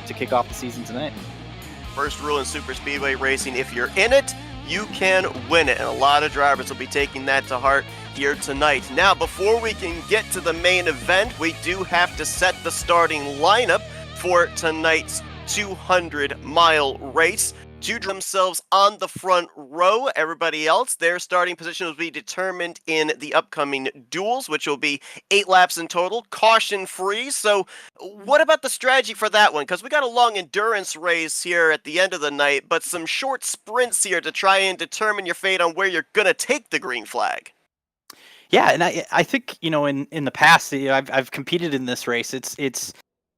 to kick off the season tonight. First rule in super speedway racing, if you're in it, you can win it. And a lot of drivers will be taking that to heart here tonight. Now, before we can get to the main event, we do have to set the starting lineup for tonight's 200-mile race. To themselves on the front row. Everybody else, their starting position will be determined in the upcoming duels, which will be 8 laps in total, caution-free. So what about the strategy for that one? Because we got a long endurance race here at the end of the night, but some short sprints here to try and determine your fate on where you're going to take the green flag. Yeah, and I think, in the past, I've competed in this race. It's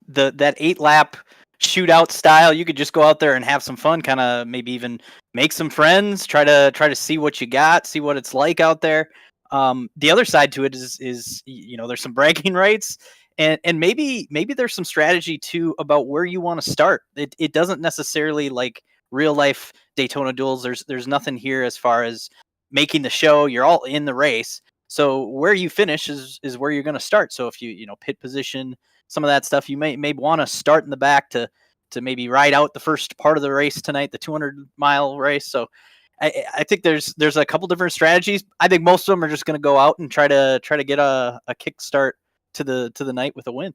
that 8-lap shootout style. You could just go out there and have some fun, kind of maybe even make some friends, try to see what you got, see what it's like out there. The other side to it is there's some bragging rights, and maybe there's some strategy too about where you want to start. It doesn't necessarily like real life Daytona duels. There's nothing here as far as making the show. You're all in the race, so where you finish is where you're going to start. So if you pit position, some of that stuff, you may want to start in the back to maybe ride out the first part of the race tonight, the 200-mile race. So I think there's a couple different strategies. I think most of them are just going to go out and try to get a kick start to the night with a win.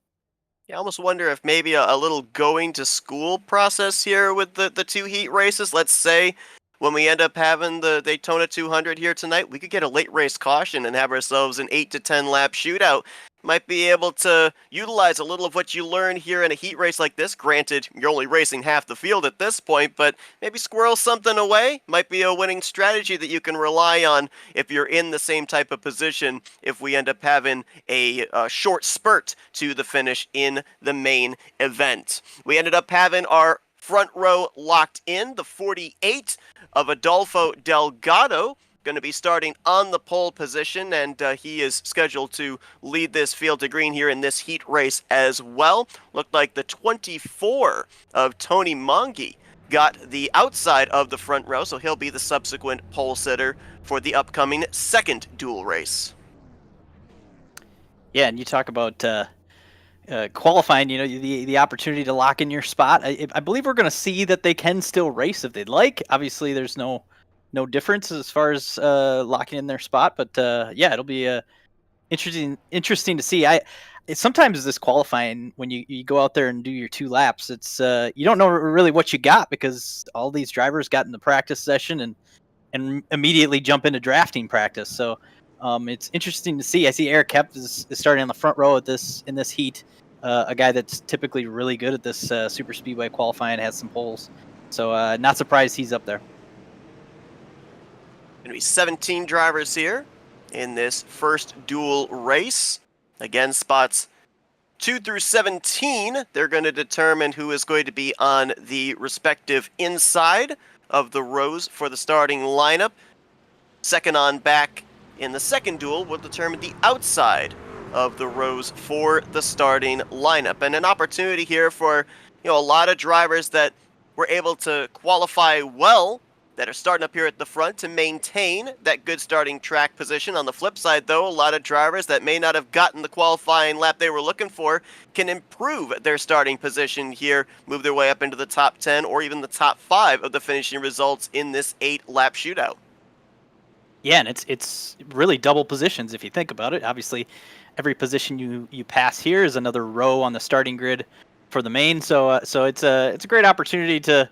Yeah, I almost wonder if maybe a little going to school process here with the 2 heat races. Let's say when we end up having the Daytona 200 here tonight, we could get a late race caution and have ourselves an 8 to 10 lap shootout. Might be able to utilize a little of what you learn here in a heat race like this. Granted, you're only racing half the field at this point, but maybe squirrel something away. Might be a winning strategy that you can rely on if you're in the same type of position if we end up having a short spurt to the finish in the main event. We ended up having our front row locked in, the 48 of Adolfo Delgado, going to be starting on the pole position, and he is scheduled to lead this field to green here in this heat race as well. Looked like the 24 of Tony Mongi got the outside of the front row, so he'll be the subsequent pole sitter for the upcoming second duel race. Yeah, and you talk about qualifying, the opportunity to lock in your spot. I believe we're going to see that they can still race if they'd like. Obviously, there's no difference as far as locking in their spot, but yeah, it'll be interesting to see. Sometimes this qualifying, when you go out there and do your 2 laps, it's you don't know really what you got because all these drivers got in the practice session and immediately jump into drafting practice. So it's interesting to see. I see Eric Kemp is starting on the front row in this heat. A guy that's typically really good at this super speedway qualifying, has some poles. So not surprised he's up there. Going to be 17 drivers here in this first duel race. Again, spots 2 through 17, they're going to determine who is going to be on the respective inside of the rows for the starting lineup. Second on back in the second duel will determine the outside of the rows for the starting lineup. And an opportunity here for a lot of drivers that were able to qualify well, that are starting up here at the front, to maintain that good starting track position. On the flip side, though, a lot of drivers that may not have gotten the qualifying lap they were looking for can improve their starting position here, move their way up into the top 10 or even the top 5 of the finishing results in this 8-lap shootout. Yeah, and it's really double positions if you think about it. Obviously, every position you pass here is another row on the starting grid for the main. So it's a great opportunity to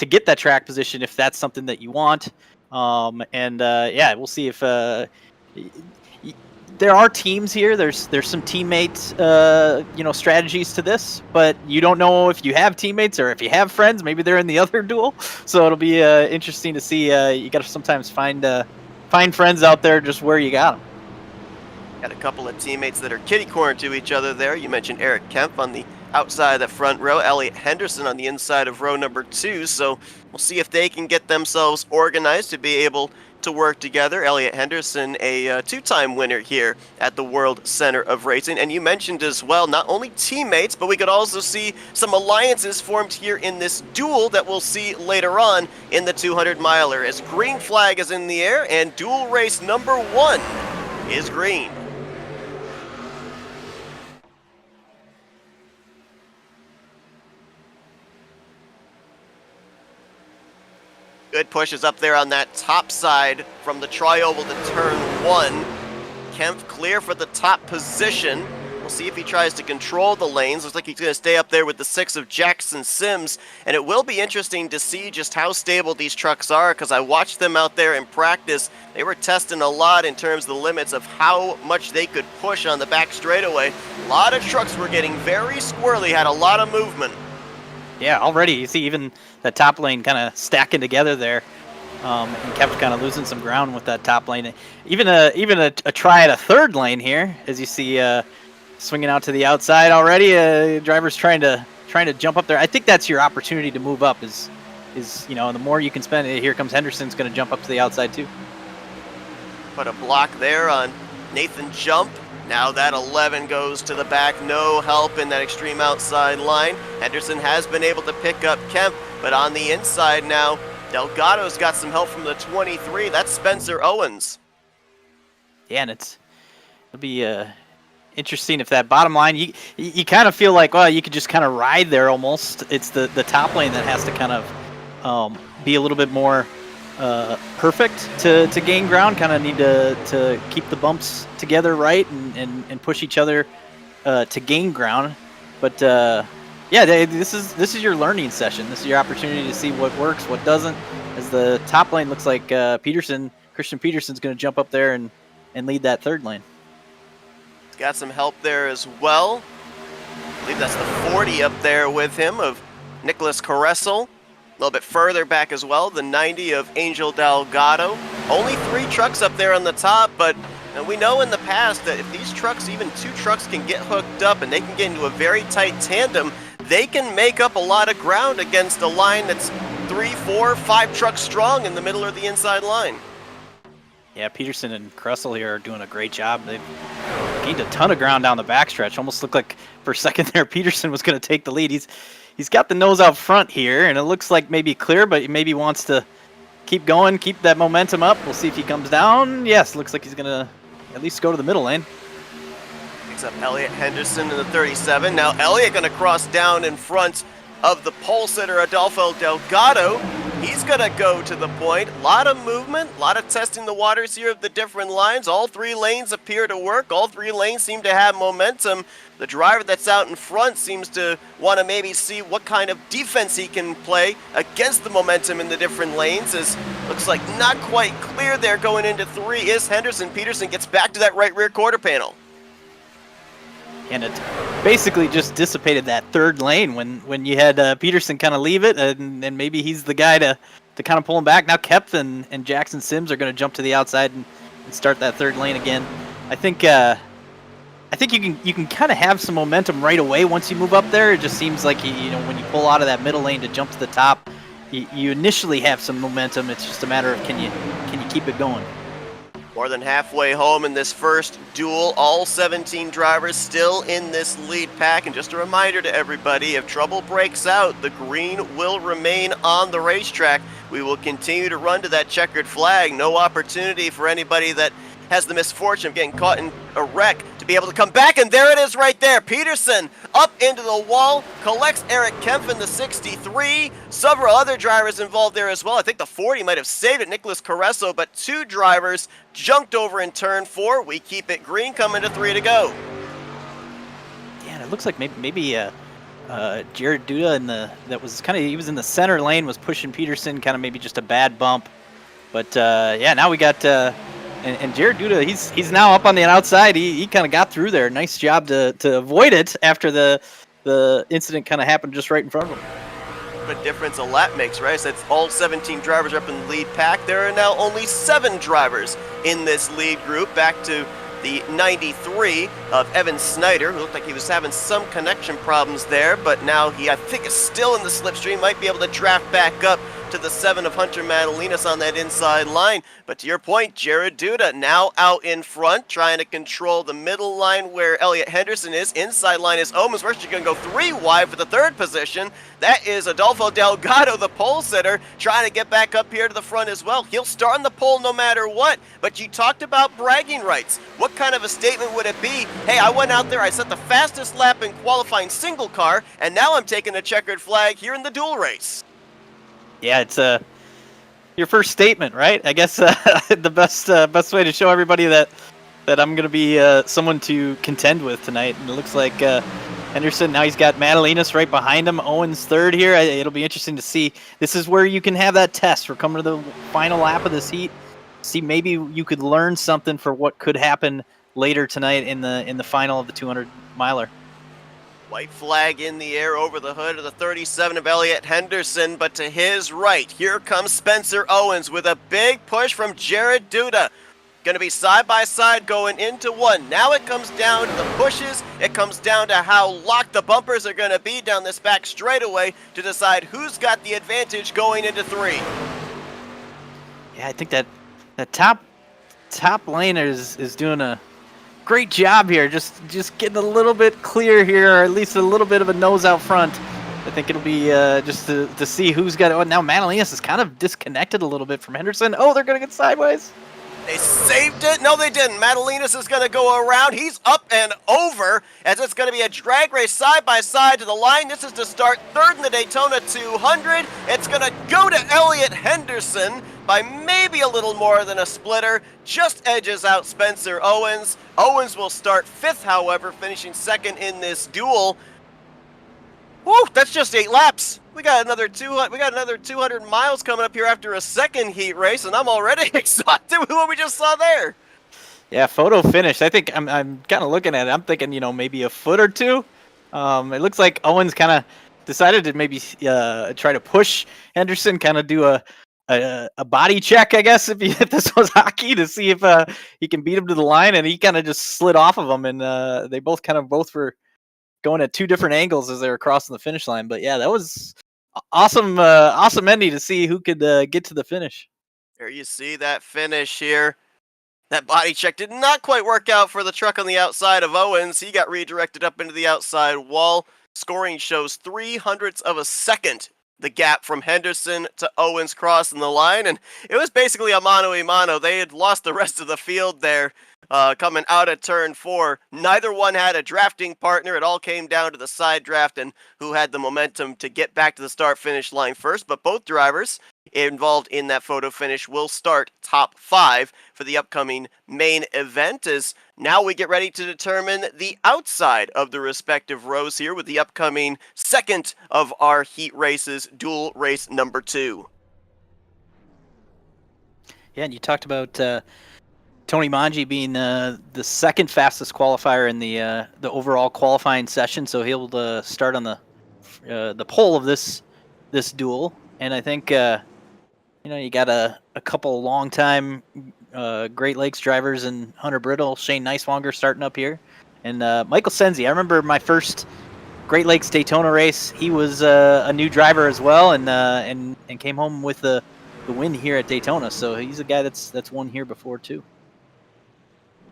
get that track position if that's something that you want. Yeah, we'll see if there are teams here. There's some teammate strategies to this, but you don't know if you have teammates or if you have friends. Maybe they're in the other duel. So it'll be interesting to see. You got to sometimes find friends out there just where you got them. Got a couple of teammates that are kitty-cornered to each other there. You mentioned Eric Kemp on the outside of the front row, Elliot Henderson on the inside of row number 2, so we'll see if they can get themselves organized to be able to work together. Elliot Henderson, a 2-time winner here at the World Center of Racing. And you mentioned as well, not only teammates, but we could also see some alliances formed here in this duel that we'll see later on in the 200-miler, as green flag is in the air and duel race number 1 is green. Good pushes up there on that top side from the tri-oval to turn 1. Kempf clear for the top position. We'll see if he tries to control the lanes. Looks like he's going to stay up there with the 6 of Jackson Sims. And it will be interesting to see just how stable these trucks are, because I watched them out there in practice. They were testing a lot in terms of the limits of how much they could push on the back straightaway. A lot of trucks were getting very squirrely, had a lot of movement. Yeah, already you see even that top lane kind of stacking together there, and kept kind of losing some ground with that top lane. Even a try at a third lane here, as you see swinging out to the outside already. Drivers trying to jump up there. I think that's your opportunity to move up. Is the more you can spend. Here comes Henderson's going to jump up to the outside too. Put a block there on Nathan Jump. Now that 11 goes to the back, no help in that extreme outside line. Henderson has been able to pick up Kemp, but on the inside now, Delgado's got some help from the 23. That's Spencer Owens. Yeah, and it'll be interesting if that bottom line, you kind of feel like, well, you could just kind of ride there almost. It's the top lane that has to kind of be a little bit more perfect to gain ground, kind of need to keep the bumps together right and push each other to gain ground. But yeah, this is your learning session. This is your opportunity to see what works, what doesn't. As the top lane looks like Christian Peterson's going to jump up there and lead that third lane. He's got some help there as well. I believe that's the 40 up there with him of Nicholas Caressel. A little bit further back as well, the 90 of Angel Delgado. Only 3 trucks up there on the top, but we know in the past that if these trucks, even 2 trucks, can get hooked up and they can get into a very tight tandem, they can make up a lot of ground against a line that's 3, 4, 5 trucks strong in the middle or the inside line. Yeah, Peterson and Kressel here are doing a great job. They've gained a ton of ground down the backstretch. Almost looked like for a second there Peterson was going to take the lead. He's got the nose out front here, and it looks like maybe clear, but he maybe wants to keep going, keep that momentum up. We'll see if he comes down. Yes, looks like he's going to at least go to the middle lane. Picks up Elliot Henderson in the 37. Now Elliot going to cross down in front of the pole sitter Adolfo Delgado. He's going to go to the point. A lot of movement, a lot of testing the waters here of the different lines. All 3 lanes appear to work. All 3 lanes seem to have momentum. The driver that's out in front seems to want to maybe see what kind of defense he can play against the momentum in the different lanes. As looks like not quite clear there going into 3 is Henderson. Peterson gets back to that right rear quarter panel. And it basically just dissipated that third lane when you had Peterson kind of leave it, and maybe he's the guy to kind of pull him back. Now Kepth and Jackson Sims are going to jump to the outside and start that third lane again. I think you can kind of have some momentum right away once you move up there. It just seems like when you pull out of that middle lane to jump to the top, you initially have some momentum. It's just a matter of can you keep it going. More than halfway home in this first duel, all 17 drivers still in this lead pack. And just a reminder to everybody, if trouble breaks out, the green will remain on the racetrack. We will continue to run to that checkered flag. No opportunity for anybody that has the misfortune of getting caught in a wreck to be able to come back, and there it is right there. Peterson up into the wall, collects Eric Kempf in the 63. Several other drivers involved there as well. I think the 40 might have saved it, Nicholas Carresso, but 2 drivers junked over in turn 4. We keep it green, coming to 3 to go. Yeah, and it looks like maybe Jared Duda he was in the center lane, was pushing Peterson, kind of maybe just a bad bump. But yeah, now we got and Jared Duda, he's now up on the outside. He kind of got through there. Nice job to avoid it after the incident kind of happened just right in front of him. What difference a lap makes, right? So it's all 17 drivers are up in the lead pack. There are now only 7 drivers in this lead group. Back to the 93 of Evan Snyder, who looked like he was having some connection problems there, but now he, I think, is still in the slipstream. Might be able to draft back up to the 7 of Hunter Madalinas on that inside line. But to your point, Jared Duda now out in front, trying to control the middle line where Elliot Henderson is. Inside line is Omens. We're actually going to go 3 wide for the 3rd position. That is Adolfo Delgado, the pole sitter, trying to get back up here to the front as well. He'll start on the pole no matter what. But you talked about bragging rights. What kind of a statement would it be? Hey, I went out there, I set the fastest lap in qualifying single car, and now I'm taking a checkered flag here in the dual race. Yeah, your first statement, right? I guess the best way to show everybody that I'm going to be someone to contend with tonight. And it looks like Henderson, now he's got Madalinas right behind him. Owens third here. It'll be interesting to see. This is where you can have that test. We're coming to the final lap of this heat. See, maybe you could learn something for what could happen later tonight in the final of the 200 miler. White flag in the air over the hood of the 37 of Elliott Henderson, but to his right, here comes Spencer Owens with a big push from Jared Duda. Going to be side by side going into one. Now it comes down to the pushes. It comes down to how locked the bumpers are going to be down this back straightaway to decide who's got the advantage going into three. Yeah, I think that top lane is doing a great job here. Just getting a little bit clear here, or at least a little bit of a nose out front. I think it'll be just to see who's got it. Oh, now Madalinas is kind of disconnected a little bit from Henderson. Oh, they're going to get sideways. They saved it. No, they didn't. Madalinas is going to go around. He's up and over as it's going to be a drag race side by side to the line. This is to start third in the Daytona 200. It's going to go to Elliott Henderson by maybe a little more than a splitter. Just edges out Spencer Owens. Owens will start fifth, however, finishing second in this duel. Woo, that's just 8 laps. We got another 200 miles coming up here after a second heat race, and I'm already excited with what we just saw there. Yeah, photo finish. I think I'm kind of looking at it. I'm thinking, maybe a foot or two. It looks like Owens kind of decided to maybe try to push Henderson, kind of do a body check, I guess, if this was hockey, to see if he can beat him to the line, and he kind of just slid off of him, and they both were going at two different angles as they were crossing the finish line. But yeah, that was awesome ending to see who could get to the finish. There you see that finish here. That body check did not quite work out for the truck on the outside of Owens. He got redirected up into the outside wall. Scoring shows 0.03 of a second, the gap from Henderson to Owens crossing the line, and it was basically a mano-a-mano. They had lost the rest of the field there. Coming out of turn 4, neither one had a drafting partner. It all came down to the side draft and who had the momentum to get back to the start-finish line first. But both drivers involved in that photo finish will start top 5 for the upcoming main event, as now we get ready to determine the outside of the respective rows here with the upcoming second of our heat races, dual race number 2. Yeah, and you talked about Tony Manji being the second fastest qualifier in the overall qualifying session, so he'll start on the pole of this duel. And I think you got a couple long-time Great Lakes drivers in Hunter Brittle, Shane Neiswanger starting up here, and Michael Senzi. I remember my first Great Lakes Daytona race. He was a new driver as well, and came home with the win here at Daytona. So he's a guy that's won here before too.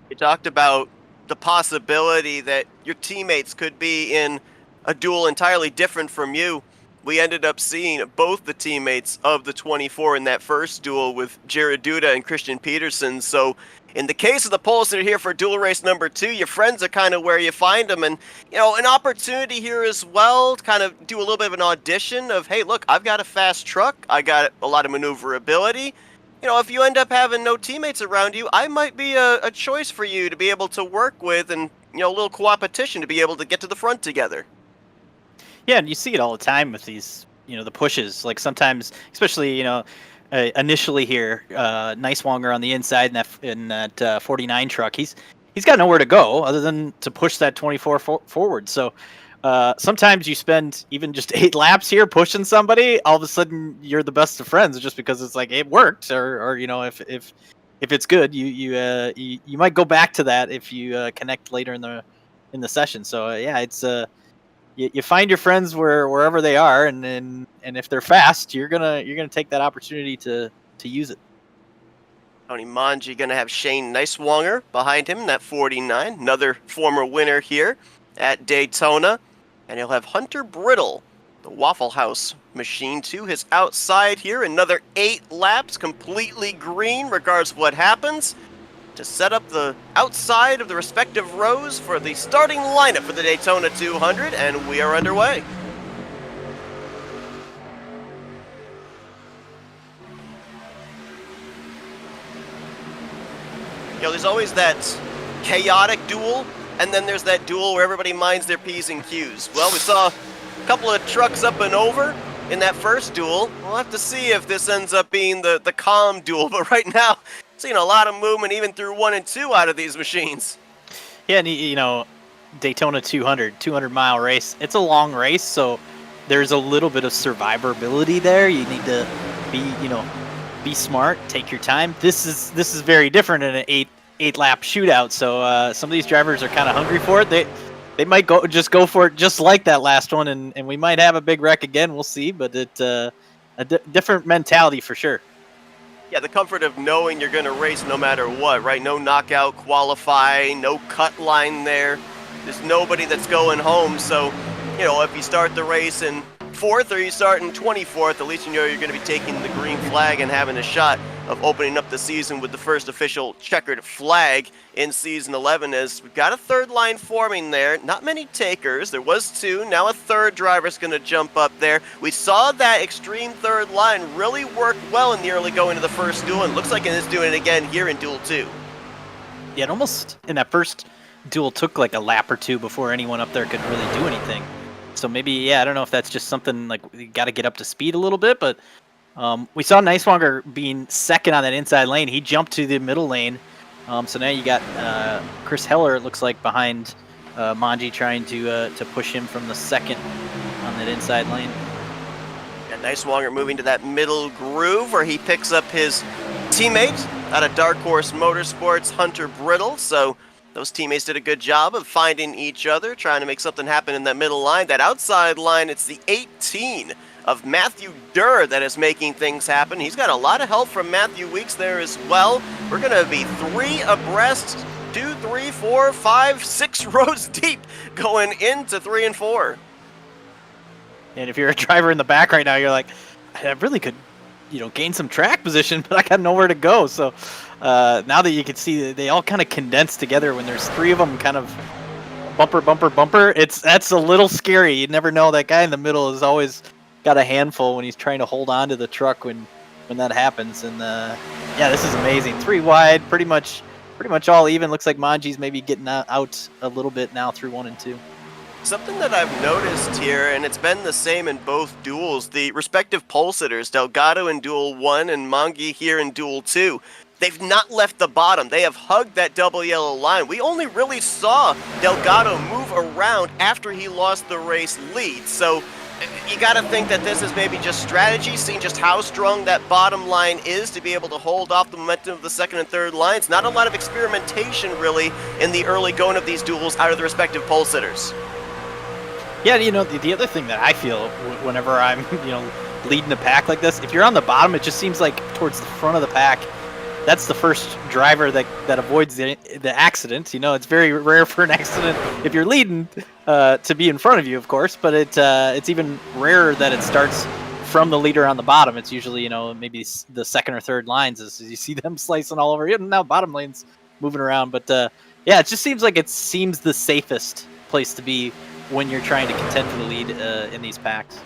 You talked about the possibility that your teammates could be in a duel entirely different from you. We ended up seeing both the teammates of the 24 in that first duel with Jared Duda and Christian Peterson. So in the case of the polls that are here for dual race number 2, your friends are kind of where you find them. And, an opportunity here as well to kind of do a little bit of an audition of, hey, look, I've got a fast truck. I got a lot of maneuverability. If you end up having no teammates around you, I might be a choice for you to be able to work with, and, a little co-opetition to be able to get to the front together. Yeah, and you see it all the time with these, the pushes. Like sometimes, especially, initially here, Neiswanger on the inside in that 49 truck, he's got nowhere to go other than to push that 24 forward. So sometimes you spend even just 8 laps here pushing somebody, all of a sudden you're the best of friends just because it's like it worked, or if it's good, you might go back to that if you connect later in the session. So yeah, it's you find your friends wherever they are, and if they're fast, you're gonna take that opportunity to use it. Tony Manji gonna have Shane Neiswanger behind him, that 49, another former winner here at Daytona, and he'll have Hunter Brittle, the Waffle House machine, to his outside here. Another 8 laps, completely green, regardless of what happens, to set up the outside of the respective rows for the starting lineup for the Daytona 200, and we are underway. there's always that chaotic duel, and then there's that duel where everybody minds their P's and Q's. Well, we saw a couple of trucks up and over in that first duel. We'll have to see if this ends up being the calm duel, but right now, seeing a lot of movement even through 1 and 2 out of these machines. Yeah, and Daytona 200-mile race. It's a long race, so there's a little bit of survivability there. You need to be smart, take your time. This is very different in an eight lap shootout. So some of these drivers are kind of hungry for it. They might go for it just like that last one, and we might have a big wreck again. We'll see, but it's a different mentality for sure. Yeah, the comfort of knowing you're going to race no matter what, right? No knockout qualifying, no cut line there. There's nobody that's going home. So, if you start the race in 4th or you start in 24th, at least you know you're going to be taking the green flag and having a shot of opening up the season with the first official checkered flag in Season 11, as we've got a third line forming there. Not many takers. There was 2. Now a third driver's going to jump up there. We saw that extreme third line really work well in the early going of the first duel, and looks like it is doing it again here in Duel 2. Yeah, it almost, in that first duel, took like a lap or 2 before anyone up there could really do anything. So maybe, I don't know if that's just something like we got to get up to speed a little bit, but we saw Nicewanger being second on that inside lane. He jumped to the middle lane. So now you got Chris Heller, it looks like, behind Manji, trying to push him from the second on that inside lane. And Nicewanger moving to that middle groove where he picks up his teammate out of Dark Horse Motorsports, Hunter Brittle. So those teammates did a good job of finding each other, trying to make something happen in that middle line. That outside line, it's the 18 of Matthew Durr that is making things happen. He's got a lot of help from Matthew Weeks there as well. We're going to be 3 abreast, 2, 3, 4, 5, 6 rows deep going into 3 and 4. And if you're a driver in the back right now, you're like, I really could, gain some track position, but I got nowhere to go. So now that you can see, they all kind of condense together when there's 3 of them kind of bumper, bumper, bumper. That's a little scary. You never know. That guy in the middle is always got a handful when he's trying to hold on to the truck when that happens. And this is amazing. 3 wide, pretty much all even. Looks like Manji's maybe getting out a little bit now through 1 and 2. Something that I've noticed here, and it's been the same in both duels, the respective pole sitters, Delgado in Duel 1 and Mangi here in Duel 2, they've not left the bottom. They have hugged that double yellow line. We only really saw Delgado move around after he lost the race lead. So you got to think that this is maybe just strategy, seeing just how strong that bottom line is to be able to hold off the momentum of the second and third lines. Not a lot of experimentation, really, in the early going of these duels out of the respective pole sitters. Yeah, the other thing that I feel whenever I'm, leading the pack like this, if you're on the bottom, it just seems like towards the front of the pack, that's the first driver that avoids the accident. It's very rare for an accident if you're leading to be in front of you, of course, but it's even rarer that it starts from the leader on the bottom. It's usually, maybe the second or third lines as you see them slicing all over. Even now bottom lanes moving around, but it just seems like it seems the safest place to be when you're trying to contend for the lead in these packs.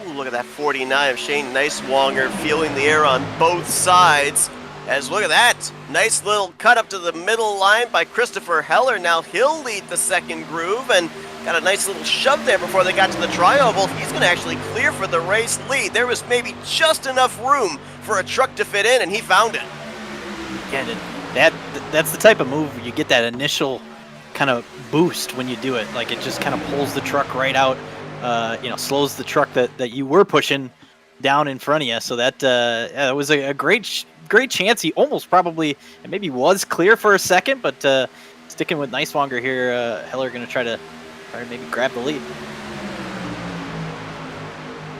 Ooh, look at that 49 of Shane Nicewanger feeling the air on both sides. As look at that, nice little cut up to the middle line by Christopher Heller. Now he'll lead the second groove and got a nice little shove there before they got to the tri-oval. He's going to actually clear for the race lead. There was maybe just enough room for a truck to fit in, and he found it. Yeah, that's the type of move where you get that initial kind of boost when you do it. Like it just kind of pulls the truck right out, slows the truck that you were pushing down in front of you. So that it was a great chance. He almost probably and maybe was clear for a second, but sticking with Nicewanger here, Heller going to try to maybe grab the lead.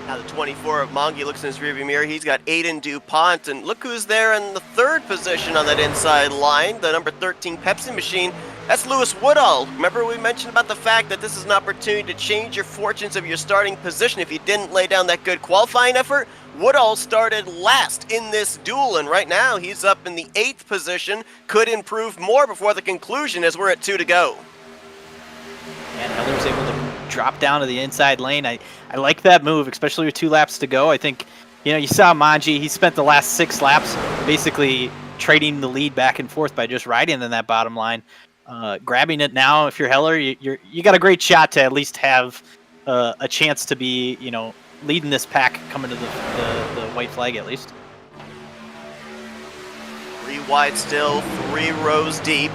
Now the 24 of Mangi looks in his rearview mirror. He's got Aiden DuPont, and look who's there in the third position on that inside line, the number 13 Pepsi machine. That's Lewis Woodall. Remember we mentioned about the fact that this is an opportunity to change your fortunes of your starting position if you didn't lay down that good qualifying effort? Woodall started last in this duel, and right now he's up in the 8th position. Could improve more before the conclusion as we're at 2 to go. And Heller's able to drop down to the inside lane. I like that move, especially with 2 laps to go. I think, you saw Manji, he spent the last 6 laps basically trading the lead back and forth by just riding in that bottom line. Grabbing it now, if you're Heller, you got a great shot to at least have a chance to be, leading this pack coming to the white flag at least. 3 wide still, 3 rows deep.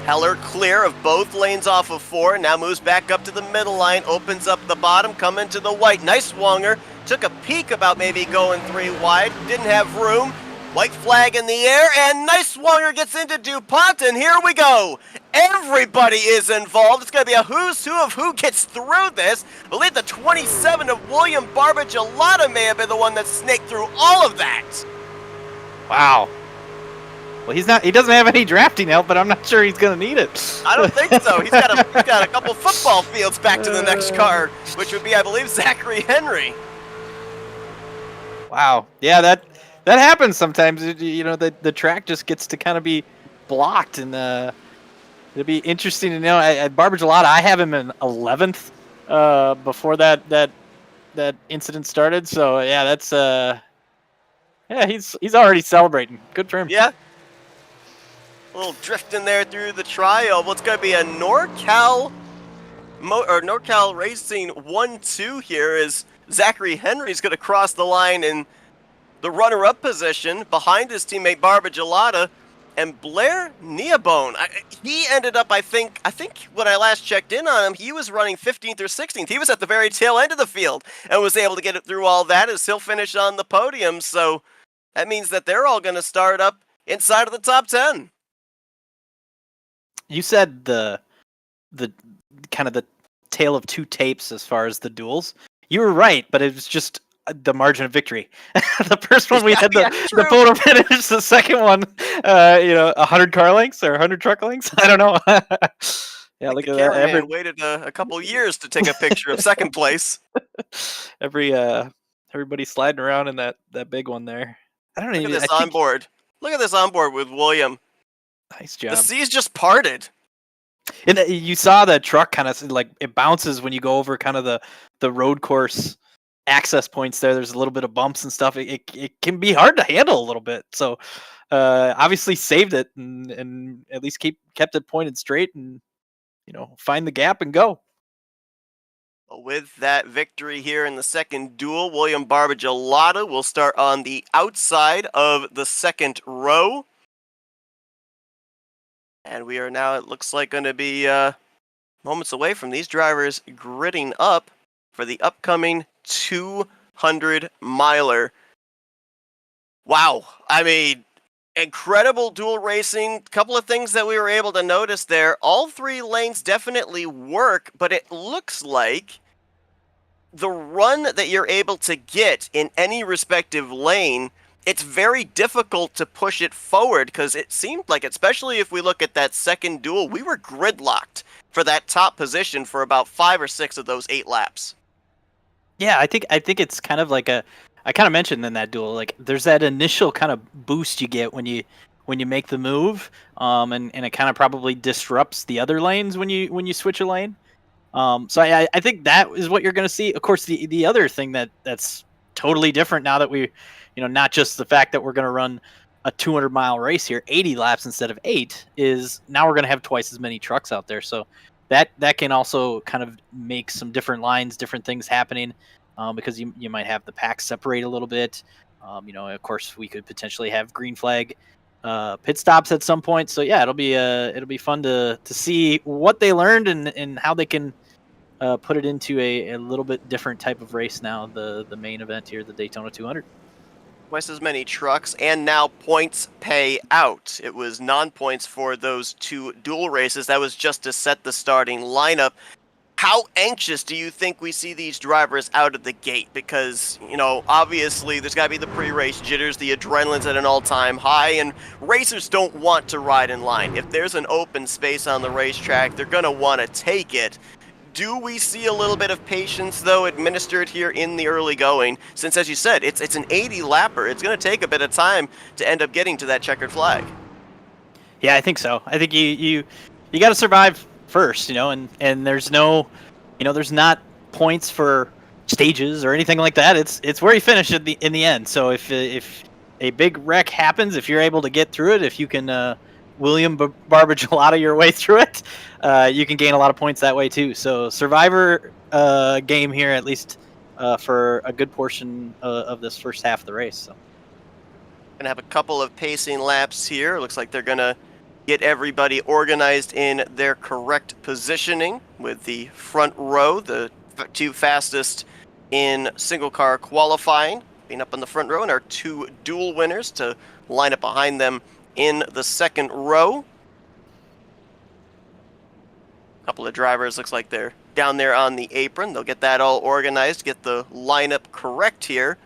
Heller clear of both lanes off of 4, now moves back up to the middle line, opens up the bottom, coming to the white. Nice swanger, took a peek about maybe going 3 wide, didn't have room. White flag in the air, and nice swanger gets into DuPont, and here we go. Everybody is involved. It's going to be a who's who of who gets through this. I believe the 27 of William Barbagelata may have been the one that snaked through all of that. Wow. Well, he doesn't have any drafting help, but I'm not sure he's going to need it. I don't think so. He's got a couple football fields back to the next car, which would be, I believe, Zachary Henry. Wow. Yeah, that happens sometimes. The track just gets to kind of be blocked, and it'll be interesting to know. At Barbagelata, I have him in 11th before that incident started. So yeah, that's he's already celebrating. Good for him. Yeah. A little drift in there through the tri-oval. It's going to be a NorCal Racing 1-2 here as Zachary Henry's going to cross the line in the runner-up position behind his teammate Barbagelata, and Blair Neabone. He ended up, I think when I last checked in on him, he was running 15th or 16th. He was at the very tail end of the field and was able to get it through all that as he'll finish on the podium. So that means that they're all going to start up inside of the top 10. You said the kind of the tale of 2 tapes as far as the duels. You were right, but it was just the margin of victory. The first one we had the photo finish. The second one, 100 car lengths or 100 truck lengths. I don't know. Yeah, look at that. Everyone waited a couple years to take a picture of second place. Everybody sliding around in that big one there. I don't know. Look at this onboard. Look at this onboard with William. Nice job. The seas just parted. And you saw the truck kind of like it bounces when you go over kind of the road course access points there. There's a little bit of bumps and stuff. It can be hard to handle a little bit. So obviously saved it and at least kept it pointed straight and find the gap and go. With that victory here in the second duel, William Barbagelata will start on the outside of the second row. And we are now, it looks like, going to be moments away from these drivers gridding up for the upcoming 200-miler. Wow. I mean, incredible dual racing. A couple of things that we were able to notice there. All 3 lanes definitely work, but it looks like the run that you're able to get in any respective lane, it's very difficult to push it forward because it seemed like, especially if we look at that second duel, we were gridlocked for that top position for about 5 or 6 of those 8 laps. Yeah, I think it's kind of like I kind of mentioned in that duel, like there's that initial kind of boost you get when you make the move, and it kind of probably disrupts the other lanes when you switch a lane. So I think that is what you're going to see. Of course, the other thing that's totally different now that we, not just the fact that we're going to run a 200-mile race here, 80 laps instead of 8, is now we're going to have twice as many trucks out there. So that can also kind of make some different lines, different things happening, because you might have the packs separate a little bit. Of course, we could potentially have green flag pit stops at some point. So yeah, it'll be fun to see what they learned and how they can put it into a little bit different type of race now. The main event here, the Daytona 200. Twice as many trucks, and now points pay out. It was non-points for those 2 dual races. That was just to set the starting lineup. How anxious do you think we see these drivers out of the gate? Because, obviously there's got to be the pre-race jitters, the adrenaline's at an all-time high, and racers don't want to ride in line. If there's an open space on the racetrack, they're going to want to take it. Do we see a little bit of patience, though, administered here in the early going? Since, as you said, it's an 80-lapper. It's going to take a bit of time to end up getting to that checkered flag. Yeah, I think so. I think you got to survive first, and there's no, there's not points for stages or anything like that. It's where you finish in the end. So if a big wreck happens, if you're able to get through it, if you can William Barbagelato your way through it, you can gain a lot of points that way too. So survivor game here, at least for a good portion of this first half of the race. So Gonna have a couple of pacing laps here. Looks like they're gonna get everybody organized in their correct positioning with the front row, the two fastest in single car qualifying being up on the front row, and our two dual winners to line up behind them in the second row. A couple of drivers looks like they're down there on the apron. They'll get that all organized, get the lineup correct here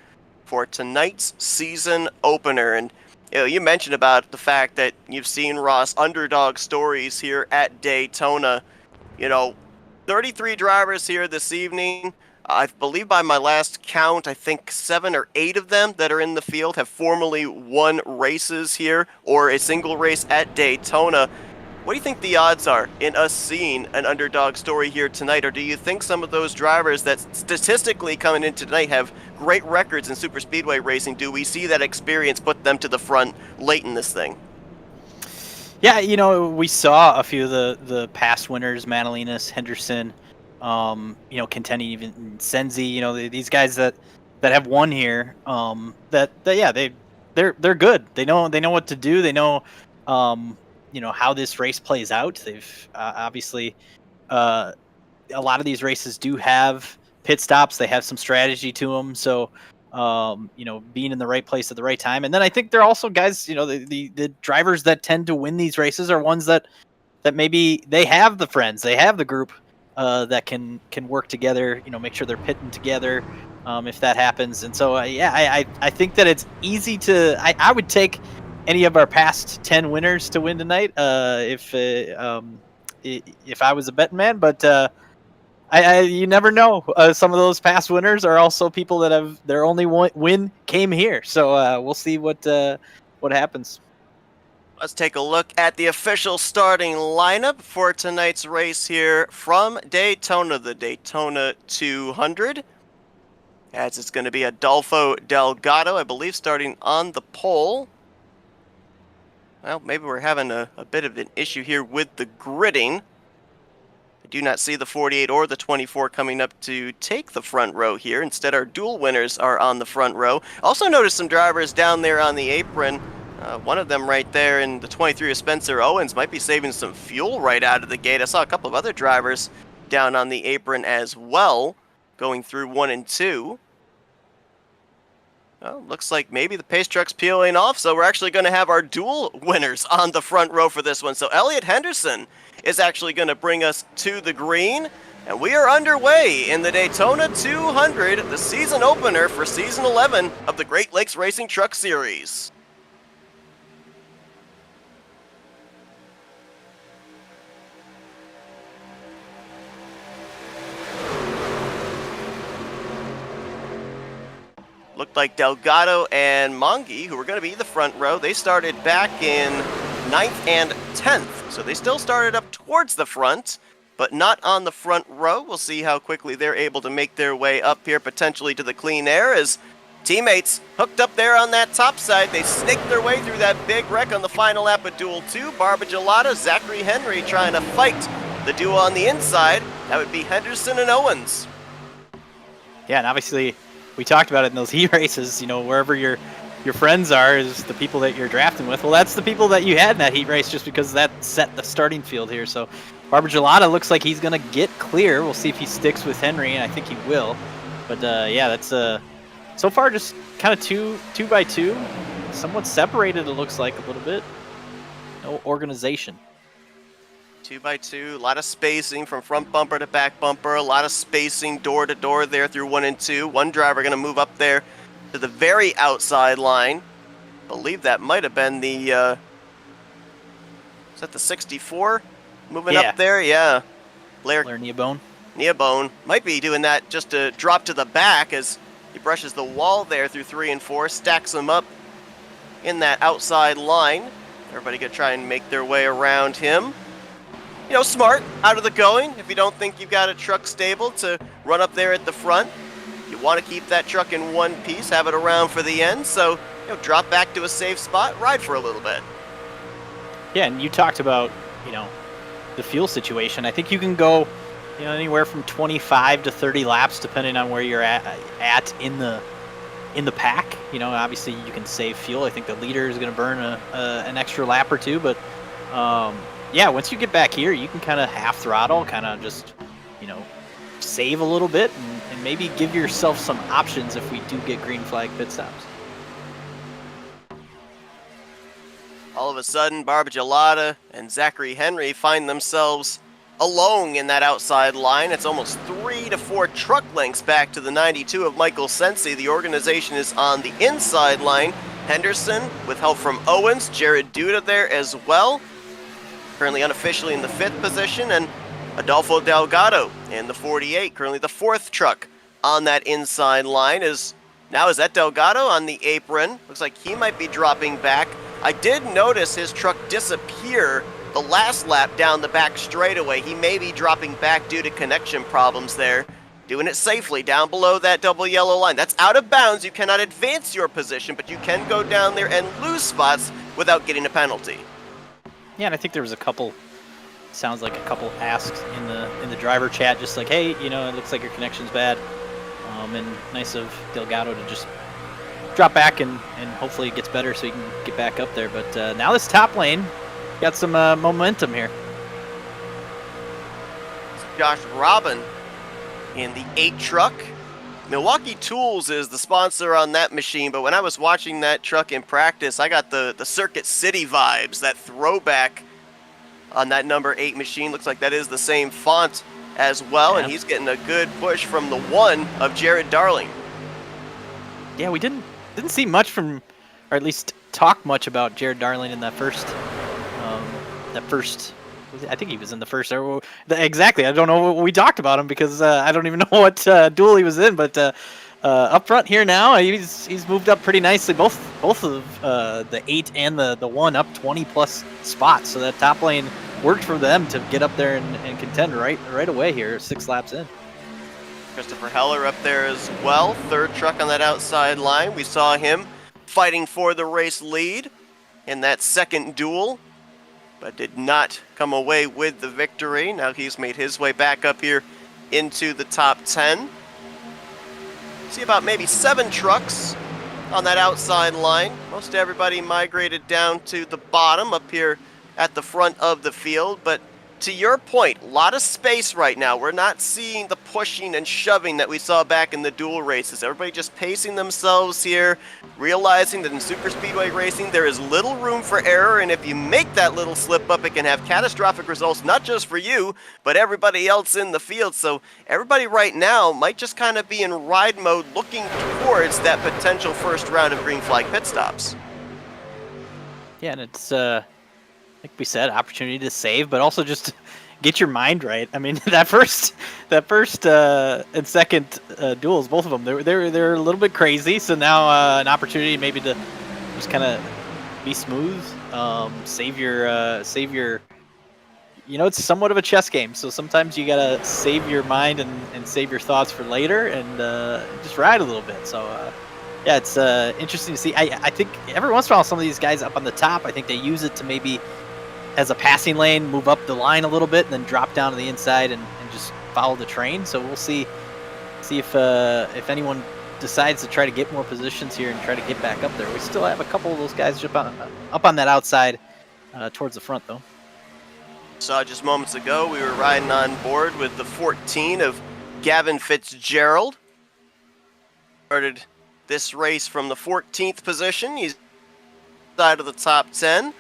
for tonight's season opener. And you mentioned about the fact that you've seen, Ross, underdog stories here at Daytona. 33 drivers here this evening. I believe by my last count, I think 7 or 8 of them that are in the field have formally won races here or a single race at Daytona. What do you think the odds are in us seeing an underdog story here tonight? Or do you think some of those drivers that statistically coming in tonight have great records in super speedway racing, do we see that experience put them to the front late in this thing? Yeah, we saw a few of the past winners, Manalinas, Henderson, contending even Senzi, these guys that have won here, they're good. They know what to do. They know, how this race plays out. They've obviously, a lot of these races do have pit stops. They have some strategy to them. So, being in the right place at the right time. And then I think they're also guys, the drivers that tend to win these races are ones that maybe they have the friends, they have the group that can work together, make sure they're pitting together if that happens. And so, I think that it's easy to, I would take any of our past 10 winners to win tonight if I was a betting man, but you never know. Some of those past winners are also people that have their only win came here. So we'll see what happens. Let's take a look at the official starting lineup for tonight's race here from Daytona, the Daytona 200. As it's going to be Adolfo Delgado, I believe, starting on the pole. Well, maybe we're having a bit of an issue here with the gridding. I do not see the 48 or the 24 coming up to take the front row here. Instead, our dual winners are on the front row. Also noticed some drivers down there on the apron. One of them right there in the 23 of Spencer Owens might be saving some fuel right out of the gate. I saw a couple of other drivers down on the apron as well, going through 1 and 2. Well, looks like maybe the pace truck's peeling off, so we're actually going to have our dual winners on the front row for this one. So Elliot Henderson is actually going to bring us to the green, and we are underway in the Daytona 200, the season opener for Season 11 of the Great Lakes Racing Truck Series. Looked like Delgado and Mongi, who were going to be the front row, they started back in 9th and 10th. So they still started up towards the front, but not on the front row. We'll see how quickly they're able to make their way up here, potentially to the clean air, as teammates hooked up there on that top side. They snaked their way through that big wreck on the final lap of Duel 2. Barbagelato, Zachary Henry trying to fight the duo on the inside. That would be Henderson and Owens. Yeah, and obviously, we talked about it in those heat races, wherever your friends are is the people that you're drafting with. Well, that's the people that you had in that heat race just because that set the starting field here. So Barbagelato looks like he's going to get clear. We'll see if he sticks with Henry, and I think he will. But, that's so far just kind of two by two, somewhat separated it looks like a little bit. No organization. 2 by 2, a lot of spacing from front bumper to back bumper, a lot of spacing door to door there through 1 and 2. One driver going to move up there to the very outside line. I believe that might have been the, is that the 64 moving up there? Yeah. Blair Neabone. Neabone might be doing that just to drop to the back as he brushes the wall there through 3 and 4, stacks them up in that outside line. Everybody going to try and make their way around him. Smart out of the going. If you don't think you've got a truck stable to run up there at the front, you want to keep that truck in one piece, have it around for the end. So drop back to a safe spot, ride for a little bit. Yeah, and you talked about, the fuel situation. I think you can go, anywhere from 25 to 30 laps, depending on where you're at in the pack. Obviously you can save fuel. I think the leader is going to burn an extra lap or two, but yeah, once you get back here, you can kind of half throttle, kind of just, save a little bit and maybe give yourself some options if we do get green flag pit stops. All of a sudden, Barbagelata and Zachary Henry find themselves alone in that outside line. It's almost 3 to 4 truck lengths back to the 92 of Michael Sensi. The organization is on the inside line. Henderson, with help from Owens, Jared Duda there as well. Currently unofficially in the 5th position, and Adolfo Delgado in the 48, currently the 4th truck on that inside line. Is that Delgado on the apron? Looks like he might be dropping back. I did notice his truck disappear the last lap down the back straightaway. He may be dropping back due to connection problems there. Doing it safely down below that double yellow line. That's out of bounds. You cannot advance your position, but you can go down there and lose spots without getting a penalty. Yeah, and I think there was a couple asks in the driver chat, just like, hey, it looks like your connection's bad. And nice of Delgado to just drop back and hopefully it gets better so he can get back up there. But now this top lane got some momentum here. Josh Robin in the 8 truck. Milwaukee Tools is the sponsor on that machine, but when I was watching that truck in practice, I got the Circuit City vibes, that throwback on that number 8 machine. Looks like that is the same font as well, yeah. And he's getting a good push from the 1 of Jared Darling. Yeah, we didn't see much from, or at least talk much about Jared Darling in that first. I think he was in the first. Exactly, I don't know what we talked about him because I don't even know what duel he was in. But up front here now, he's moved up pretty nicely. Both of the 8 and the 1 up 20+ spots. So that top lane worked for them to get up there and contend right away here, 6 laps in. Christopher Heller up there as well, 3rd truck on that outside line. We saw him fighting for the race lead in that second duel, but did not come away with the victory. Now he's made his way back up here into the top 10. See about maybe 7 trucks on that outside line. Most everybody migrated down to the bottom up here at the front of the field, but to your point, a lot of space right now. We're not seeing the pushing and shoving that we saw back in the dual races. Everybody just pacing themselves here, realizing that in super speedway racing there is little room for error, and if you make that little slip up, it can have catastrophic results, not just for you, but everybody else in the field. So everybody right now might just kind of be in ride mode, looking towards that potential first round of green flag pit stops. Yeah, and it's like we said, opportunity to save, but also just get your mind right. I mean, that first and second duels, both of them, they're a little bit crazy. So now an opportunity maybe to just kind of be smooth, save your. It's somewhat of a chess game. So sometimes you gotta save your mind and save your thoughts for later, and just ride a little bit. So. Yeah, it's interesting to see. I think every once in a while, some of these guys up on the top, I think they use it to maybe as a passing lane, move up the line a little bit, and then drop down to the inside and just follow the train. So we'll see if anyone decides to try to get more positions here and try to get back up there. We still have a couple of those guys up on that outside towards the front, though. Saw just moments ago, we were riding on board with the 14 of Gavin Fitzgerald. Started this race from the 14th position. He's side of the top 10.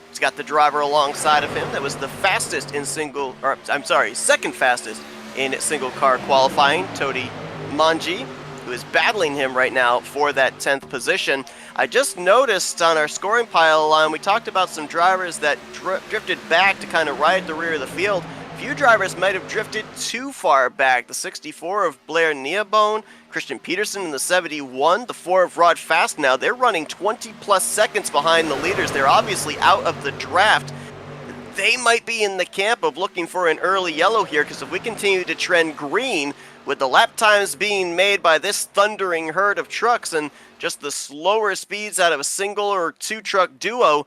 He's got the driver alongside of him that was the fastest in second fastest in single car qualifying, Todi Manji, who is battling him right now for that 10th position. I just noticed on our scoring pile line, we talked about some drivers that drifted back to kind of right at the rear of the field. Few drivers might have drifted too far back. The 64 of Blair Neabone, Christian Peterson in the 71, the 4 of Rod Fast now. They're running 20+ seconds behind the leaders. They're obviously out of the draft. They might be in the camp of looking for an early yellow here, because if we continue to trend green, with the lap times being made by this thundering herd of trucks and just the slower speeds out of a single or two truck duo,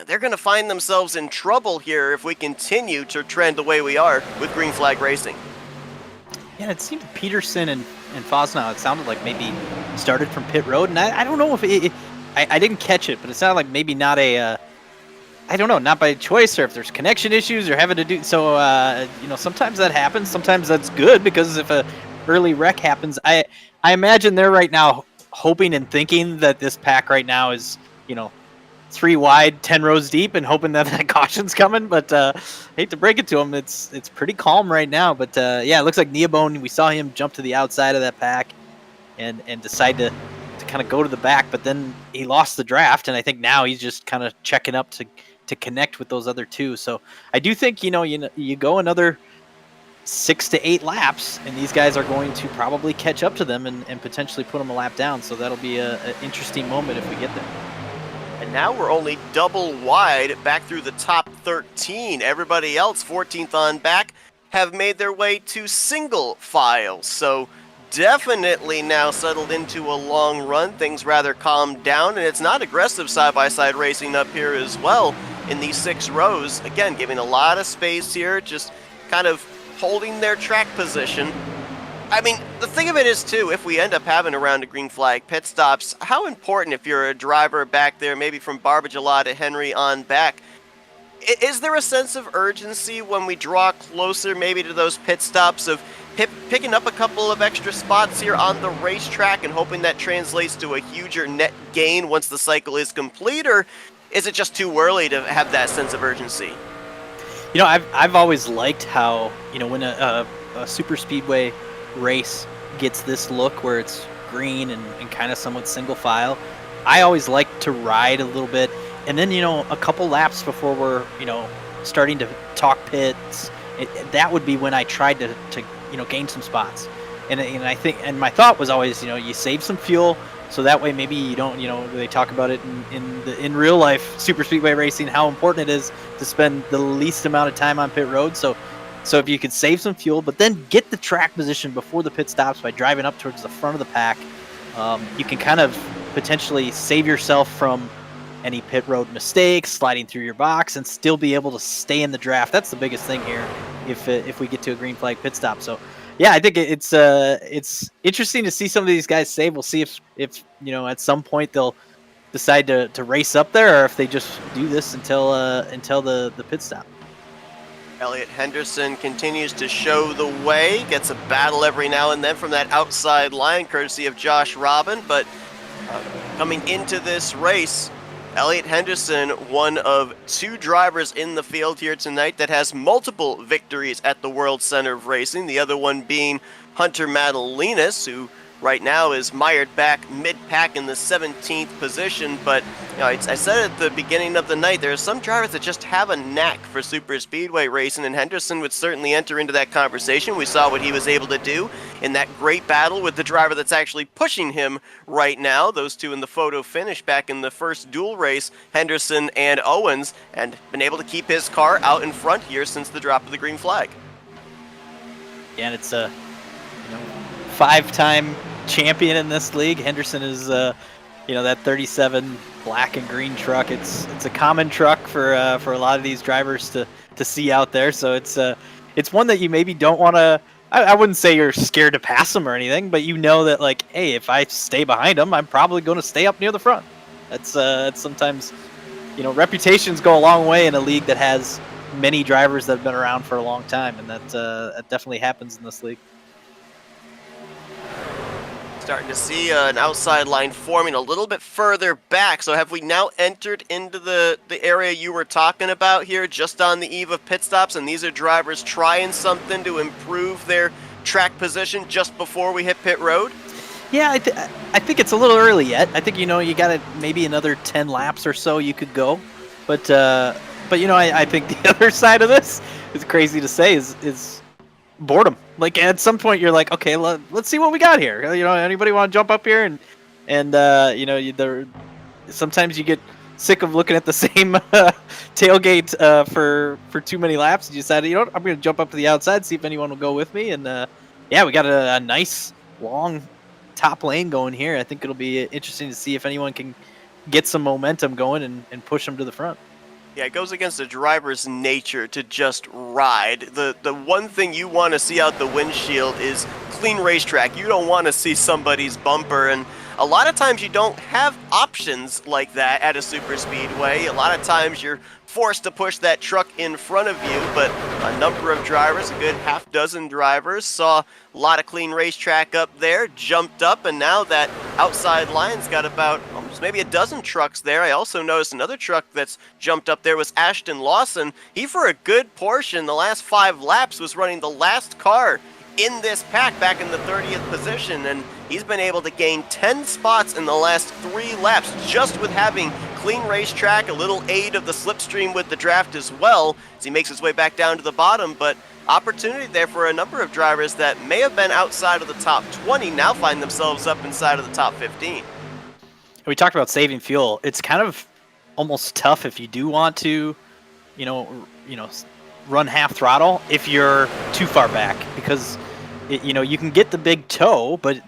they're going to find themselves in trouble here if we continue to trend the way we are with green flag racing. Yeah, it seemed Peterson and Fosnau, it sounded like maybe started from pit road, and I don't know if I didn't catch it, but it sounded like maybe not a, I don't know, not by choice, or if there's connection issues or having to do, so, sometimes that happens, sometimes that's good, because if a early wreck happens, I imagine they're right now hoping and thinking that this pack right now is, 3 wide, 10 rows deep, and hoping that that caution's coming. But hate to break it to them, it's pretty calm right now. But yeah, it looks like Neobone. We saw him jump to the outside of that pack and decide to kind of go to the back. But then he lost the draft, and I think now he's just kind of checking up to connect with those other two. So I do think you go another 6 to 8 laps, and these guys are going to probably catch up to them and potentially put them a lap down. So that'll be an interesting moment if we get there. And now we're only double wide back through the top 13. Everybody else, 14th on back, have made their way to single file. So definitely now settled into a long run. Things rather calmed down, and it's not aggressive side-by-side racing up here as well in these 6 rows. Again, giving a lot of space here, just kind of holding their track position. I mean, the thing of it is, too, if we end up having a round of green flag pit stops, how important, if you're a driver back there, maybe from Barbagela to Henry on back, is there a sense of urgency when we draw closer maybe to those pit stops of picking up a couple of extra spots here on the racetrack and hoping that translates to a huger net gain once the cycle is complete, or is it just too early to have that sense of urgency? I've always liked how, when a super speedway race gets this look where it's green and kind of somewhat single file, I always like to ride a little bit, and then a couple laps before we're starting to talk pits, that would be when I tried to gain some spots, and I think, and my thought was always you save some fuel, so that way maybe you don't they talk about it in real life super speedway racing, how important it is to spend the least amount of time on pit road. So if you could save some fuel, but then get the track position before the pit stops by driving up towards the front of the pack, you can kind of potentially save yourself from any pit road mistakes, sliding through your box, and still be able to stay in the draft. That's the biggest thing here if we get to a green flag pit stop. So yeah, I think it's interesting to see some of these guys save. We'll see if at some point they'll decide to race up there, or if they just do this until the pit stop. Elliot Henderson continues to show the way, gets a battle every now and then from that outside line, courtesy of Josh Robin, but coming into this race, Elliot Henderson, one of 2 drivers in the field here tonight that has multiple victories at the World Center of Racing, the other one being Hunter Madalinas, who right now is mired back mid-pack in the 17th position. But I said at the beginning of the night, there are some drivers that just have a knack for super speedway racing, and Henderson would certainly enter into that conversation. We saw what he was able to do in that great battle with the driver that's actually pushing him right now. Those two in the photo finish back in the first dual race, Henderson and Owens, and been able to keep his car out in front here since the drop of the green flag. Yeah, and it's a 5-time champion in this league. Henderson is that 37 black and green truck. It's a common truck for a lot of these drivers to see out there. So it's one that you maybe don't want to. I wouldn't say you're scared to pass them or anything, but that, like, hey, if I stay behind them, I'm probably going to stay up near the front. That's sometimes reputations go a long way in a league that has many drivers that have been around for a long time, and that definitely happens in this league. Starting to see an outside line forming a little bit further back. So have we now entered into the area you were talking about here, just on the eve of pit stops, and these are drivers trying something to improve their track position just before we hit pit road? Yeah, I think it's a little early yet. I think you got maybe another 10 laps or so you could go, but I think the other side of this, is crazy to say, is boredom. Like, at some point you're like, okay, let's see what we got here. Anybody want to jump up here and sometimes you get sick of looking at the same tailgate for too many laps. You decide, I'm going to jump up to the outside, see if anyone will go with me, and yeah, we got a nice long top lane going here. I think it'll be interesting to see if anyone can get some momentum going and push them to the front. Yeah, it goes against the driver's nature to just ride. The one thing you want to see out the windshield is clean racetrack. You don't want to see somebody's bumper, and a lot of times you don't have options like that at a super speedway. A lot of times you're forced to push that truck in front of you, but a number of drivers, a good half dozen drivers, saw a lot of clean racetrack up there, jumped up, and now that outside line's got about almost maybe a dozen trucks there. I also noticed another truck that's jumped up there was Ashton Lawson. He, for a good portion, the last 5 laps, was running the last car in this pack back in the 30th position, and he's been able to gain 10 spots in the last 3 laps just with having clean racetrack, a little aid of the slipstream with the draft as well as he makes his way back down to the bottom. But opportunity there for a number of drivers that may have been outside of the top 20 now find themselves up inside of the top 15. We talked about saving fuel. It's kind of almost tough if you do want to, you know, run half throttle if you're too far back, because you can get the big toe, but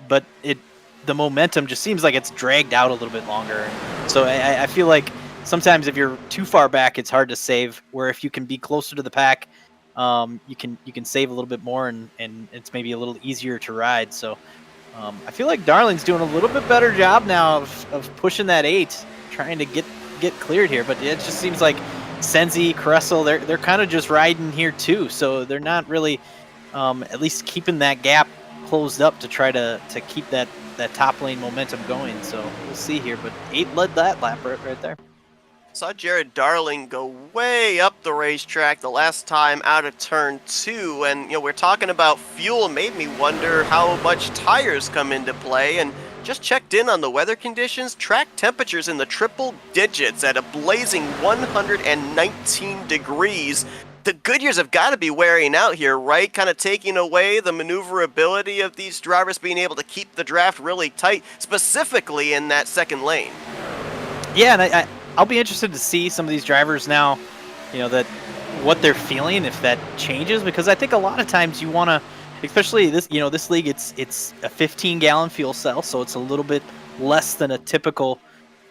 the momentum just seems like it's dragged out a little bit longer. So I feel like sometimes if you're too far back, it's hard to save. Where if you can be closer to the pack, you can save a little bit more, and it's maybe a little easier to ride. So I feel like Darling's doing a little bit better job now of pushing that 8, trying to get cleared here. But it just seems like Senzi, Kressel, they're kind of just riding here too. So they're not really at least keeping that gap closed up to try to keep that top lane momentum going. So we'll see here. But 8 led that lap right there. Saw Jared Darling go way up the racetrack the last time out of turn 2, and we're talking about fuel. Made me wonder how much tires come into play, and just checked in on the weather conditions. Track temperatures in the triple digits at a blazing 119 degrees. The Goodyears have got to be wearing out here, right? Kind of taking away the maneuverability of these drivers being able to keep the draft really tight, specifically in that second lane. Yeah, and I'll be interested to see some of these drivers now, that what they're feeling, if that changes, because I think a lot of times you want to, especially this league, it's a 15-gallon fuel cell, so it's a little bit less than a typical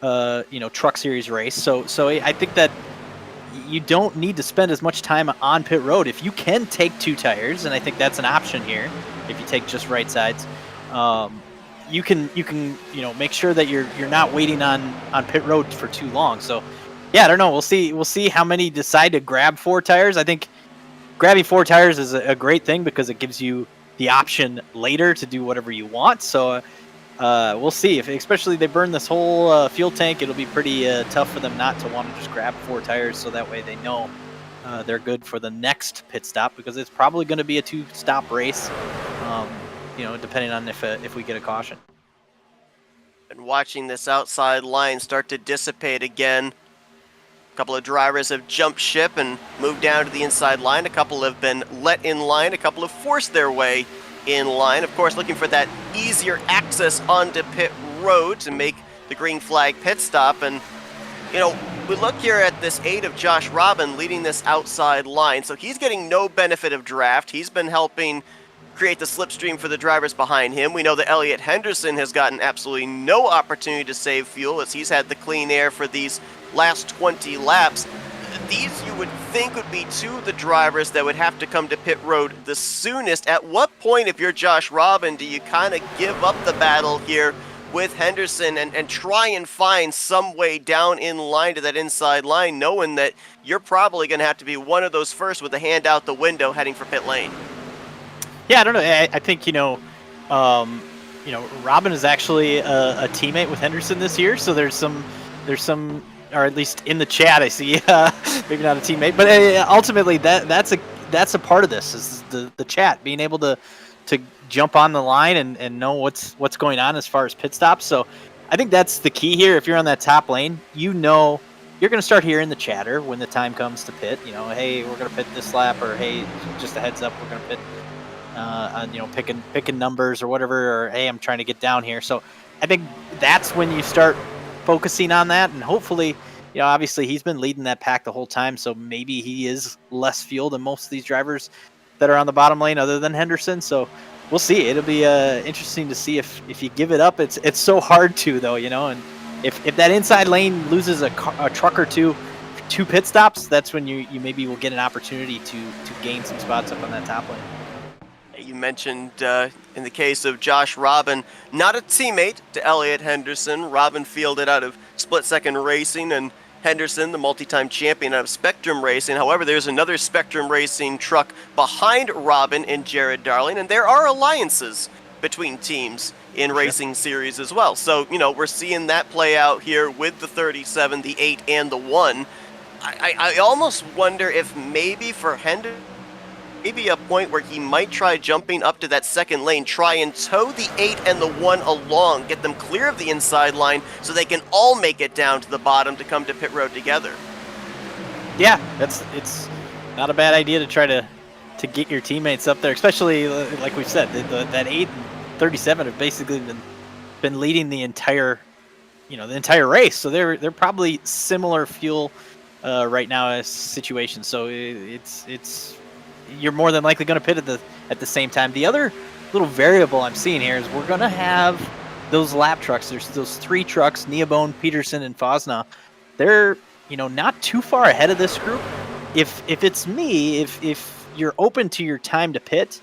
truck series race. So I think that you don't need to spend as much time on pit road if you can take 2 tires, and I think that's an option here if you take just right sides. You can make sure that you're not waiting on pit road for too long. So yeah, I don't know. We'll see how many decide to grab 4 tires. I think grabbing 4 tires is a great thing because it gives you the option later to do whatever you want. So we'll see. If especially they burn this whole fuel tank, it'll be pretty tough for them not to want to just grab 4 tires, so that way they know they're good for the next pit stop, because it's probably going to be a 2-stop race. Depending on if we get a caution. And watching this outside line start to dissipate again. A couple of drivers have jumped ship and moved down to the inside line. A couple have been let in line. A couple have forced their way in line. Of course, looking for that easier access onto pit road to make the green flag pit stop. And, we look here at this 8 of Josh Robin leading this outside line. So he's getting no benefit of draft. He's been helping create the slipstream for the drivers behind him. We know that Elliott Henderson has gotten absolutely no opportunity to save fuel as he's had the clean air for these last 20 laps. These you would think would be 2 of the drivers that would have to come to pit road the soonest. At what point, if you're Josh Robin, do you kind of give up the battle here with Henderson and try and find some way down in line to that inside line, knowing that you're probably going to have to be one of those first with a hand out the window heading for pit lane? Yeah, I don't know. I think Robin is actually a teammate with Henderson this year, so there's some, or at least in the chat I see, maybe not a teammate, but ultimately that's a part of this is the chat, being able to jump on the line and know what's going on as far as pit stops. So I think that's the key here. If you're on that top lane, you're going to start hearing the chatter when the time comes to pit. Hey, we're going to pit this lap, or hey, just a heads up, we're going to pit. Picking numbers or whatever, or hey, I'm trying to get down here. So I think that's when you start focusing on that, and hopefully, obviously he's been leading that pack the whole time, so maybe he is less fuel than most of these drivers that are on the bottom lane other than Henderson. So we'll see. It'll be interesting to see if you give it up. It's so hard to though, and if that inside lane loses a truck or two pit stops, that's when you maybe will get an opportunity to gain some spots up on that top lane. You mentioned in the case of Josh Robin, not a teammate to Elliott Henderson. Robin fielded out of Split Second Racing, and Henderson, the multi-time champion out of Spectrum Racing. However, there's another Spectrum Racing truck behind Robin and Jared Darling, and there are alliances between teams in racing series as well. So, we're seeing that play out here with the 37, the 8, and the 1. I almost wonder if maybe for Henderson, maybe a point where he might try jumping up to that second lane, try and tow the 8 and the 1 along, get them clear of the inside line so they can all make it down to the bottom to come to pit road together. Yeah, it's not a bad idea to try to get your teammates up there, especially like we've said, that 8 and 37 have basically been leading the entire race, so they're probably similar fuel right now as situation. So it's you're more than likely going to pit at the same time. The other little variable I'm seeing here is we're going to have those lap trucks. There's those 3 trucks, Neobone, Peterson, and Fosna. They're not too far ahead of this group. If it's me, if you're open to your time to pit,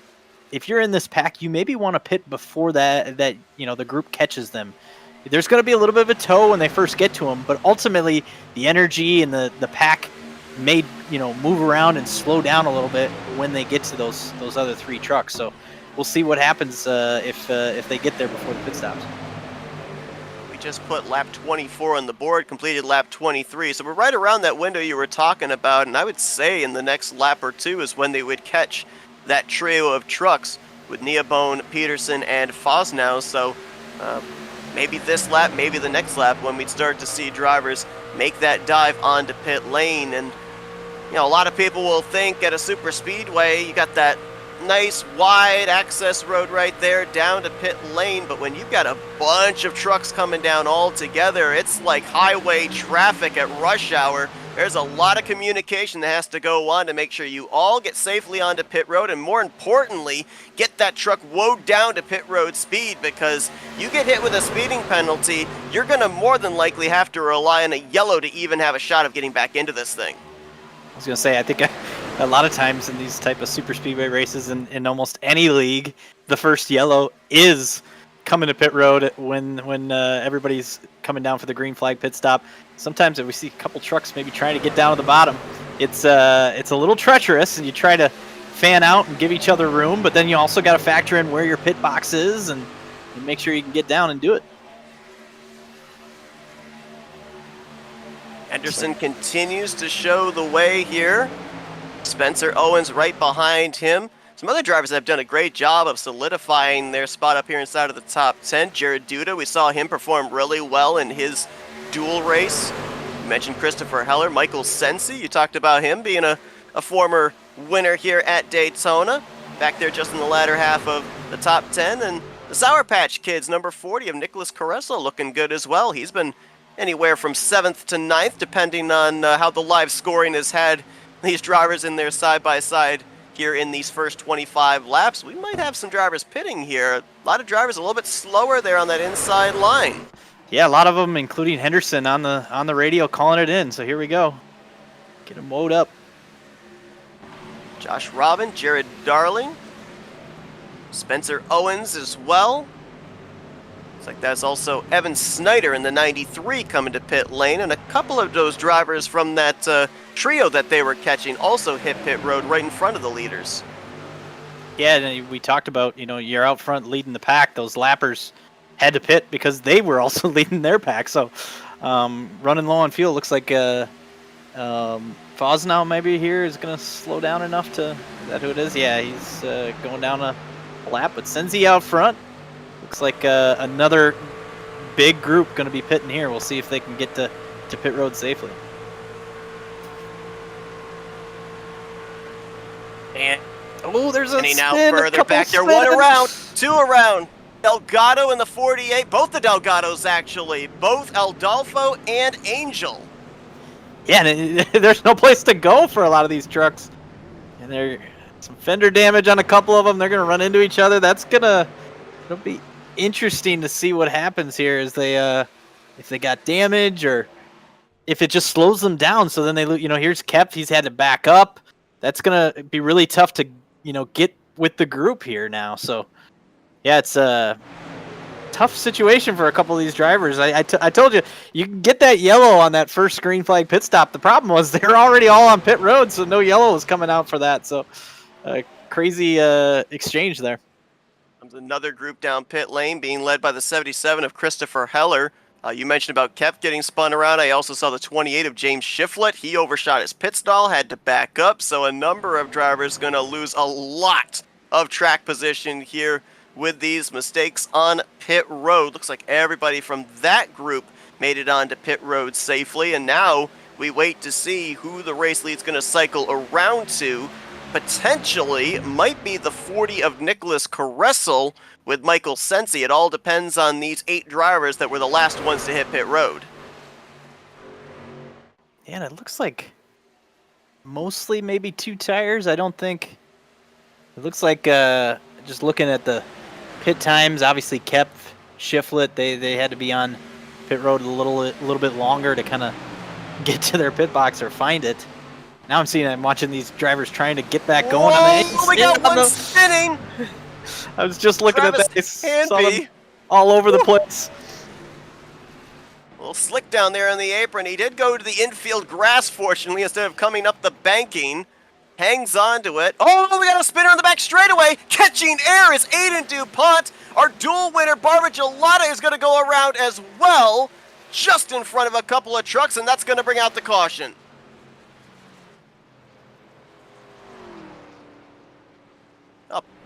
if you're in this pack, you maybe want to pit before that the group catches them. There's going to be a little bit of a tow when they first get to them, but ultimately the energy and the pack may move around and slow down a little bit when they get to those other 3 trucks. So we'll see what happens if they get there before the pit stops. We just put lap 24 on the board, completed lap 23, so we're right around that window you were talking about, and I would say in the next lap or 2 is when they would catch that trio of trucks with Neobone, Peterson, and Fosnow. So maybe this lap, maybe the next lap, when we'd start to see drivers make that dive onto pit lane. And a lot of people will think at a super speedway, you got that nice wide access road right there down to pit lane, but when you've got a bunch of trucks coming down all together, it's like highway traffic at rush hour. There's a lot of communication that has to go on to make sure you all get safely onto pit road, and more importantly, get that truck woed down to pit road speed, because you get hit with a speeding penalty, you're going to more than likely have to rely on a yellow to even have a shot of getting back into this thing. I was going to say, I think a lot of times in these type of super speedway races in almost any league, the first yellow is coming to pit road when everybody's coming down for the green flag pit stop. Sometimes if we see a couple trucks maybe trying to get down to the bottom, it's a little treacherous, and you try to fan out and give each other room, but then you also got to factor in where your pit box is and make sure you can get down and do it. Henderson continues to show the way here. Spencer Owens right behind him. Some other drivers have done a great job of solidifying their spot up here inside of the top 10. Jared Duda, we saw him perform really well in his dual race. You mentioned Christopher Heller. Michael Sensi, you talked about him being a former winner here at Daytona. Back there just in the latter half of the top 10. And the Sour Patch Kids, number 40 of Nicholas Carresso, looking good as well. He's been anywhere from 7th to 9th, depending on how the live scoring has had these drivers in there side-by-side here in these first 25 laps. We might have some drivers pitting here. A lot of drivers a little bit slower there on that inside line. Yeah, a lot of them, including Henderson, on the radio calling it in. So here we go. Get him woed up. Josh Robin, Jared Darling, Spencer Owens as well. Looks like that's also Evan Snyder in the 93 coming to pit lane, and a couple of those drivers from that trio that they were catching also hit pit road right in front of the leaders. Yeah, and we talked about, you're out front leading the pack. Those lappers had to pit because they were also leading their pack. So running low on fuel, looks like Fosnow maybe here is going to slow down enough to, is that who it is? Yeah, he's going down a lap, but Senzi out front. Looks like another big group going to be pitting here. We'll see if they can get to pit road safely. And there's a now spin, further back there. 1 around, 2 around. Delgado in the 48. Both the Delgados, actually. Both Aldolfo and Angel. Yeah, and there's no place to go for a lot of these trucks. And some fender damage on a couple of them. They're gonna run into each other. It'll be interesting to see what happens here as they if they got damage or if it just slows them down. So then they here's Kep. He's had to back up. That's gonna be really tough to get with the group here now. So yeah, it's a tough situation for a couple of these drivers. I told you can get that yellow on that first green flag pit stop. The problem was they're already all on pit road, so no yellow was coming out for that. So crazy exchange there. Comes another group down pit lane being led by the 77 of Christopher Heller. You mentioned about Kep getting spun around. I also saw the 28 of James Shiflett. He overshot his pit stall, had to back up. So a number of drivers going to lose a lot of track position here with these mistakes on pit road. Looks like everybody from that group made it onto pit road safely. And now we wait to see who the race lead's going to cycle around to. Potentially might be the 40 of Nicholas Caressel with Michael Sensi. It all depends on these 8 drivers that were the last ones to hit pit road. Yeah, and it looks like mostly maybe 2 tires. I don't think it looks like just looking at the pit times. Obviously, Kep, Shiflett, they had to be on pit road a little bit longer to kind of get to their pit box or find it. Now I'm watching these drivers trying to get back going. Oh, we got one spinning! I was just looking Travis at that. I saw them all over the place. A little slick down there on the apron. He did go to the infield grass, fortunately, instead of coming up the banking. Hangs on to it. Oh, we got a spinner on the back straightaway. Catching air is Aiden DuPont. Our dual winner, Barbara Gelada, is going to go around as well, just in front of a couple of trucks, and that's going to bring out the caution.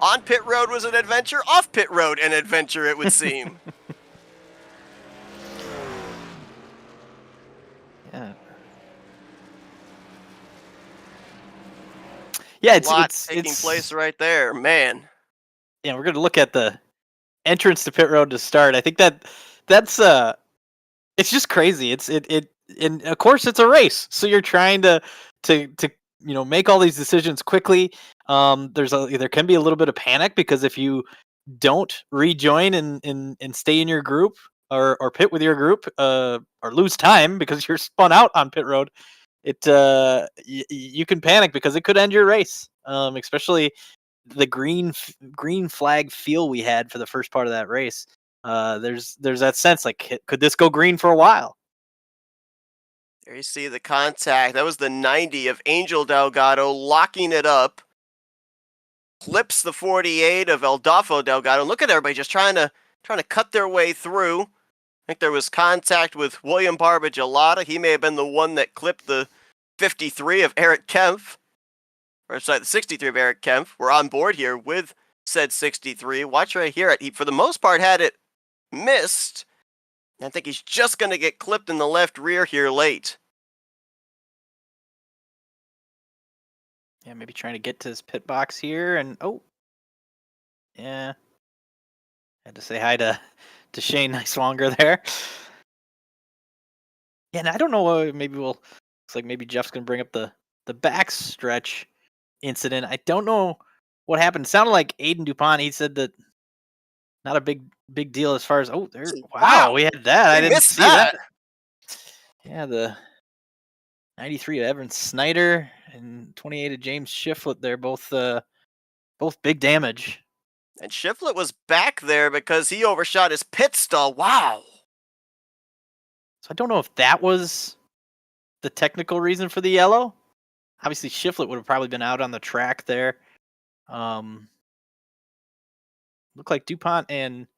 On pit road was an adventure. Off pit road, an adventure, it would seem. Yeah. Yeah, it's taking place right there, man. Yeah, we're gonna look at the entrance to pit road to start. I think that's it's just crazy. And of course it's a race, so you're trying to make all these decisions quickly. There can be a little bit of panic because if you don't rejoin and stay in your group or pit with your group or lose time because you're spun out on pit road, you can panic because it could end your race. Especially the green flag feel we had for the first part of that race. There's that sense like, could this go green for a while? There you see the contact. That was the 90 of Angel Delgado locking it up. Clips the 48 of Eldolfo Delgado. Look at everybody just trying to cut their way through. I think there was contact with William Barbagelata. He may have been the one that clipped the 53 of Eric Kempf. Or sorry, the 63 of Eric Kempf. We're on board here with said 63. Watch right here. He, for the most part, had it missed. I think he's just going to get clipped in the left rear here late. Yeah, maybe trying to get to his pit box here, and yeah, had to say hi to Shane Nicelonger there. Yeah, and I don't know. Looks like maybe Jeff's gonna bring up the backstretch incident. I don't know what happened. It sounded like Aiden DuPont. He said that not a big deal as far as wow, we had that. I didn't see that. Yeah, the 93 of Evan Snyder and 28 of James Shiflett there, both big damage. And Shiflett was back there because he overshot his pit stall. Wow. So I don't know if that was the technical reason for the yellow. Obviously, Shiflett would have probably been out on the track there. Looked like DuPont and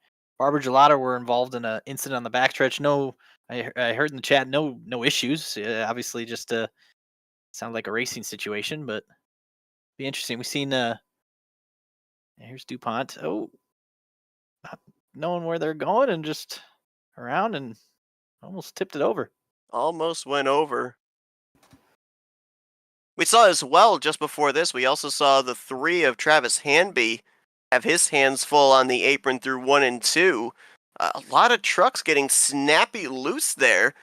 Barbagelata were involved in an incident on the backstretch. No, I heard in the chat, no issues. Obviously, just sounded like a racing situation, but be interesting. We've seen here's DuPont. Oh, not knowing where they're going and just around and almost tipped it over. Almost went over. We saw as well just before this. We also saw the 3 of Travis Hanby have his hands full on the apron through 1 and 2. A lot of trucks getting snappy loose there.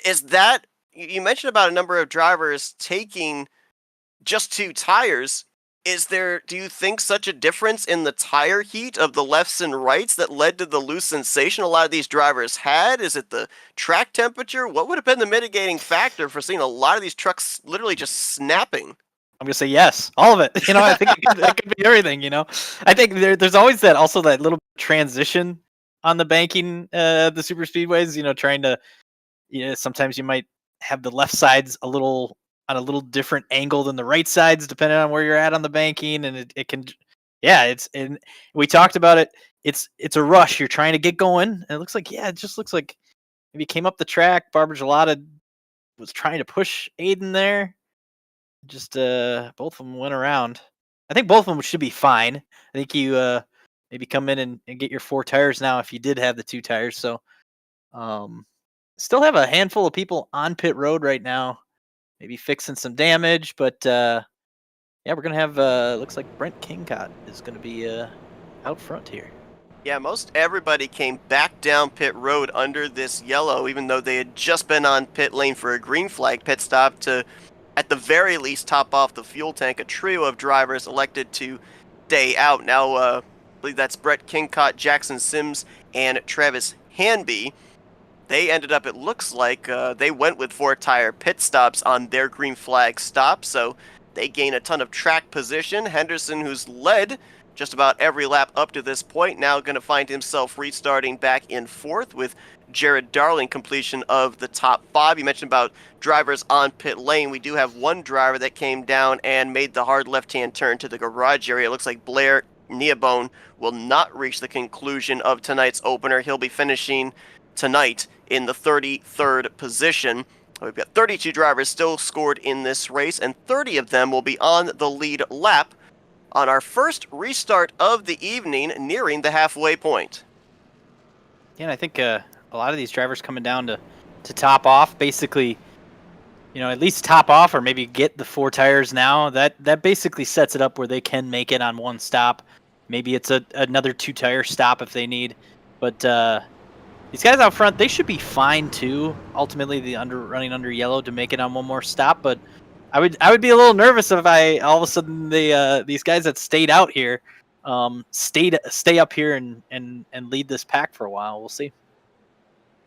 Is that, you mentioned about a number of drivers taking just 2 tires. do you think, such a difference in the tire heat of the lefts and rights that led to the loose sensation a lot of these drivers had? Is it the track temperature? What would have been the mitigating factor for seeing a lot of these trucks literally just snapping? I'm gonna say yes, all of it. I think that could be everything. I think there's always that little transition on the banking, the super speedways. Trying to, sometimes you might have the left sides a little different angle than the right sides, depending on where you're at on the banking, and it can, yeah. And we talked about it. It's a rush. You're trying to get going, and it looks like, it just looks like maybe came up the track. Barbara Gelada was trying to push Aiden there. Just both of them went around. I think both of them should be fine. I think you maybe come in and get your 4 tires now if you did have the 2 tires. So still have a handful of people on pit road right now, maybe fixing some damage. But yeah, we're gonna have looks like Brent Kingcott is gonna be out front here. Yeah, most everybody came back down pit road under this yellow, even though they had just been on pit lane for a green flag pit stop to, at the very least, top off the fuel tank. A trio of drivers elected to stay out. Now, I believe that's Brett Kingcott, Jackson Sims, and Travis Hanby. They ended up, it looks like, they went with 4-tire pit stops on their green flag stop, so they gain a ton of track position. Henderson, who's led just about every lap up to this point, now going to find himself restarting back in 4th with Jared Darling completion of the top 5. You mentioned about drivers on pit lane. We do have one driver that came down and made the hard left-hand turn to the garage area. It looks like Blair Neabone will not reach the conclusion of tonight's opener. He'll be finishing tonight in the 33rd position. We've got 32 drivers still scored in this race, and 30 of them will be on the lead lap on our first restart of the evening, nearing the halfway point. Yeah, and I think a lot of these drivers coming down to top off, basically, at least top off or maybe get the 4 tires now. That basically sets it up where they can make it on one stop. Maybe it's another 2-tire stop if they need. But these guys out front, they should be fine too. Ultimately, running under yellow to make it on one more stop. But I would be a little nervous if all of a sudden these guys that stayed out here stay up here and lead this pack for a while. We'll see.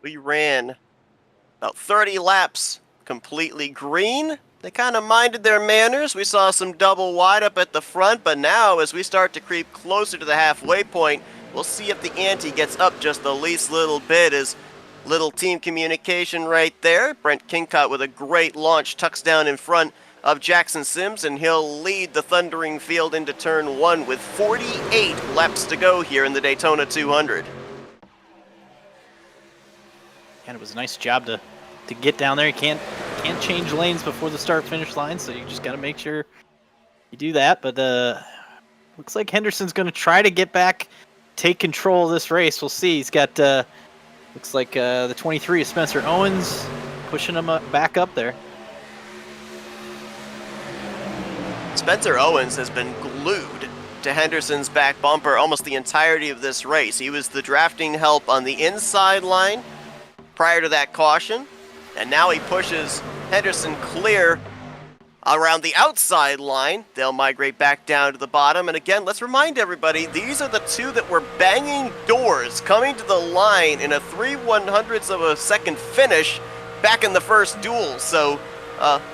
We ran about 30 laps completely green. They kind of minded their manners. We saw some double wide up at the front, but now as we start to creep closer to the halfway point, we'll see if the ante gets up just the least little bit. As little team communication right there. Brent Kingcott with a great launch, tucks down in front of Jackson Sims, and he'll lead the thundering field into turn 1 with 48 laps to go here in the Daytona 200. And it was a nice job to get down there. You can't change lanes before the start-finish line, so you just got to make sure you do that. But looks like Henderson's going to try to get back, take control of this race. We'll see. He's got looks like the 23 is Spencer Owens pushing him back up there. Spencer Owens has been glued to Henderson's back bumper almost the entirety of this race. He was the drafting help on the inside line prior to that caution, and now he pushes Henderson clear around the outside line. They'll migrate back down to the bottom, and again, let's remind everybody, these are the 2 that were banging doors coming to the line in a 3/100ths of a second finish back in the first duel. So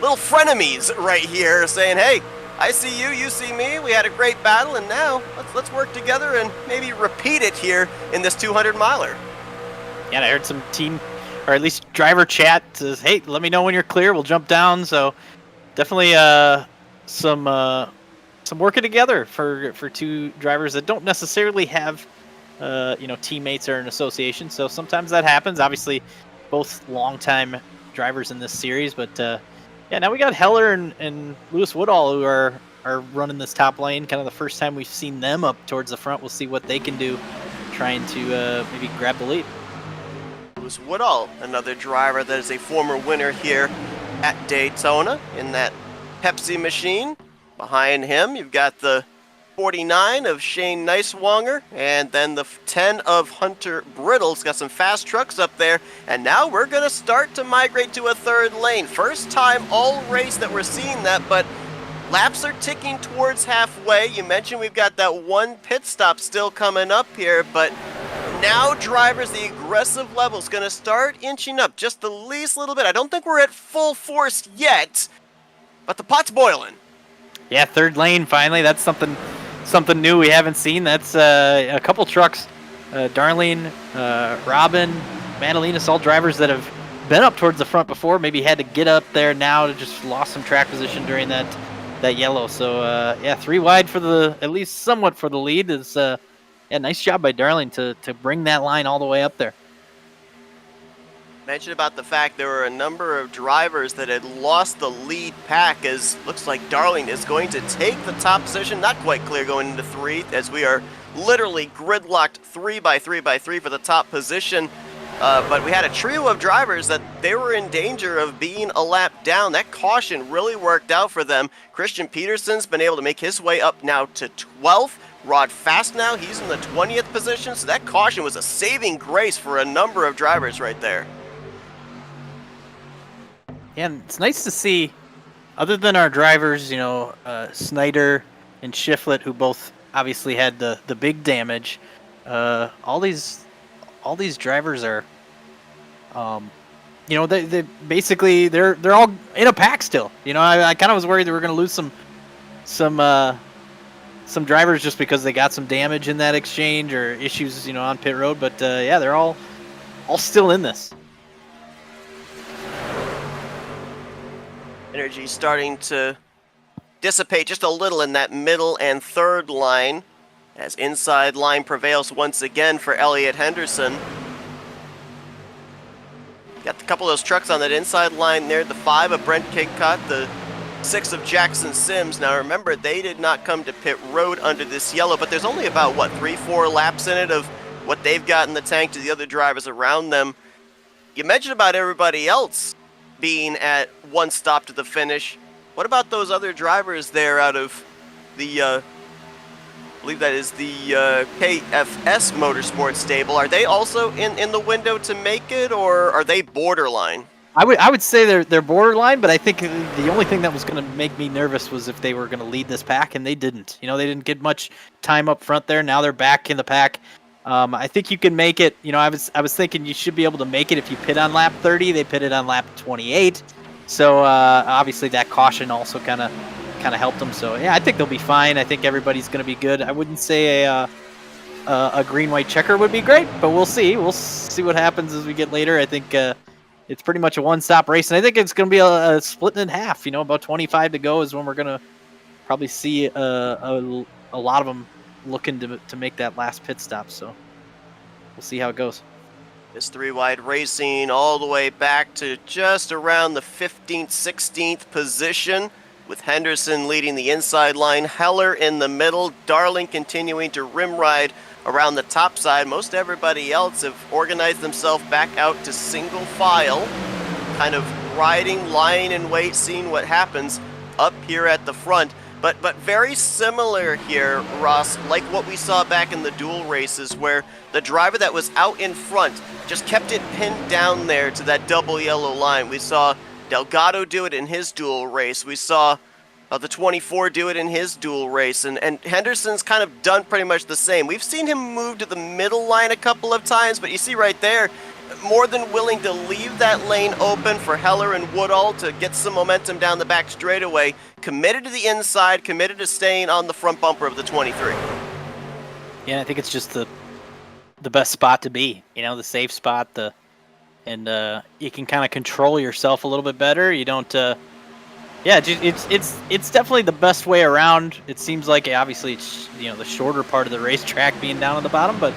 little frenemies right here saying, hey, I see you, you see me, we had a great battle, and now let's work together and maybe repeat it here in this 200-miler. Yeah, and I heard some team, or at least driver chat says, hey, let me know when you're clear, we'll jump down. So definitely some working together for 2 drivers that don't necessarily have teammates or an association. So sometimes that happens. Obviously, both longtime drivers in this series, but yeah, now we got Heller and Lewis Woodall who are running this top lane. Kind of the first time we've seen them up towards the front. We'll see what they can do, trying to maybe grab the lead. Lewis Woodall, another driver that is a former winner here at Daytona in that Pepsi machine. Behind him, you've got the 49 of Shane Neiswanger, and then the 10 of Hunter Brittle. It's got some fast trucks up there, and now we're going to start to migrate to a third lane. First time all race that we're seeing that, but Laps are ticking towards halfway. You mentioned we've got that one pit stop still coming up here, but now drivers, the aggressive level is going to start inching up just the least little bit. I don't think we're at full force yet, but the pot's boiling. Yeah, third lane finally. That's something new we haven't seen. That's a couple trucks, Darlene, Robin, Madalinas, all drivers that have been up towards the front before, maybe had to get up there now to just lost some track position during that yellow. So yeah, 3 wide for at least somewhat for the lead. Is yeah, nice job by Darling to bring that line all the way up there. Mentioned about the fact there were a number of drivers that had lost the lead pack, as looks like Darling is going to take the top position. Not quite clear going into 3, as we are literally gridlocked 3 by 3 by 3 for the top position. But we had a trio of drivers that they were in danger of being a lap down. That caution really worked out for them. Christian Peterson's been able to make his way up now to 12th. Rod Fast now, he's in the 20th position. So that caution was a saving grace for a number of drivers right there. Yeah, and it's nice to see, other than our drivers, you know, Snyder and Shiflett, who both obviously had the big damage. All these drivers are, you know, they basically they're all in a pack still. You know, I kind of was worried they were going to lose some drivers just because they got some damage in that exchange or issues, you know, on pit road. But yeah, they're all still in this. Energy starting to dissipate just a little in that middle and third line, as inside line prevails once again for Elliott Henderson. Got a couple of those trucks on that inside line there, the 5 of Brent Kigcott, the 6 of Jackson Sims. Now remember, they did not come to pit road under this yellow, but there's only about, what, 3-4 laps in it of what they've got in the tank to the other drivers around them. You mentioned about everybody else being at one stop to the finish. What about those other drivers there out of the, I believe that is the KFS Motorsports stable? Are they also in the window to make it, or are they borderline? I would say they're borderline, but I think the only thing that was going to make me nervous was if they were going to lead this pack, and they didn't. You know, they didn't get much time up front there. Now they're back in the pack. I think you can make it. You know, I was thinking you should be able to make it if you pit on lap 30. They pitted on lap 28, so obviously that caution also kind of helped them. So yeah, I think they'll be fine. I think everybody's going to be good. I wouldn't say a green-white checker would be great, but we'll see. We'll see what happens as we get later. I think it's pretty much a one-stop race, and I think it's going to be a split in half. You know, about 25 to go is when we're going to probably see a lot of them looking to make that last pit stop. So we'll see how it goes. This 3-wide racing all the way back to just around the 15th, 16th position, with Henderson leading the inside line, Heller in the middle, Darling continuing to rim ride around the top side. Most everybody else have organized themselves back out to single file, kind of riding, lying in wait, seeing what happens up here at the front. But very similar here, Ross, like what we saw back in the dual races, where the driver that was out in front just kept it pinned down there to that double yellow line. We saw Delgado do it in his dual race. We saw the 24 do it in his dual race. And Henderson's kind of done pretty much the same. We've seen him move to the middle line a couple of times, but you see right there, more than willing to leave that lane open for Heller and Woodall to get some momentum down the back straightaway. Committed to the inside, committed to staying on the front bumper of the 23. Yeah, I think it's just the best spot to be. You know, the safe spot. And you can kind of control yourself a little bit better. You don't. Yeah, it's definitely the best way around. It seems like obviously it's, you know, the shorter part of the racetrack being down at the bottom, but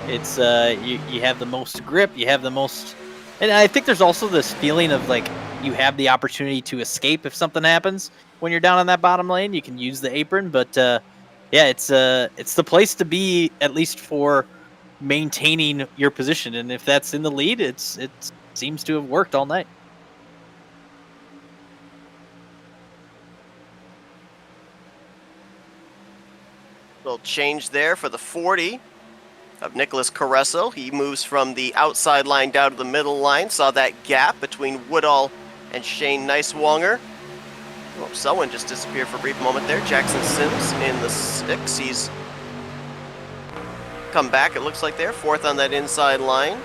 it's you have the most grip, you have the most, and I think there's also this feeling of like you have the opportunity to escape if something happens when you're down on that bottom lane. You can use the apron, but yeah, it's the place to be, at least for maintaining your position. And if that's in the lead, it seems to have worked all night. Little change there for the 40 of Nicholas Carresso. He moves from the outside line down to the middle line. Saw that gap between Woodall and Shane Neiswanger. Well, someone just disappeared for a brief moment there. Jackson Sims in the 6. He's come back, it looks like they're 4th on that inside line.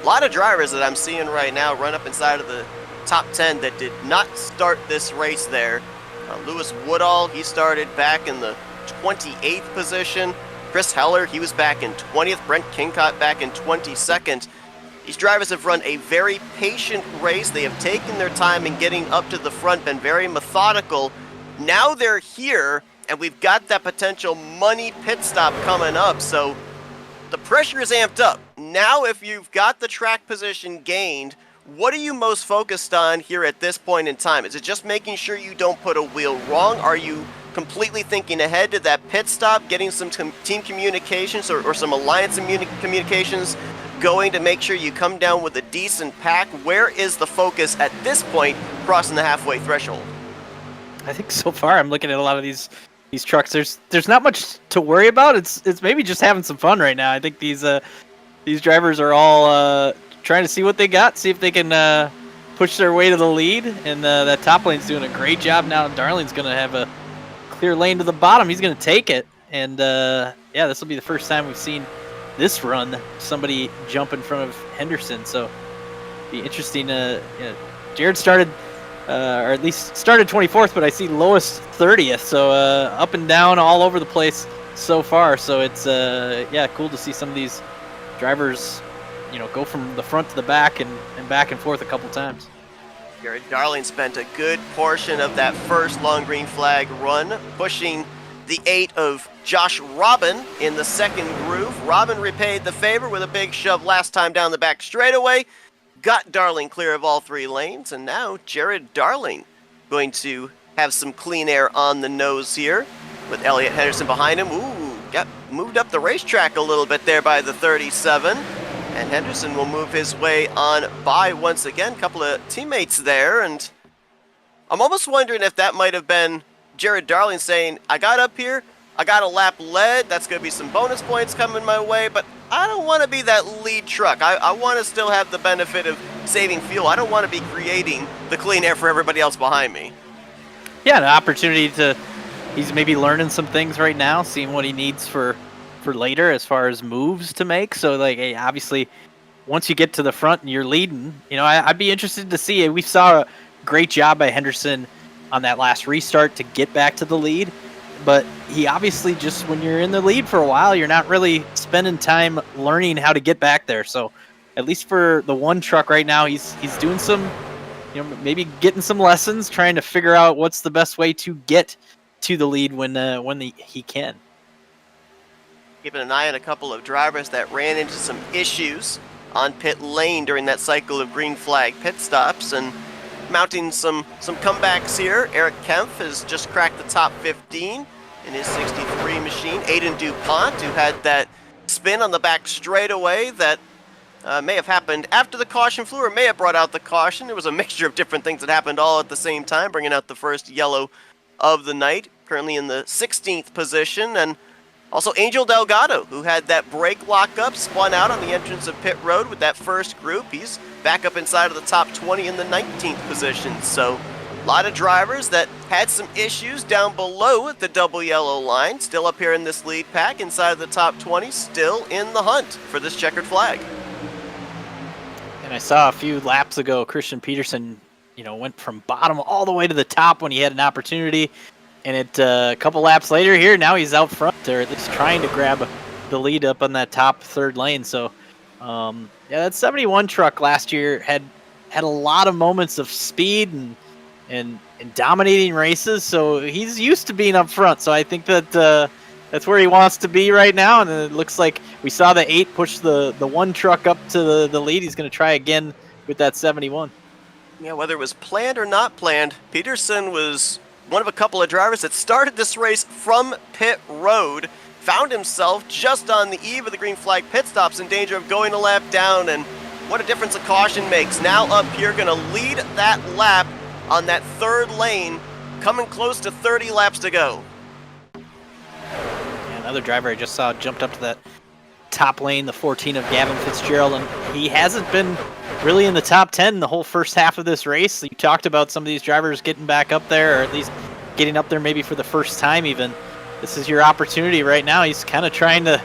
A lot of drivers that I'm seeing right now run up inside of the top 10 that did not start this race there. Lewis Woodall, he started back in the 28th position. Chris Heller, he was back in 20th. Brent Kincott back in 22nd. These drivers have run a very patient race. They have taken their time in getting up to the front, been very methodical. Now they're here, and we've got that potential money pit stop coming up, so the pressure is amped up. Now, if you've got the track position gained, what are you most focused on here at this point in time? Is it just making sure you don't put a wheel wrong? Are you completely thinking ahead to that pit stop, getting some team communications or some alliance communications going to make sure you come down with a decent pack? Where is the focus at this point, crossing the halfway threshold? I think so far I'm looking at a lot of these trucks. There's not much to worry about. It's maybe just having some fun right now. I think these drivers are all trying to see what they got, see if they can push their way to the lead. And that top lane's doing a great job now. Darling's going to have a clear lane to the bottom. He's going to take it. And yeah, this will be the first time we've seen this run somebody jump in front of Henderson. So be interesting. Jared started, or at least started 24th, but I see lowest 30th. So up and down all over the place so far. So it's yeah, cool to see some of these drivers, go from the front to the back and back and forth a couple times. Jared Darling spent a good portion of that first long green flag run pushing the 8 of Josh Robin in the second groove. Robin repaid the favor with a big shove last time down the back straightaway. Got Darling clear of all 3 lanes, and now Jared Darling going to have some clean air on the nose here with Elliott Henderson behind him. Ooh, got moved up the racetrack a little bit there by the 37. And Henderson will move his way on by once again. Couple of teammates there, and I'm almost wondering if that might have been Jared Darling saying, I got up here, I got a lap led, that's going to be some bonus points coming my way, but I don't want to be that lead truck. I want to still have the benefit of saving fuel. I don't want to be creating the clean air for everybody else behind me. Yeah, an opportunity he's maybe learning some things right now, seeing what he needs for later as far as moves to make. So, like, hey, obviously, once you get to the front and you're leading, I'd be interested to see. We saw a great job by Henderson on that last restart to get back to the lead. But he obviously just, when you're in the lead for a while, you're not really spending time learning how to get back there. So at least for the one truck right now, he's doing some, maybe getting some lessons, trying to figure out what's the best way to get to the lead when he can. Keeping an eye on a couple of drivers that ran into some issues on pit lane during that cycle of green flag pit stops, and mounting some comebacks here. Eric Kempf has just cracked the top 15 in his 63 machine. Aiden DuPont, who had that spin on the back straightaway that may have happened after the caution flew or may have brought out the caution. It was a mixture of different things that happened all at the same time, bringing out the first yellow of the night, currently in the 16th position. And also Angel Delgado, who had that brake lockup, spun out on the entrance of pit road with that first group. He's back up inside of the top 20 in the 19th position. So a lot of drivers that had some issues down below the double yellow line, still up here in this lead pack inside of the top 20, still in the hunt for this checkered flag. And I saw a few laps ago, Christian Peterson, went from bottom all the way to the top when he had an opportunity. And a couple laps later here, now he's out front there, at least trying to grab the lead up on that top third lane. So, yeah, that 71 truck last year had a lot of moments of speed and dominating races. So he's used to being up front. So I think that that's where he wants to be right now. And it looks like we saw the 8 push the one truck up to the lead. He's going to try again with that 71. Yeah, whether it was planned or not planned, Peterson was one of a couple of drivers that started this race from pit road, found himself just on the eve of the green flag pit stops in danger of going a lap down, and what a difference a caution makes. Now up here, going to lead that lap on that third lane, coming close to 30 laps to go. Yeah, another driver I just saw jumped up to that top lane, the 14 of Gavin Fitzgerald, and he hasn't been really in the top 10 the whole first half of this race. You talked about some of these drivers getting back up there, or at least getting up there maybe for the first time even. This is your opportunity right now. He's kind of trying to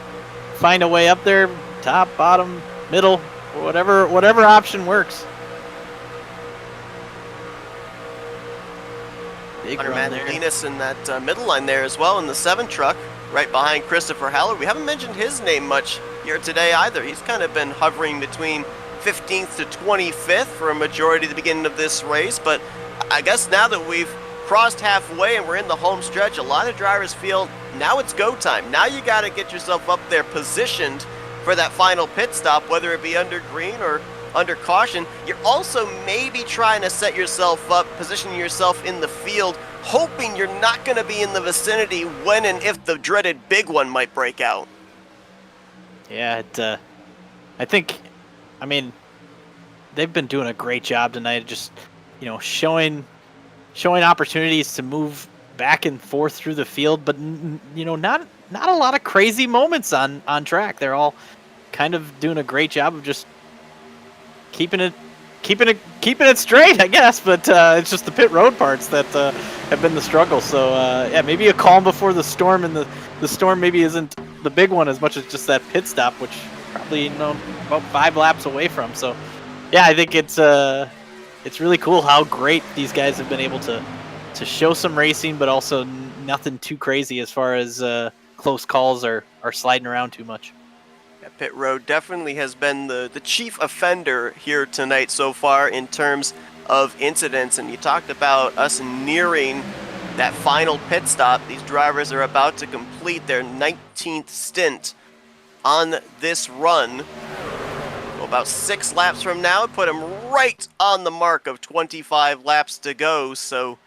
find a way up there, top, bottom, middle, whatever option works. Big Hunter run there. Mandolinas in that middle line there as well in the 7 truck, right behind Christopher Haller. We haven't mentioned his name much here today either. He's kind of been hovering between 15th to 25th for a majority of the beginning of this race, but I guess now that we've crossed halfway and we're in the home stretch, a lot of drivers feel now it's go time. Now you got to get yourself up there positioned for that final pit stop, whether it be under green or under caution. You're also maybe trying to set yourself up, positioning yourself in the field, hoping you're not going to be in the vicinity when and if the dreaded big one might break out. Yeah, I mean, they've been doing a great job tonight, just, showing opportunities to move back and forth through the field, but not a lot of crazy moments on track. They're all kind of doing a great job of just keeping it straight, I guess. But it's just the pit road parts that have been the struggle. So yeah, maybe a calm before the storm, and the storm maybe isn't the big one as much as just that pit stop, which probably about 5 laps away from. So yeah, I think it's really cool how great these guys have been able to show some racing, but also nothing too crazy as far as close calls are sliding around too much. Yeah, pit road definitely has been the chief offender here tonight so far in terms of incidents, and you talked about us nearing that final pit stop. These drivers are about to complete their 19th stint on this run. About 6 laps from now, put them right on the mark of 25 laps to go, so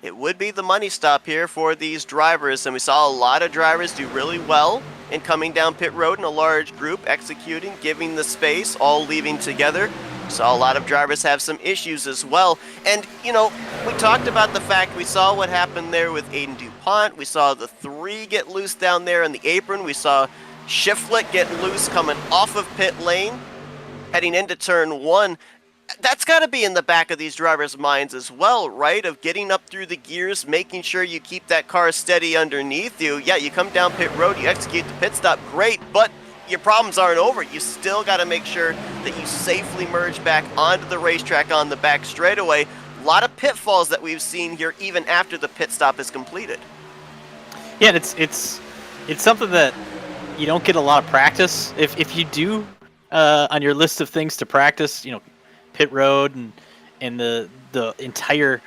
it would be the money stop here for these drivers, and we saw a lot of drivers do really well in coming down pit road in a large group, executing, giving the space, all leaving together. Saw a lot of drivers have some issues as well, and we talked about the fact we saw what happened there with Aiden DuPont. We saw the 3 get loose down there in the apron. We saw Shiflett get loose coming off of pit lane, heading into turn 1. That's got to be in the back of these drivers' minds as well, right? Of getting up through the gears, making sure you keep that car steady underneath you. Yeah, you come down pit road, you execute the pit stop, great, but your problems aren't over. You still got to make sure that you safely merge back onto the racetrack on the back straightaway. A lot of pitfalls that we've seen here even after the pit stop is completed. Yeah, it's something that you don't get a lot of practice. If you do on your list of things to practice, pit road and the entire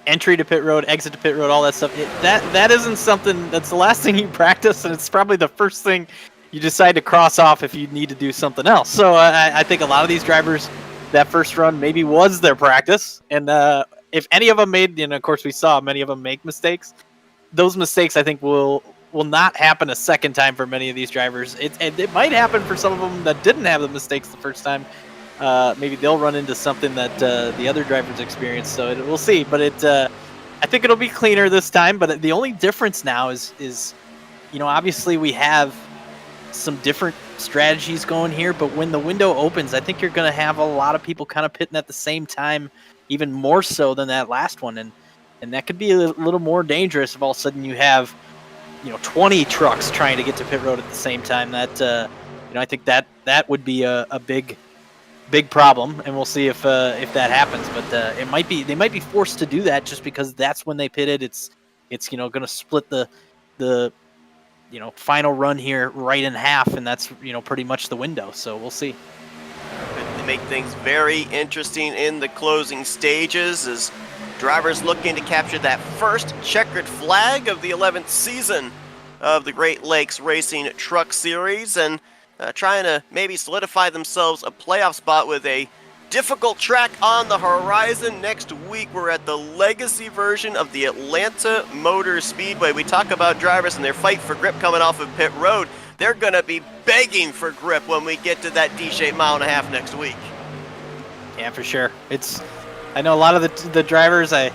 entry to pit road, exit to pit road, all that stuff, that isn't something that's the last thing you practice, and it's probably the first thing you decide to cross off if you need to do something else. So I think a lot of these drivers, that first run maybe was their practice, and if any of them made, of course we saw many of them make mistakes, those mistakes I think will not happen a second time for many of these drivers. It might happen for some of them that didn't have the mistakes the first time. Maybe they'll run into something that the other drivers experienced. So we'll see. But I think it'll be cleaner this time. But the only difference now is obviously we have some different strategies going here. But when the window opens, I think you're going to have a lot of people kind of pitting at the same time, even more so than that last one. And that could be a little more dangerous if all of a sudden you have 20 trucks trying to get to pit road at the same time. That I think that would be a big problem, and we'll see if that happens. But they might be forced to do that just because that's when they pitted. It's going to split the final run here right in half, and that's pretty much the window. So we'll see. They make things very interesting in the closing stages as drivers looking to capture that first checkered flag of the 11th season of the Great Lakes Racing Truck Series, and trying to maybe solidify themselves a playoff spot with a difficult track on the horizon. Next week, we're at the legacy version of the Atlanta Motor Speedway. We talk about drivers and their fight for grip coming off of pit road. They're going to be begging for grip when we get to that D-shaped mile and a half next week. Yeah, for sure. I know a lot of the drivers, I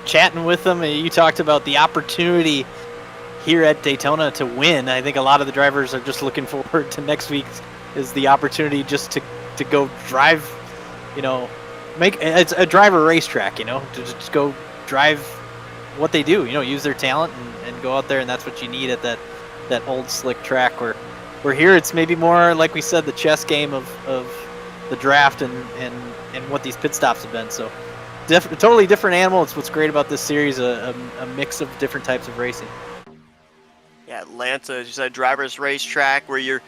chatting with them, and you talked about the opportunity here at Daytona to win. I think a lot of the drivers are just looking forward to next week is the opportunity just to go drive, make it's a driver racetrack, to just go drive what they do, use their talent and go out there, and that's what you need at that old slick track. Where here it's maybe more like we said, the chess game of the draft and what these pit stops have been. So totally different animal. It's what's great about this series, a mix of different types of racing. Yeah, Atlanta is just a driver's racetrack where you're,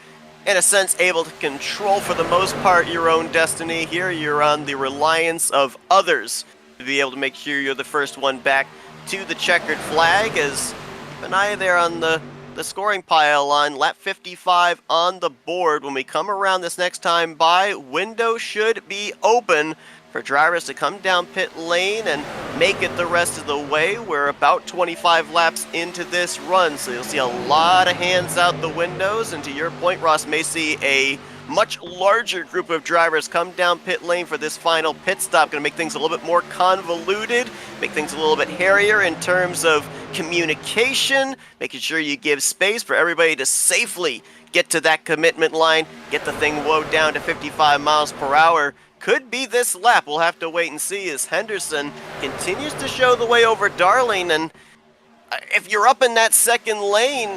in a sense, able to control, for the most part, your own destiny. Here you're on the reliance of others to be able to make sure you're the first one back to the checkered flag. As keep an eye there on the scoring pile on lap 55 on the board. When we come around this next time by, window should be open for drivers to come down pit lane and make it the rest of the way. We're about 25 laps into this run, so you'll see a lot of hands out the windows, and to your point, Ross, may see a much larger group of drivers come down pit lane for this final pit stop. Going to make things a little bit more convoluted, make things a little bit hairier in terms of communication, making sure you give space for everybody to safely get to that commitment line, get the thing woed down to 55 miles per hour. Could be this lap. We'll have to wait and see as Henderson continues to show the way over Darling. And if you're up in that second lane,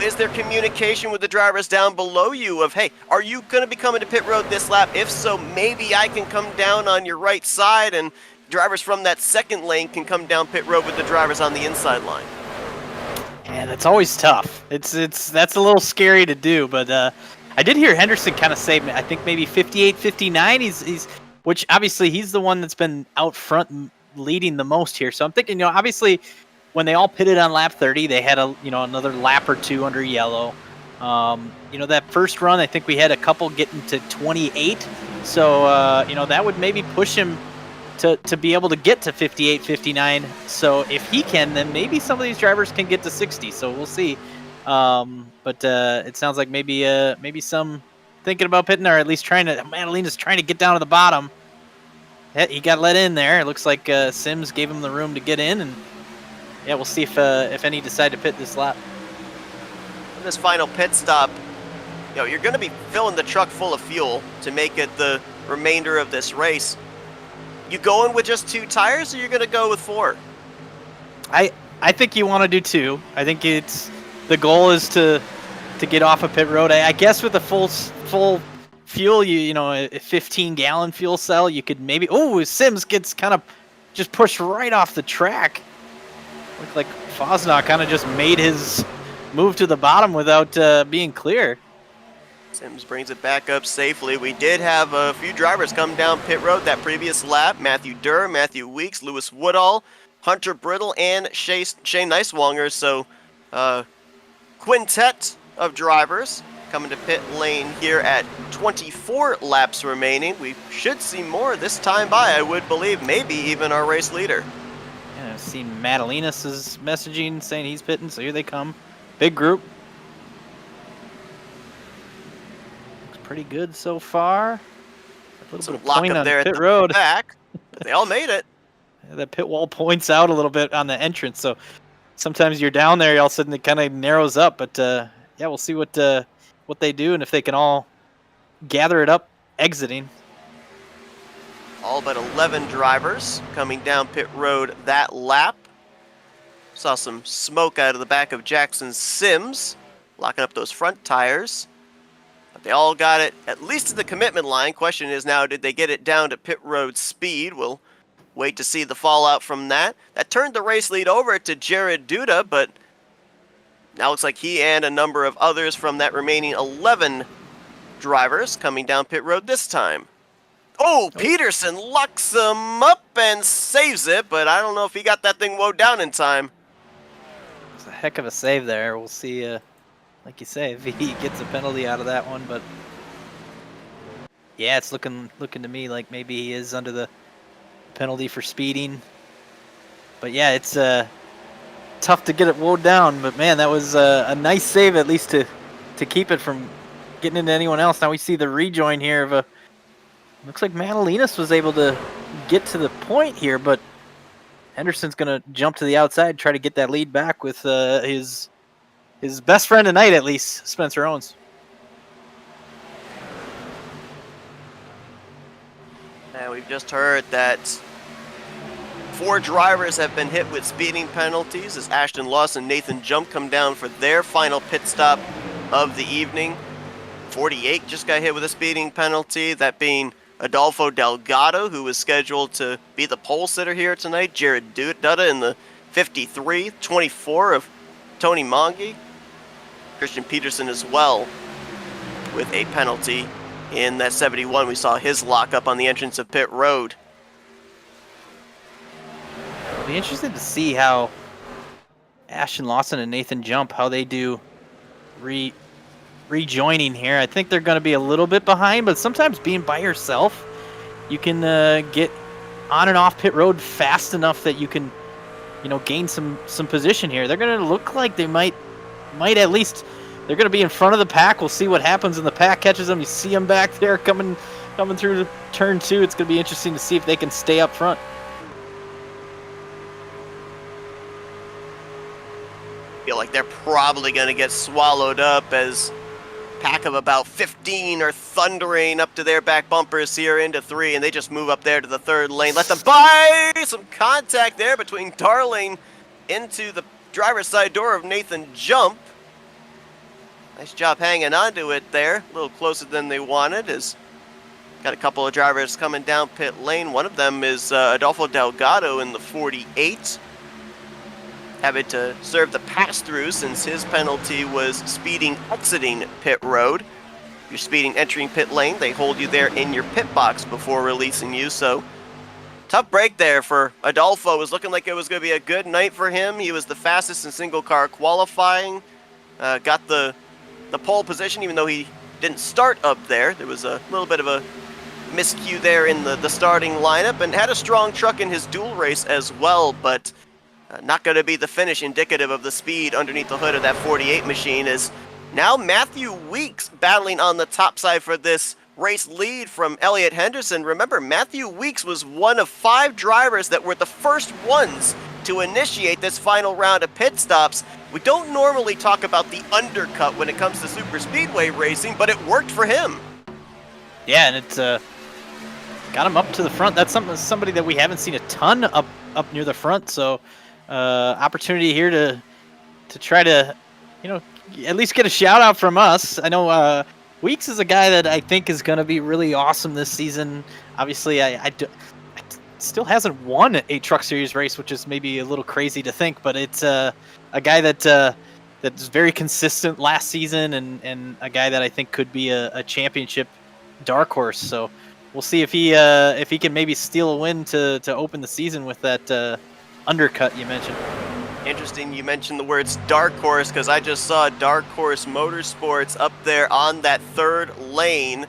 is there communication with the drivers down below you of, hey, are you going to be coming to pit road this lap? If so, maybe I can come down on your right side, and drivers from that second lane can come down pit road with the drivers on the inside line. And it's always tough. That's a little scary to do, but I did hear Henderson kind of say, I think maybe 58, 59. He's which obviously he's the one that's been out front leading the most here. So I'm thinking, obviously when they all pitted on lap 30, they had another lap or two under yellow. That first run, I think we had a couple getting to 28. So that would maybe push him to be able to get to 58, 59. So if he can, then maybe some of these drivers can get to 60. So we'll see. But it sounds like maybe some thinking about pitting, or at least Madalena's trying to get down to the bottom. He got let in there. It looks like Sims gave him the room to get in, and yeah, we'll see if any decide to pit this lap. In this final pit stop, you're going to be filling the truck full of fuel to make it the remainder of this race. You going with just 2 tires, or you're going to go with 4? I think you want to do 2. I think the goal is to get off of pit road. I guess with a full fuel, a 15-gallon fuel cell, you could maybe. Oh, Sims gets kind of just pushed right off the track. Looked like Fosnaugh kind of just made his move to the bottom without being clear. Sims brings it back up safely. We did have a few drivers come down pit road that previous lap. Matthew Durr, Matthew Weeks, Lewis Woodall, Hunter Brittle, and Shane Neiswanger. So quintet of drivers coming to pit lane here at 24 laps remaining. We should see more this time by, I would believe, maybe even our race leader. Yeah, I've seen Madalena's messaging saying he's pitting, so here they come. Big group. Looks pretty good so far. A little Some bit of lock point up on there pit at the road. back. But they all made it. Yeah, that pit wall points out a little bit on the entrance, so sometimes you're down there, all of a sudden it kind of narrows up. But yeah, we'll see what they do and if they can all gather it up exiting. All but 11 drivers coming down pit road that lap. Saw some smoke out of the back of Jackson Sims, locking up those front tires. But they all got it at least to the commitment line. Question is now, did they get it down to pit road speed? We'll wait to see the fallout from that. That turned the race lead over to Jared Duda, but now looks like he and a number of others from that remaining 11 drivers coming down pit road this time. Oh, Peterson locks him up and saves it, but I don't know if he got that thing woed down in time. It's a heck of a save there. We'll see, like you say, if he gets a penalty out of that one. But yeah, it's looking to me like maybe he is under the penalty for speeding. But yeah, it's tough to get it woed down. But man, that was a nice save, at least to keep it from getting into anyone else. Now we see the rejoin here of a. Looks like Madalena's was able to get to the point here, but Henderson's going to jump to the outside, try to get that lead back with his his best friend tonight, at least, Spencer Owens. And we've just heard that 4 drivers have been hit with speeding penalties as Ashton Lawson and Nathan Jump come down for their final pit stop of the evening. 48 just got hit with a speeding penalty, that being Adolfo Delgado, who was scheduled to be the pole sitter here tonight. Jared Dutta in the 53, 24 of Tony Mongi. Christian Peterson as well with a penalty in that 71. We saw his lockup on the entrance of pit road. It'll be interesting to see how Ashton Lawson and Nathan Jump, how they do rejoining here. I think they're going to be a little bit behind, but sometimes being by yourself, you can get on and off pit road fast enough that you can, gain some position here. They're going to look like they might at least, they're going to be in front of the pack. We'll see what happens when the pack catches them. You see them back there coming through turn 2. It's going to be interesting to see if they can stay up front. Feel like they're probably going to get swallowed up as pack of about 15 are thundering up to their back bumpers here into 3, and they just move up there to the 3rd lane. Let them buy some contact there between Darling into the driver's side door of Nathan Jump. Nice job hanging on to it there. A little closer than they wanted. Got a couple of drivers coming down pit lane. One of them is Adolfo Delgado in the 48. Having to serve the pass-through since his penalty was speeding exiting pit road. If you're speeding entering pit lane, they hold you there in your pit box before releasing you. So tough break there for Adolfo. It was looking like it was going to be a good night for him. He was the fastest in single car qualifying. Got the pole position, even though he didn't start up there. There was a little bit of a miscue there in the starting lineup, and had a strong truck in his dual race as well, but not going to be the finish indicative of the speed underneath the hood of that 48 machine. Is now Matthew Weeks battling on the top side for this race lead from Elliott Henderson. Remember, Matthew Weeks was one of 5 drivers that were the first ones to initiate this final round of pit stops. We don't normally talk about the undercut when it comes to super speedway racing, but it worked for him. Yeah, and it's got him up to the front. That's somebody that we haven't seen a ton up near the front, so opportunity here to try to, at least get a shout out from us. I know Weeks is a guy that I think is going to be really awesome this season. Obviously, I still hasn't won a Truck Series race, which is maybe a little crazy to think, but it's a guy that's very consistent last season, and a guy that I think could be a championship dark horse. So we'll see if he can maybe steal a win to open the season with that undercut you mentioned. Interesting you mentioned the words dark horse, because I just saw Dark Horse Motorsports up there on that 3rd lane.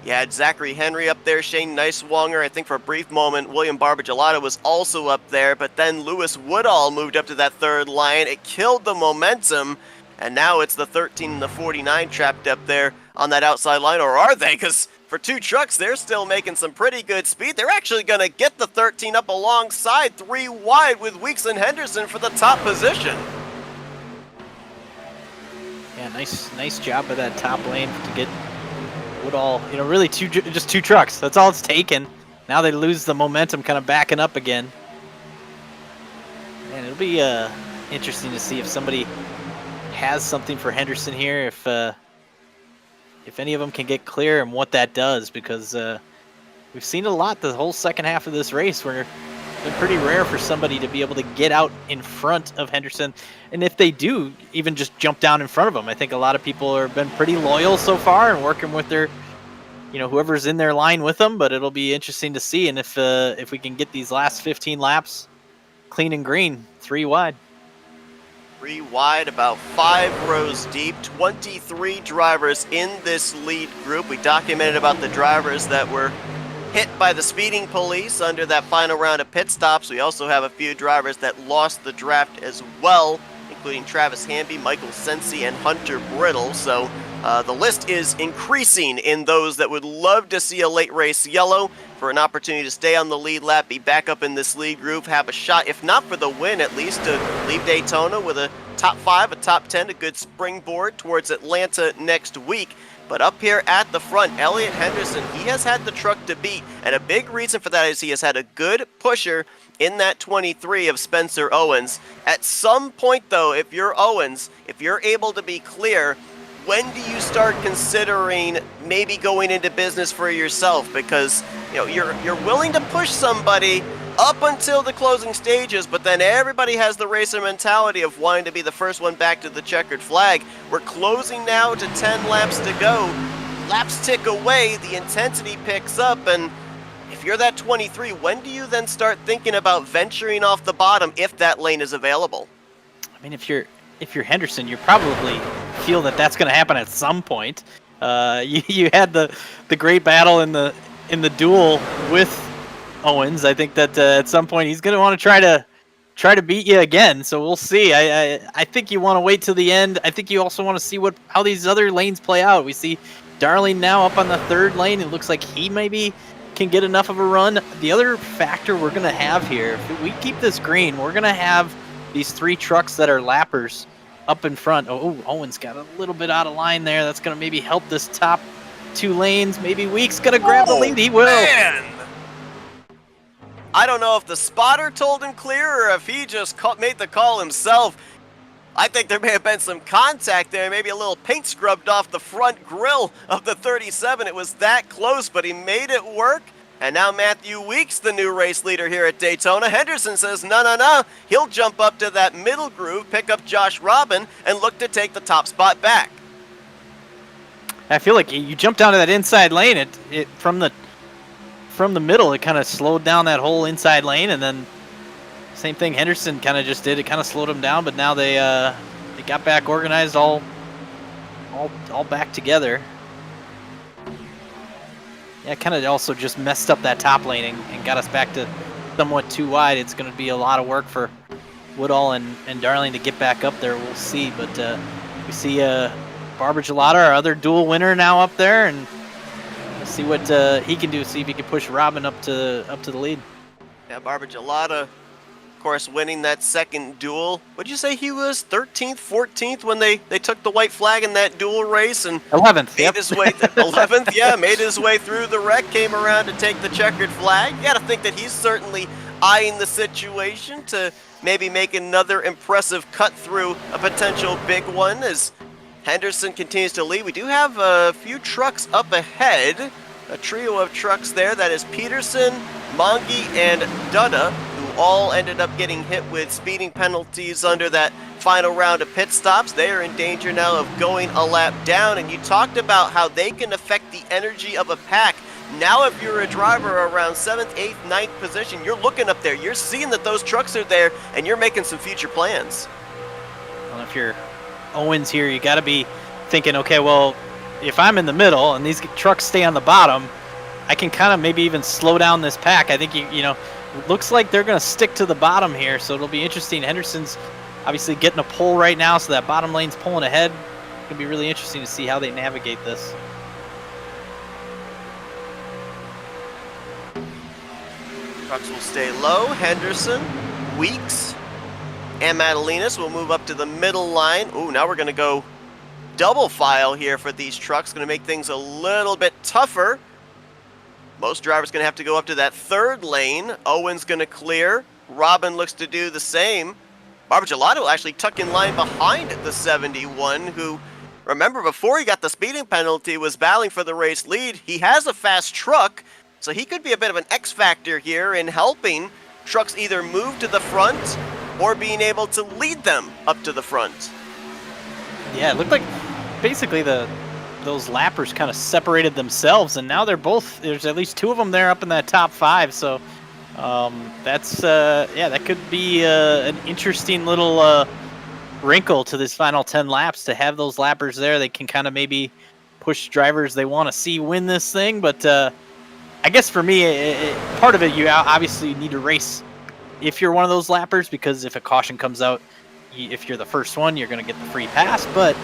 You had Zachary Henry up there, Shane Neiswanger. I think for a brief moment, William Barbagelata was also up there, but then Lewis Woodall moved up to that 3rd line. It killed the momentum, and now it's the 13 and the 49 trapped up there on that outside line. Or are they? Because for 2 trucks, they're still making some pretty good speed. They're actually going to get the 13 up alongside 3 wide with Weeks and Henderson for the top position. Yeah, nice job of that top lane to get Woodall, really just 2 trucks. That's all it's taken. Now they lose the momentum, kind of backing up again. And it'll be interesting to see if somebody has something for Henderson here, if any of them can get clear and what that does, because we've seen a lot the whole second half of this race where it's been pretty rare for somebody to be able to get out in front of Henderson. And if they do, even just jump down in front of them. I think a lot of people have been pretty loyal so far and working with their, whoever's in their line with them, but it'll be interesting to see. And if we can get these last 15 laps clean and green, 3 wide. 3 wide, about 5 rows deep, 23 drivers in this lead group. We documented about the drivers that were hit by the speeding police under that final round of pit stops. We also have a few drivers that lost the draft as well, including Travis Hamby, Michael Sensi, and Hunter Brittle. So the list is increasing in those that would love to see a late race yellow for an opportunity to stay on the lead lap, be back up in this lead group, have a shot, if not for the win, at least to leave Daytona with a top 5, a top 10, a good springboard towards Atlanta next week. But up here at the front, Elliott Henderson, he has had the truck to beat, and a big reason for that is he has had a good pusher in that 23 of Spencer Owens. At some point, though, if you're Owens, if you're able to be clear, when do you start considering maybe going into business for yourself? Because you're willing to push somebody up until the closing stages, but then everybody has the racer mentality of wanting to be the first one back to the checkered flag. We're closing now to 10 laps to go. Laps tick away, the intensity picks up, and if you're that 23, when do you then start thinking about venturing off the bottom if that lane is available? I mean, if you're Henderson, you probably feel that that's going to happen at some point. You had the great battle in the duel with Owens. I think that at some point he's going to want to try to beat you again. So we'll see. I think you want to wait till the end. I think you also want to see how these other lanes play out. We see Darling now up on the 3rd lane. It looks like he maybe can get enough of a run. The other factor we're going to have here, if we keep this green, we're going to have these 3 trucks that are lappers up in front. Oh, Owens got a little bit out of line there. That's going to maybe help this top 2 lanes. Maybe Weeks going to grab the lead. He will. Man. I don't know if the spotter told him clear or if he just made the call himself. I think there may have been some contact there, maybe a little paint scrubbed off the front grille of the 37. It was that close, but he made it work. And now Matthew Weeks, the new race leader here at Daytona. Henderson says, no. He'll jump up to that middle groove, pick up Josh Robin, and look to take the top spot back. I feel like you jumped down to that inside lane. It from the middle, it kind of slowed down that whole inside lane, and then same thing Henderson kind of just did. It kind of slowed them down, but now they got back organized, all back together. Yeah, kind of also just messed up that top lane and got us back to somewhat too wide. It's going to be a lot of work for Woodall and Darling to get back up there. We'll see, but we see Barber Gelada, our other dual winner, now up there, and we'll see what he can do. See if he can push Robin up to the lead. Yeah, Barber Gelada, of course, winning that second duel. What'd you say he was? 13th, 14th when they took the white flag in that duel race, and 11th. Made his way 11th. Yeah, made his way through the wreck, came around to take the checkered flag. You got to think that he's certainly eyeing the situation to maybe make another impressive cut through a potential big one as Henderson continues to lead. We do have a few trucks up ahead, a trio of trucks there. That is Peterson, Mongi, and Dutta, who all ended up getting hit with speeding penalties under that final round of pit stops. They are in danger now of going a lap down, and you talked about how they can affect the energy of a pack. Now if you're a driver around 7th, 8th, 9th position, you're looking up there, you're seeing that those trucks are there, and you're making some future plans. Well, if you're Owens here, you got to be thinking, okay, well, if I'm in the middle and these trucks stay on the bottom, I can kind of maybe even slow down this pack. I think, it looks like they're going to stick to the bottom here, so it'll be interesting. Henderson's obviously getting a pole right now, so that bottom lane's pulling ahead. It's going to be really interesting to see how they navigate this. Trucks will stay low. Henderson, Weeks, and Madalinas will move up to the middle line. Ooh, now we're going to go double file here for these trucks. Going to make things a little bit tougher. Most drivers going to have to go up to that 3rd lane. Owen's going to clear. Robin looks to do the same. Barber Gelada will actually tuck in line behind the 71, who, remember, before he got the speeding penalty, was battling for the race lead. He has a fast truck, so he could be a bit of an X factor here in helping trucks either move to the front or being able to lead them up to the front. Yeah, it looked like basically those lappers kind of separated themselves, and now there's at least 2 of them there up in that top 5, so that could be an interesting little wrinkle to this final 10 laps, to have those lappers there. They can kind of maybe push drivers they want to see win this thing, but I guess for me, part of it, you obviously need to race if you're one of those lappers, because if a caution comes out, if you're the first one, you're going to get the free pass. But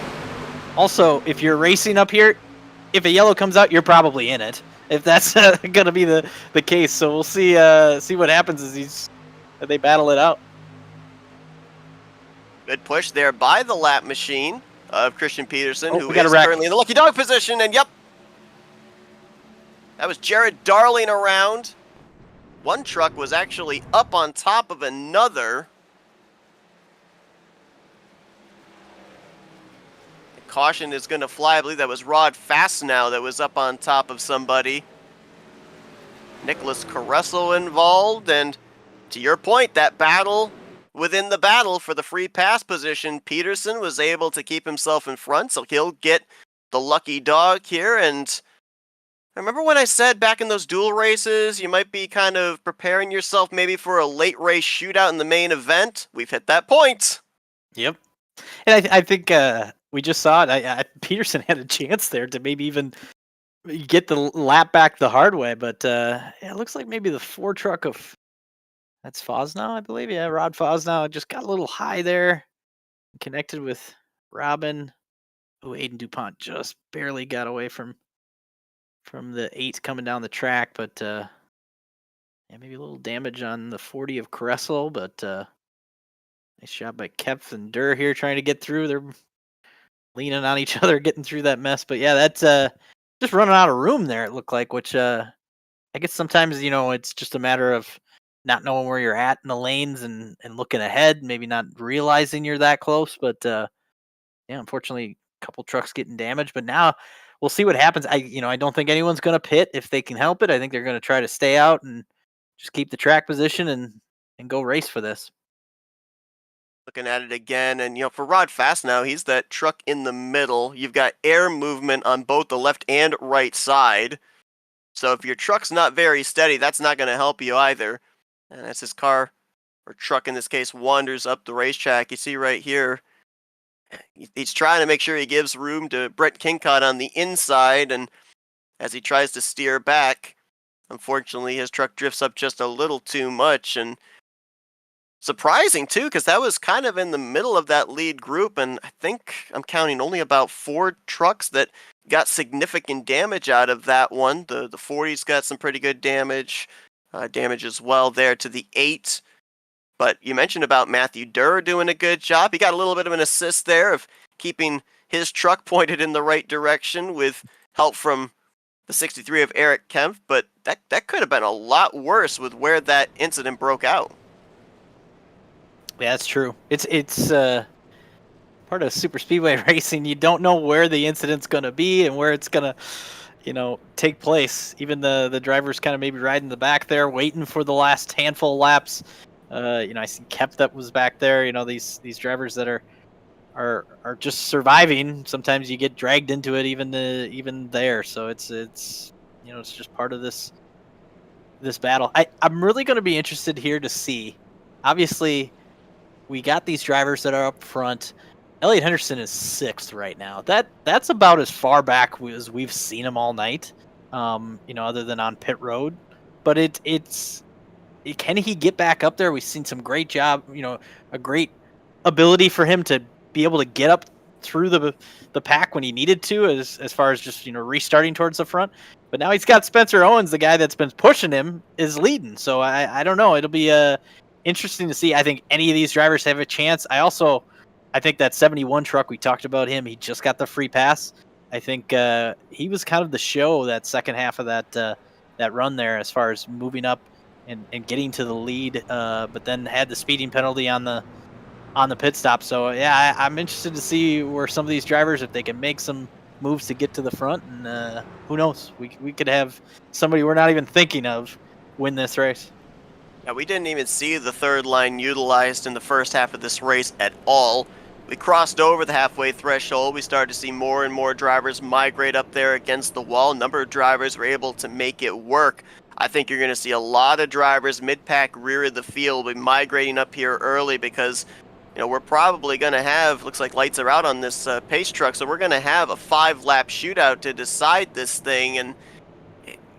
also, if you're racing up here, if a yellow comes out, you're probably in it, if that's going to be the case. So we'll see what happens as they battle it out. Good push there by the lap machine of Christian Peterson, Oh, who we got a is wreck. currently in the lucky dog position. And yep, that was Jared Darling around. One truck was actually up on top of another. Caution is going to fly. I believe that was Rod Fastnow that was up on top of somebody. Nicholas Caressel involved, and to your point, that battle within the battle for the free pass position, Peterson was able to keep himself in front, so he'll get the lucky dog here. And remember when I said back in those dual races, you might be kind of preparing yourself maybe for a late race shootout in the main event? We've hit that point. Yep. And I think we just saw it. Peterson had a chance there to maybe even get the lap back the hard way, but yeah, it looks like maybe the 4 truck of that's Fosnow, I believe. Yeah, Rod Fosnow just got a little high there, connected with Robin. Oh, Aiden DuPont just barely got away from the 8 coming down the track, but yeah, maybe a little damage on the 40 of Caressel, but nice job by Kepf and Durr here trying to get through. They're leaning on each other, getting through that mess. But yeah, that's just running out of room there, it looked like, which I guess sometimes, it's just a matter of not knowing where you're at in the lanes and looking ahead, maybe not realizing you're that close. But yeah, unfortunately, a couple trucks getting damaged. But now we'll see what happens. I don't think anyone's going to pit if they can help it. I think they're going to try to stay out and just keep the track position and go race for this. Looking at it again, and for Rod Fastnow, he's that truck in the middle. You've got air movement on both the left and right side. So if your truck's not very steady, that's not going to help you either. And as his car, or truck in this case, wanders up the racetrack, you see right here, he's trying to make sure he gives room to Brett Kincott on the inside, and as he tries to steer back, unfortunately his truck drifts up just a little too much. And surprising too, because that was kind of in the middle of that lead group, and I think I'm counting only about 4 trucks that got significant damage out of that one. The 40's got some pretty good damage as well there to the 8. But you mentioned about Matthew Durr doing a good job. He got a little bit of an assist there of keeping his truck pointed in the right direction with help from the 63 of Eric Kempf, but that could have been a lot worse with where that incident broke out. Yeah, that's true. It's part of super speedway racing. You don't know where the incident's going to be and where it's going to, take place. Even the drivers kind of maybe riding the back there, waiting for the last handful of laps. I see Kep that was back there. These drivers that are just surviving. Sometimes you get dragged into it, even there. So it's just part of this battle. I'm really going to be interested here to see. Obviously, we got these drivers that are up front. Elliot Henderson is 6th right now. That's about as far back as we've seen him all night. Other than on pit road. But can he get back up there? We've seen some great job, a great ability for him to be able to get up through the pack when he needed to, as far as just restarting towards the front. But now he's got Spencer Owens, the guy that's been pushing him, is leading. So I don't know. It'll be interesting to see. I think any of these drivers have a chance. I think that 71 truck, we talked about him. He just got the free pass. I think he was kind of the show that second half of that run there, as far as moving up and getting to the lead, but then had the speeding penalty on the pit stop. So yeah, I'm interested to see where some of these drivers, if they can make some moves to get to the front, and who knows, we could have somebody we're not even thinking of win this race. Yeah, we didn't even see the third line utilized in the first half of this race at all. We crossed over the halfway threshold. We started to see more and more drivers migrate up there against the wall. A number of drivers were able to make it work. I think you're going to see a lot of drivers mid-pack, rear of the field, be migrating up here early, because we're probably going to have, looks like lights are out on this pace truck, so we're going to have a 5-lap shootout to decide this thing, and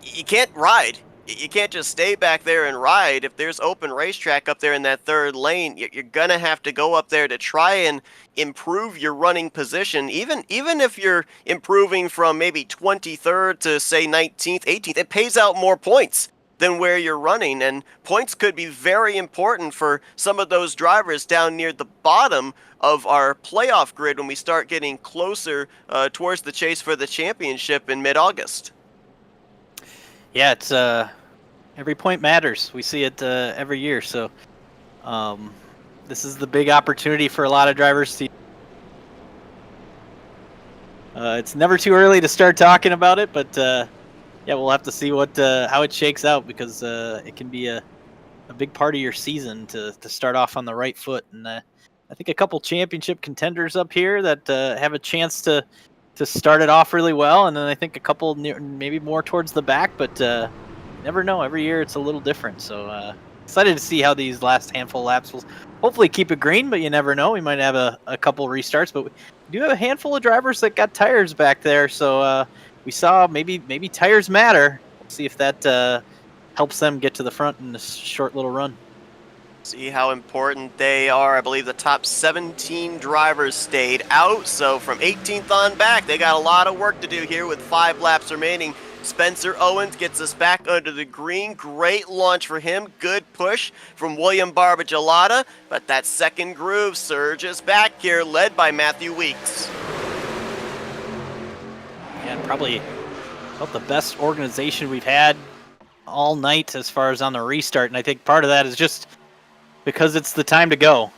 you can't ride. You can't just stay back there and ride. If there's open racetrack up there in that third lane, you're going to have to go up there to try and improve your running position. Even if you're improving from maybe 23rd to, say, 19th, 18th, it pays out more points. than where you're running, and points could be very important for some of those drivers down near the bottom of our playoff grid when we start getting closer towards the chase for the championship in mid-August. Yeah, it's every point matters. We see it every year, so this is the big opportunity for a lot of drivers to. It's never too early to start talking about it, but yeah, we'll have to see how it shakes out, because it can be a big part of your season to start off on the right foot. And I think a couple championship contenders up here that have a chance to start it off really well, and then I think a couple maybe more towards the back, but never know. Every year it's a little different. So excited to see how these last handful of laps will hopefully keep it green, but you never know. We might have a couple restarts, but we do have a handful of drivers that got tires back there. So we saw maybe tires matter. We'll see if that helps them get to the front in this short little run. See how important they are. I believe the top 17 drivers stayed out, so from 18th on back, they got a lot of work to do here with 5 laps remaining. Spencer Owens gets us back under the green. Great launch for him. Good push from William Barbagelata, but that second groove surges back here, led by Matthew Weeks. Yeah, probably about the best organization we've had all night as far as on the restart, and I think part of that is just because it's the time to go.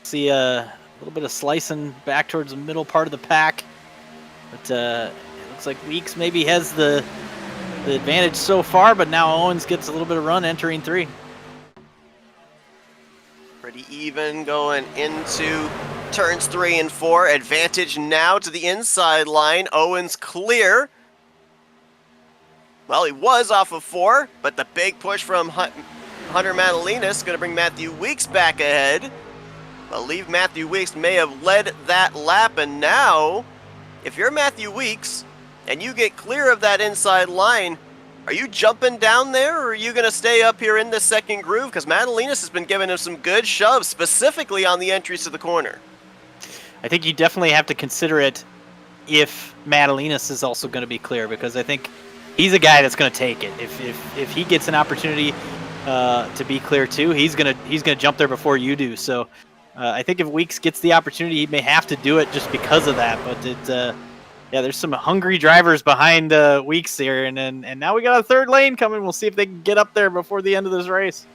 See a little bit of slicing back towards the middle part of the pack, but it looks like Weeks maybe has the advantage so far, but now Owens gets a little bit of run entering 3. Pretty even going into turns 3 and 4. Advantage now to the inside line. Owens clear. Well, he was off of 4, but the big push from Hunter Madalinas is going to bring Matthew Weeks back ahead. I believe Matthew Weeks may have led that lap, and now, if you're Matthew Weeks and you get clear of that inside line, are you jumping down there, or are you going to stay up here in the second groove? Because Madalinas has been giving him some good shoves, specifically on the entries to the corner. I think you definitely have to consider it if Madalinas is also going to be clear, because I think he's a guy that's going to take it. If he gets an opportunity to be clear too, he's gonna jump there before you do. So I think if Weeks gets the opportunity, he may have to do it just because of that. But yeah, there's some hungry drivers behind Weeks here, and now we got a third lane coming. We'll see if they can get up there before the end of this race.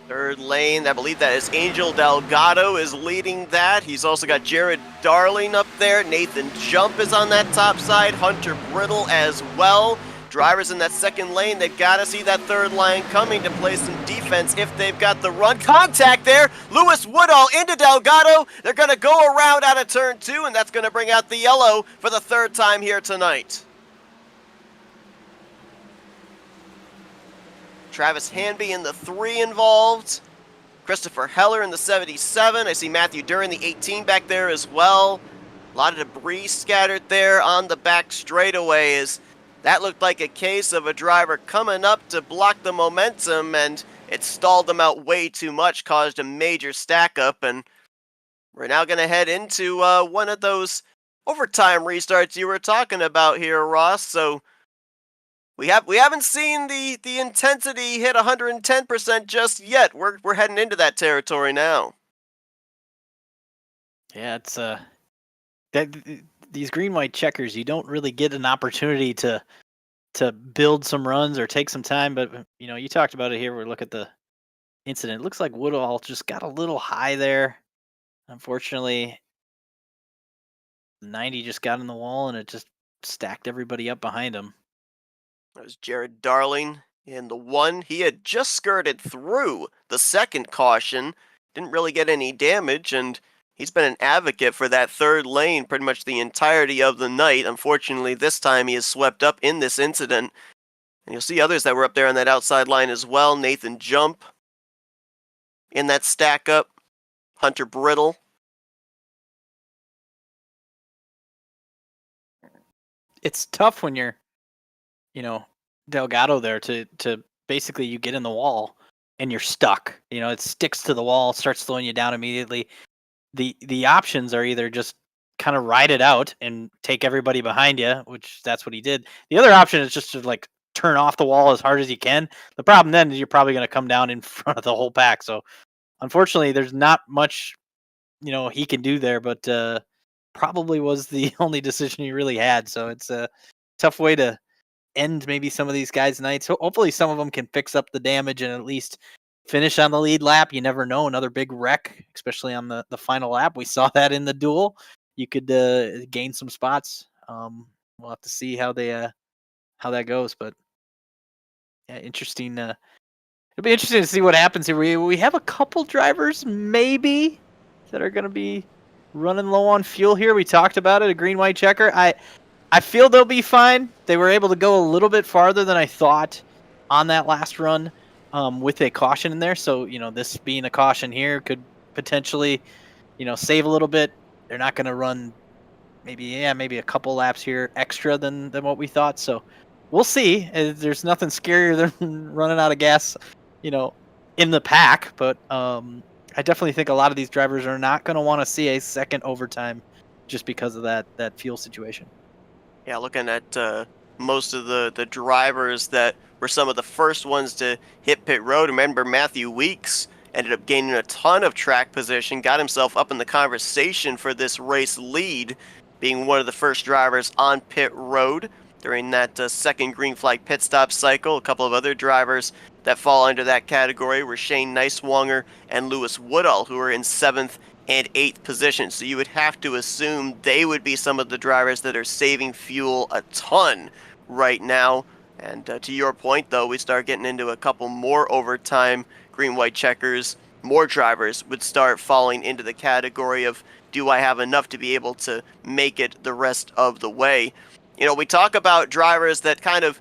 Third lane, I believe that is Angel Delgado is leading that. He's also got Jared Darling up there. Nathan Jump is on that top side. Hunter Brittle as well. Drivers in that second lane, they've got to see that third line coming to play some defense if they've got the run. Contact there. Lewis Woodall into Delgado. They're going to go around out of turn 2, and that's going to bring out the yellow for the third time here tonight. Travis Hanby in the 3 involved. Christopher Heller in the 77. I see Matthew Durr in the 18 back there as well. A lot of debris scattered there on the back straightaways. That looked like a case of a driver coming up to block the momentum, and it stalled them out way too much, caused a major stack up, and we're now going to head into one of those overtime restarts you were talking about here, Ross. So we haven't seen the intensity hit 110% just yet. We're heading into that territory now. Yeah, it's these green-white checkers, you don't really get an opportunity to build some runs or take some time. But you know, you talked about it here. We look at the incident. It looks like Woodall just got a little high there. Unfortunately, 90 just got in the wall, and it just stacked everybody up behind him. That was Jared Darling in the 1. He had just skirted through the second caution, didn't really get any damage, and he's been an advocate for that third lane pretty much the entirety of the night. Unfortunately, this time he is swept up in this incident. And you'll see others that were up there on that outside line as well. Nathan Jump in that stack up. Hunter Brittle. It's tough when you're, you know, Delgado there to basically you get in the wall and you're stuck. You know, it sticks to the wall, starts slowing you down immediately. The options are either just kind of ride it out and take everybody behind you, which that's what he did. The other option is just to like turn off the wall as hard as you can. The problem then is you're probably going to come down in front of the whole pack. So unfortunately, there's not much, he can do there, but probably was the only decision he really had. So it's a tough way to end maybe some of these guys' nights. So hopefully some of them can fix up the damage and at least finish on the lead lap. You never know, another big wreck, especially on the final lap. We saw that in the duel. You could gain some spots. We'll have to see how that goes, but yeah, interesting. It'll be interesting to see what happens here. We have a couple drivers maybe that are going to be running low on fuel here. We talked about it, a green white checker. I feel they'll be fine. They were able to go a little bit farther than I thought on that last run with a caution in there. So, this being a caution here could potentially, save a little bit. They're not going to run maybe a couple laps here extra than what we thought. So we'll see. There's nothing scarier than running out of gas, in the pack. But I definitely think a lot of these drivers are not going to want to see a second overtime just because of that fuel situation. Yeah, looking at most of the drivers that were some of the first ones to hit pit road. Remember, Matthew Weeks ended up gaining a ton of track position, got himself up in the conversation for this race lead, being one of the first drivers on pit road during that second green flag pit stop cycle. A couple of other drivers that fall under that category were Shane Neiswanger and Lewis Woodall, who are in 7th and 8th position. So you would have to assume they would be some of the drivers that are saving fuel a ton right now. And to your point, though, we start getting into a couple more overtime green-white checkers. More drivers would start falling into the category of, do I have enough to be able to make it the rest of the way? We talk about drivers that kind of,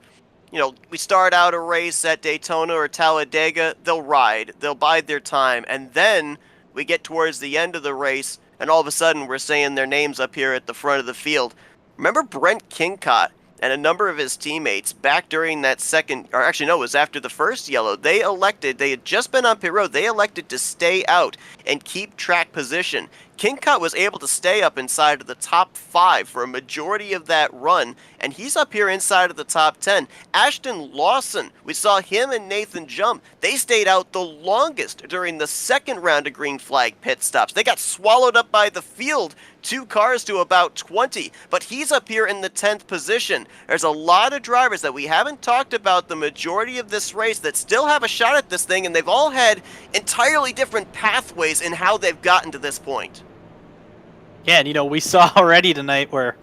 we start out a race at Daytona or Talladega, they'll ride, they'll bide their time, and then we get towards the end of the race, and all of a sudden we're saying their names up here at the front of the field. Remember Brent Kincott and a number of his teammates back during that second, or actually no, it was after the first yellow, they had just been on pit road, they elected to stay out and keep track position. Kincott was able to stay up inside of the top 5 for a majority of that run, and he's up here inside of the top 10. Ashton Lawson, we saw him and Nathan Jump. They stayed out the longest during the second round of green flag pit stops. They got swallowed up by the field, 2 cars to about 20, but he's up here in the 10th position. There's a lot of drivers that we haven't talked about the majority of this race that still have a shot at this thing, and they've all had entirely different pathways in how they've gotten to this point. Yeah, and we saw already tonight where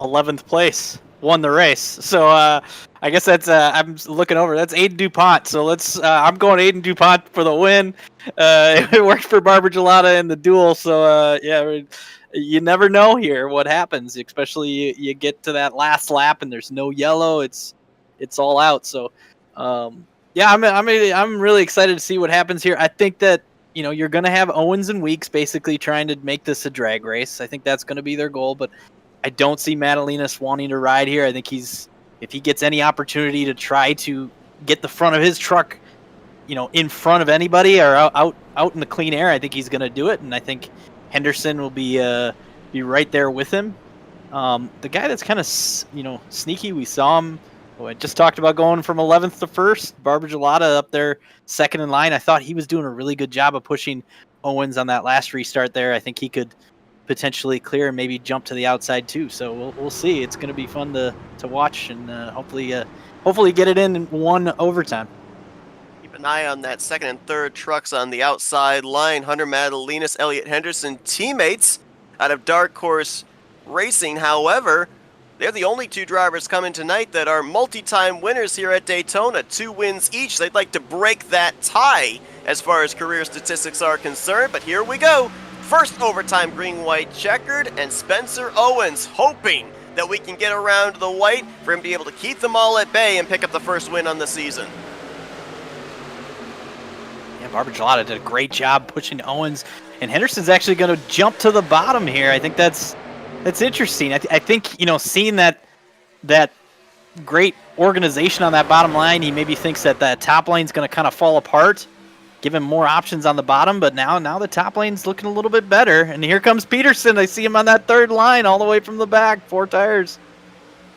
11th place won the race. So I guess that's I'm looking over. That's Aiden DuPont. So I'm going Aiden DuPont for the win. It worked for Barbara Gelada in the duel. So yeah, you never know here what happens, especially you get to that last lap and there's no yellow. It's all out. So yeah, I'm really excited to see what happens here. I think that you're going to have Owens and Weeks basically trying to make this a drag race. I think that's going to be their goal, but I don't see Madalinas wanting to ride here. I think if he gets any opportunity to try to get the front of his truck, in front of anybody or out in the clean air, I think he's going to do it. And I think Henderson will be right there with him. The guy that's kind of, sneaky, we saw him. I just talked about going from 11th to 1st. Barbara Gelada up there, second in line. I thought he was doing a really good job of pushing Owens on that last restart there. I think he could potentially clear and maybe jump to the outside too. So we'll see. It's going to be fun to watch and hopefully get it in one overtime. Keep an eye on that second and third trucks on the outside line. Hunter Madalinas, Elliot Henderson, teammates out of Dark Horse Racing. However, they're the only 2 drivers coming tonight that are multi-time winners here at Daytona. 2 wins each. They'd like to break that tie as far as career statistics are concerned. But here we go. First overtime green-white checkered, and Spencer Owens hoping that we can get around the white for him to be able to keep them all at bay and pick up the first win on the season. Yeah, Barbara Gelada did a great job pushing Owens, and Henderson's actually going to jump to the bottom here. I think that's interesting. I think seeing that great organization on that bottom line, he maybe thinks that top lane's going to kind of fall apart, give him more options on the bottom. But now the top lane's looking a little bit better. And here comes Peterson. I see him on that third line all the way from the back, 4 tires.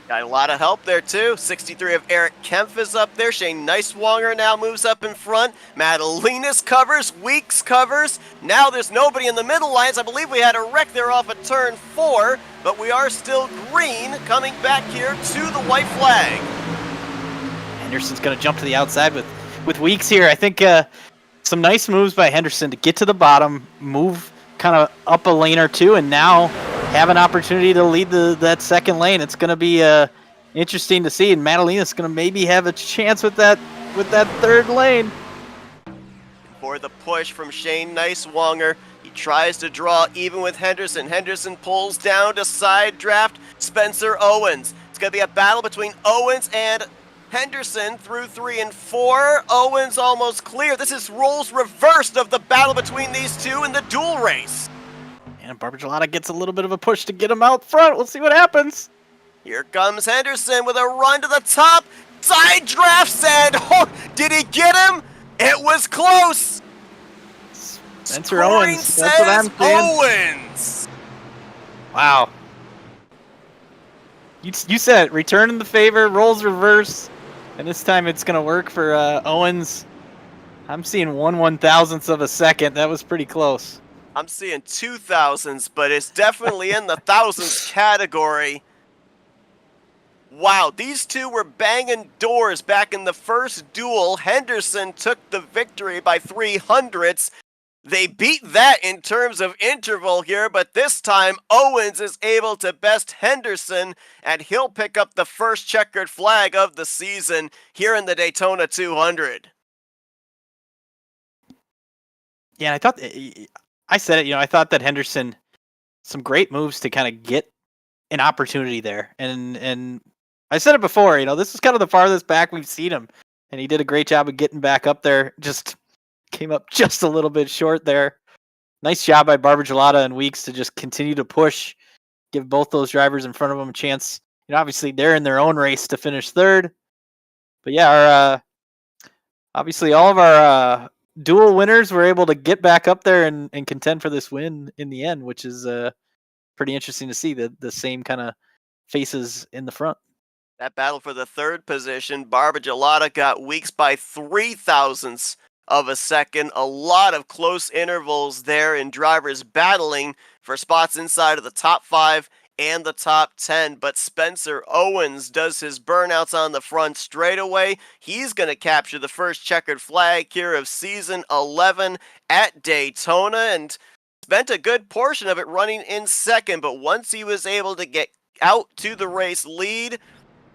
Got a lot of help there, too. 63 of Eric Kempf is up there. Shane Neiswanger now moves up in front. Madalinas covers. Weeks covers. Now there's nobody in the middle lines. I believe we had a wreck there off of turn 4, but we are still green coming back here to the white flag. Henderson's going to jump to the outside with Weeks here. I think some nice moves by Henderson to get to the bottom, move kind of up a lane or two, and now have an opportunity to lead that second lane. It's going to be interesting to see, and Madalina's going to maybe have a chance with that third lane. For the push from Shane Neiswanger, he tries to draw even with Henderson. Henderson pulls down to side draft Spencer Owens. It's going to be a battle between Owens and Henderson through 3 and 4. Owens almost clear. This is roles reversed of the battle between these two in the dual race. And Barbagelata gets a little bit of a push to get him out front. We'll see what happens. Here comes Henderson with a run to the top. Side drafts and did he get him? It was close. Spencer Owens. That's what I'm saying. Owens. Wow. You said it. Return in the favor, roles reverse, and this time it's going to work for Owens. I'm seeing 1/1000th of a second. That was pretty close. I'm seeing 2000s, but it's definitely in the thousands category. Wow, these two were banging doors back in the first duel. Henderson took the victory by 300ths. They beat that in terms of interval here, but this time Owens is able to best Henderson, and he'll pick up the first checkered flag of the season here in the Daytona 200. Yeah, I said it, I thought that Henderson, some great moves to kind of get an opportunity there. And I said it before, this is kind of the farthest back we've seen him. And he did a great job of getting back up there. Just came up just a little bit short there. Nice job by Barbagelata and Weeks to just continue to push, give both those drivers in front of them a chance. Obviously they're in their own race to finish third. But yeah, obviously all of our dual winners were able to get back up there and contend for this win in the end, which is pretty interesting to see the same kind of faces in the front. That battle for the third position, Barbagelata got Weeks by 0.003 of a second. A lot of close intervals there in drivers battling for spots inside of the top 5 and the top 10, but Spencer Owens does his burnouts on the front straightaway. He's going to capture the first checkered flag here of season 11 at Daytona, and spent a good portion of it running in second, but once he was able to get out to the race lead,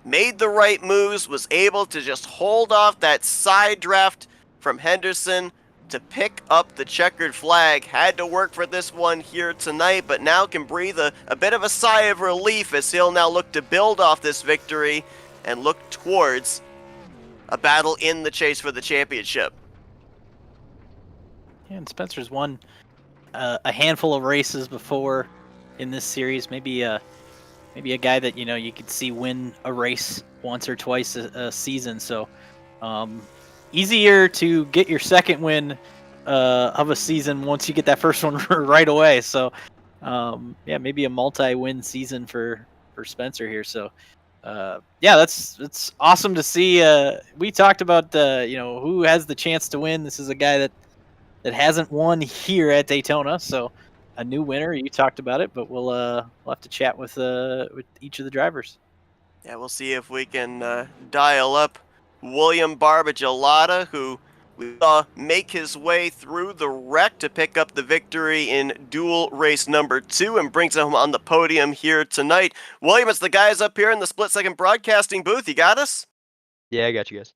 made the right moves, was able to just hold off that side draft from Henderson to pick up the checkered flag. Had to work for this one here tonight, but now can breathe a bit of a sigh of relief as he'll now look to build off this victory and look towards a battle in the chase for the championship. Yeah, and Spencer's won a handful of races before in this series. Maybe a guy that you could see win a race once or twice a season. So easier to get your second win of a season once you get that first one right away. So yeah, maybe a multi-win season for Spencer here. So yeah, it's awesome to see. We talked about who has the chance to win. This is a guy that hasn't won here at Daytona, so a new winner. You talked about it, but we'll have to chat with each of the drivers. Yeah, we'll see if we can dial up William Barbagelata, who we saw make his way through the wreck to pick up the victory in dual race number 2 and brings him on the podium here tonight. William, it's the guys up here in the split-second broadcasting booth. You got us? Yeah, I got you guys.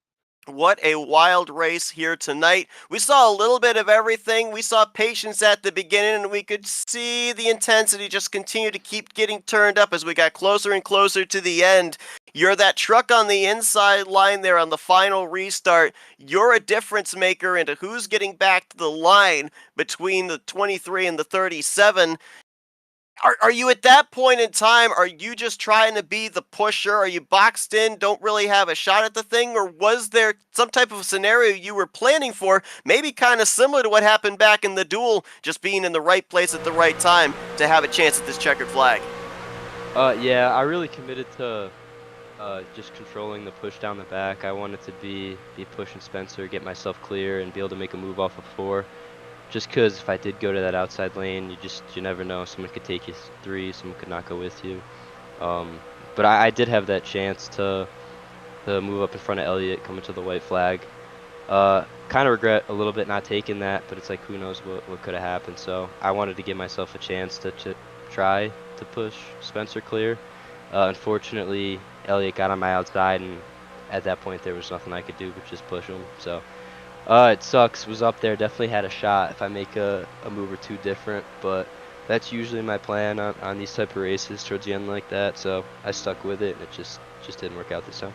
What a wild race here tonight. We saw a little bit of everything. We saw patience at the beginning, and we could see the intensity just continue to keep getting turned up as we got closer and closer to the end. You're that truck on the inside line there on the final restart. You're a difference maker into who's getting back to the line between the 23 and the 37. Are you at that point in time, are you just trying to be the pusher? Are you boxed in, don't really have a shot at the thing? Or was there some type of scenario you were planning for, maybe kind of similar to what happened back in the duel, just being in the right place at the right time to have a chance at this checkered flag? Yeah, I really committed to just controlling the push down the back. I wanted to be pushing Spencer, get myself clear, and be able to make a move off of 4. Just because if I did go to that outside lane, you never know. Someone could take you 3, someone could not go with you. But I did have that chance to move up in front of Elliott, coming to the white flag. Kind of regret a little bit not taking that, but it's like who knows what could have happened. So I wanted to give myself a chance to try to push Spencer clear. Unfortunately, Elliott got on my outside, and at that point there was nothing I could do but just push him. So it sucks. Was up there, definitely had a shot if I make a move or two different, but that's usually my plan on these type of races towards the end like that. So I stuck with it, and it just didn't work out this time.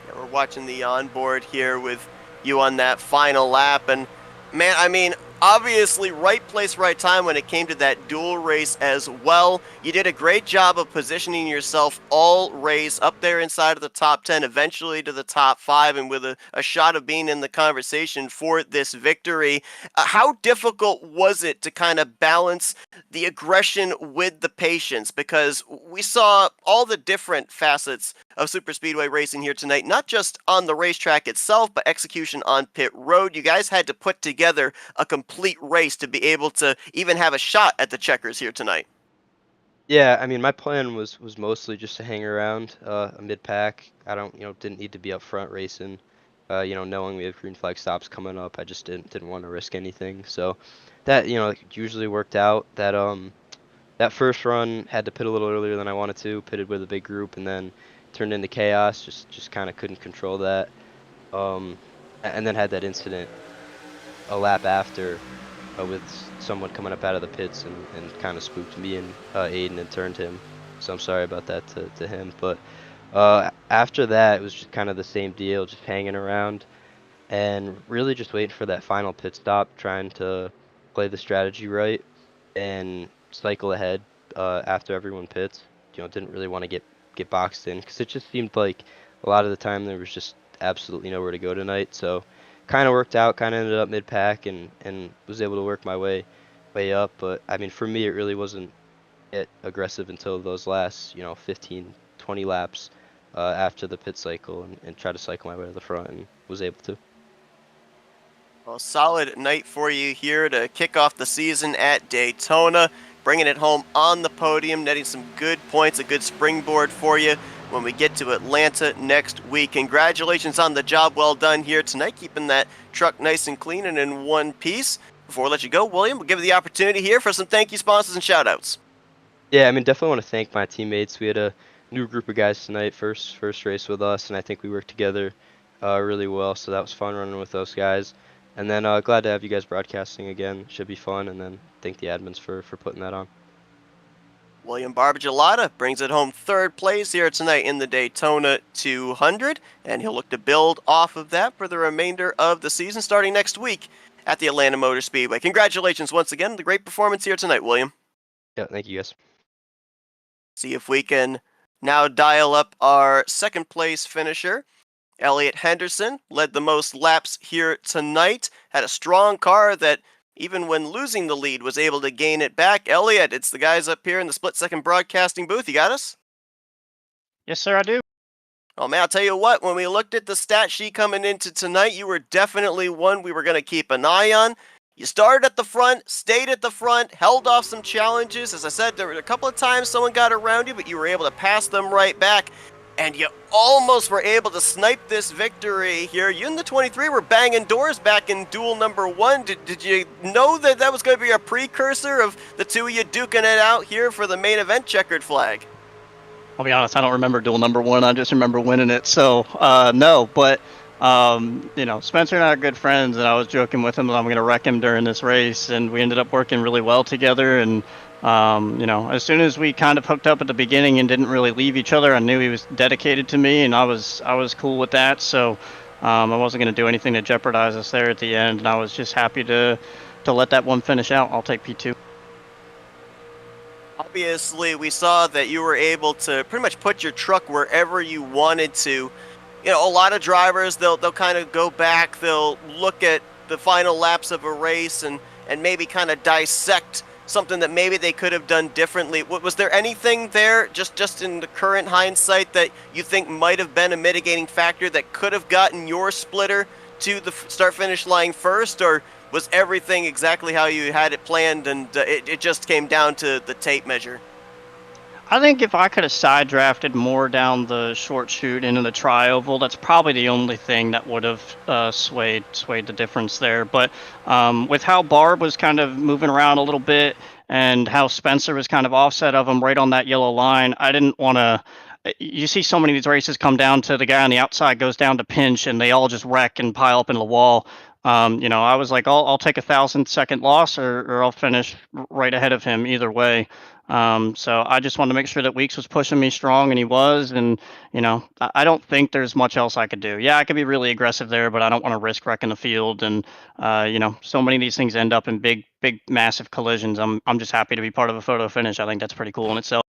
Yeah, we're watching the onboard here with you on that final lap, and man, I mean, obviously right place, right time when it came to that dual race as well. You did a great job of positioning yourself all race up there inside of the top 10, eventually to the top 5, and with a shot of being in the conversation for this victory. How difficult was it to kind of balance the aggression with the patience? Because we saw all the different facets of super speedway racing here tonight, not just on the racetrack itself, but execution on pit road. You guys had to put together a complete race to be able to even have a shot at the checkers here tonight. Yeah, I mean, my plan was mostly just to hang around a mid-pack. I didn't need to be up front racing. Knowing we have green flag stops coming up, I just didn't want to risk anything. So that, usually worked out. That first run had to pit a little earlier than I wanted to, pitted with a big group, and then turned into chaos. Just kind of couldn't control that. And then had that incident a lap after with someone coming up out of the pits and kind of spooked me and Aiden and turned him. So I'm sorry about that to him. But after that, it was just kind of the same deal, just hanging around and really just waiting for that final pit stop, trying to play the strategy right and cycle ahead after everyone pits. Didn't really want to get boxed in because it just seemed like a lot of the time there was just absolutely nowhere to go tonight. So kind of worked out, kind of ended up mid-pack and was able to work my way up. But I mean, for me, it really wasn't aggressive until those last 15, 20 laps after the pit cycle and try to cycle my way to the front and was able to. Well, solid night for you here to kick off the season at Daytona, bringing it home on the podium, netting some good points, a good springboard for you when we get to Atlanta next week. Congratulations on the job well done here tonight, keeping that truck nice and clean and in one piece. Before we let you go, William, we'll give you the opportunity here for some thank you sponsors and shout-outs. Yeah, I mean, definitely want to thank my teammates. We had a new group of guys tonight, first race with us, and I think we worked together really well, so that was fun running with those guys. And then glad to have you guys broadcasting again. Should be fun, and then thank the admins for putting that on. William Barbagelata brings it home third place here tonight in the Daytona 200, and he'll look to build off of that for the remainder of the season starting next week at the Atlanta Motor Speedway. Congratulations once again on the great performance here tonight, William. Yeah, thank you guys. See if we can now dial up our second place finisher. Elliott Henderson led the most laps here tonight, had a strong car that even when losing the lead was able to gain it back. Elliott, it's the guys up here in the split-second broadcasting booth. You got us? Yes, sir, I do. Oh, man, I'll tell you what, when we looked at the stat sheet coming into tonight, you were definitely one we were going to keep an eye on. You started at the front, stayed at the front, held off some challenges. As I said, there were a couple of times someone got around you, but you were able to pass them right back. And you almost were able to snipe this victory here. You and the 23 were banging doors back in duel number 1. Did you know that that was going to be a precursor of the two of you duking it out here for the main event checkered flag? I'll be honest, I don't remember duel number 1. I just remember winning it. So, no, but, Spencer and I are good friends, and I was joking with him that I'm going to wreck him during this race, and we ended up working really well together, and as soon as we kind of hooked up at the beginning and didn't really leave each other, I knew he was dedicated to me, and I was cool with that. So I wasn't going to do anything to jeopardize us there at the end, and I was just happy to let that one finish out. I'll take P2. Obviously, we saw that you were able to pretty much put your truck wherever you wanted to. A lot of drivers, they'll kind of go back, they'll look at the final laps of a race and maybe kind of dissect something that maybe they could have done differently. Was there anything there, just in the current hindsight, that you think might have been a mitigating factor that could have gotten your splitter to the start-finish line first, or was everything exactly how you had it planned and it just came down to the tape measure? I think if I could have side drafted more down the short chute into the tri-oval, that's probably the only thing that would have swayed the difference there. But with how Barb was kind of moving around a little bit and how Spencer was kind of offset of him right on that yellow line, I didn't want to. You see so many of these races come down to the guy on the outside goes down to pinch and they all just wreck and pile up into the wall. I was like, I'll take a 1,000-second loss or I'll finish right ahead of him either way. So I just wanted to make sure that Weeks was pushing me strong, and he was. And I don't think there's much else I could do. Yeah, I could be really aggressive there, but I don't want to risk wrecking the field. And so many of these things end up in big, massive collisions. I'm just happy to be part of a photo finish. I think that's pretty cool in itself.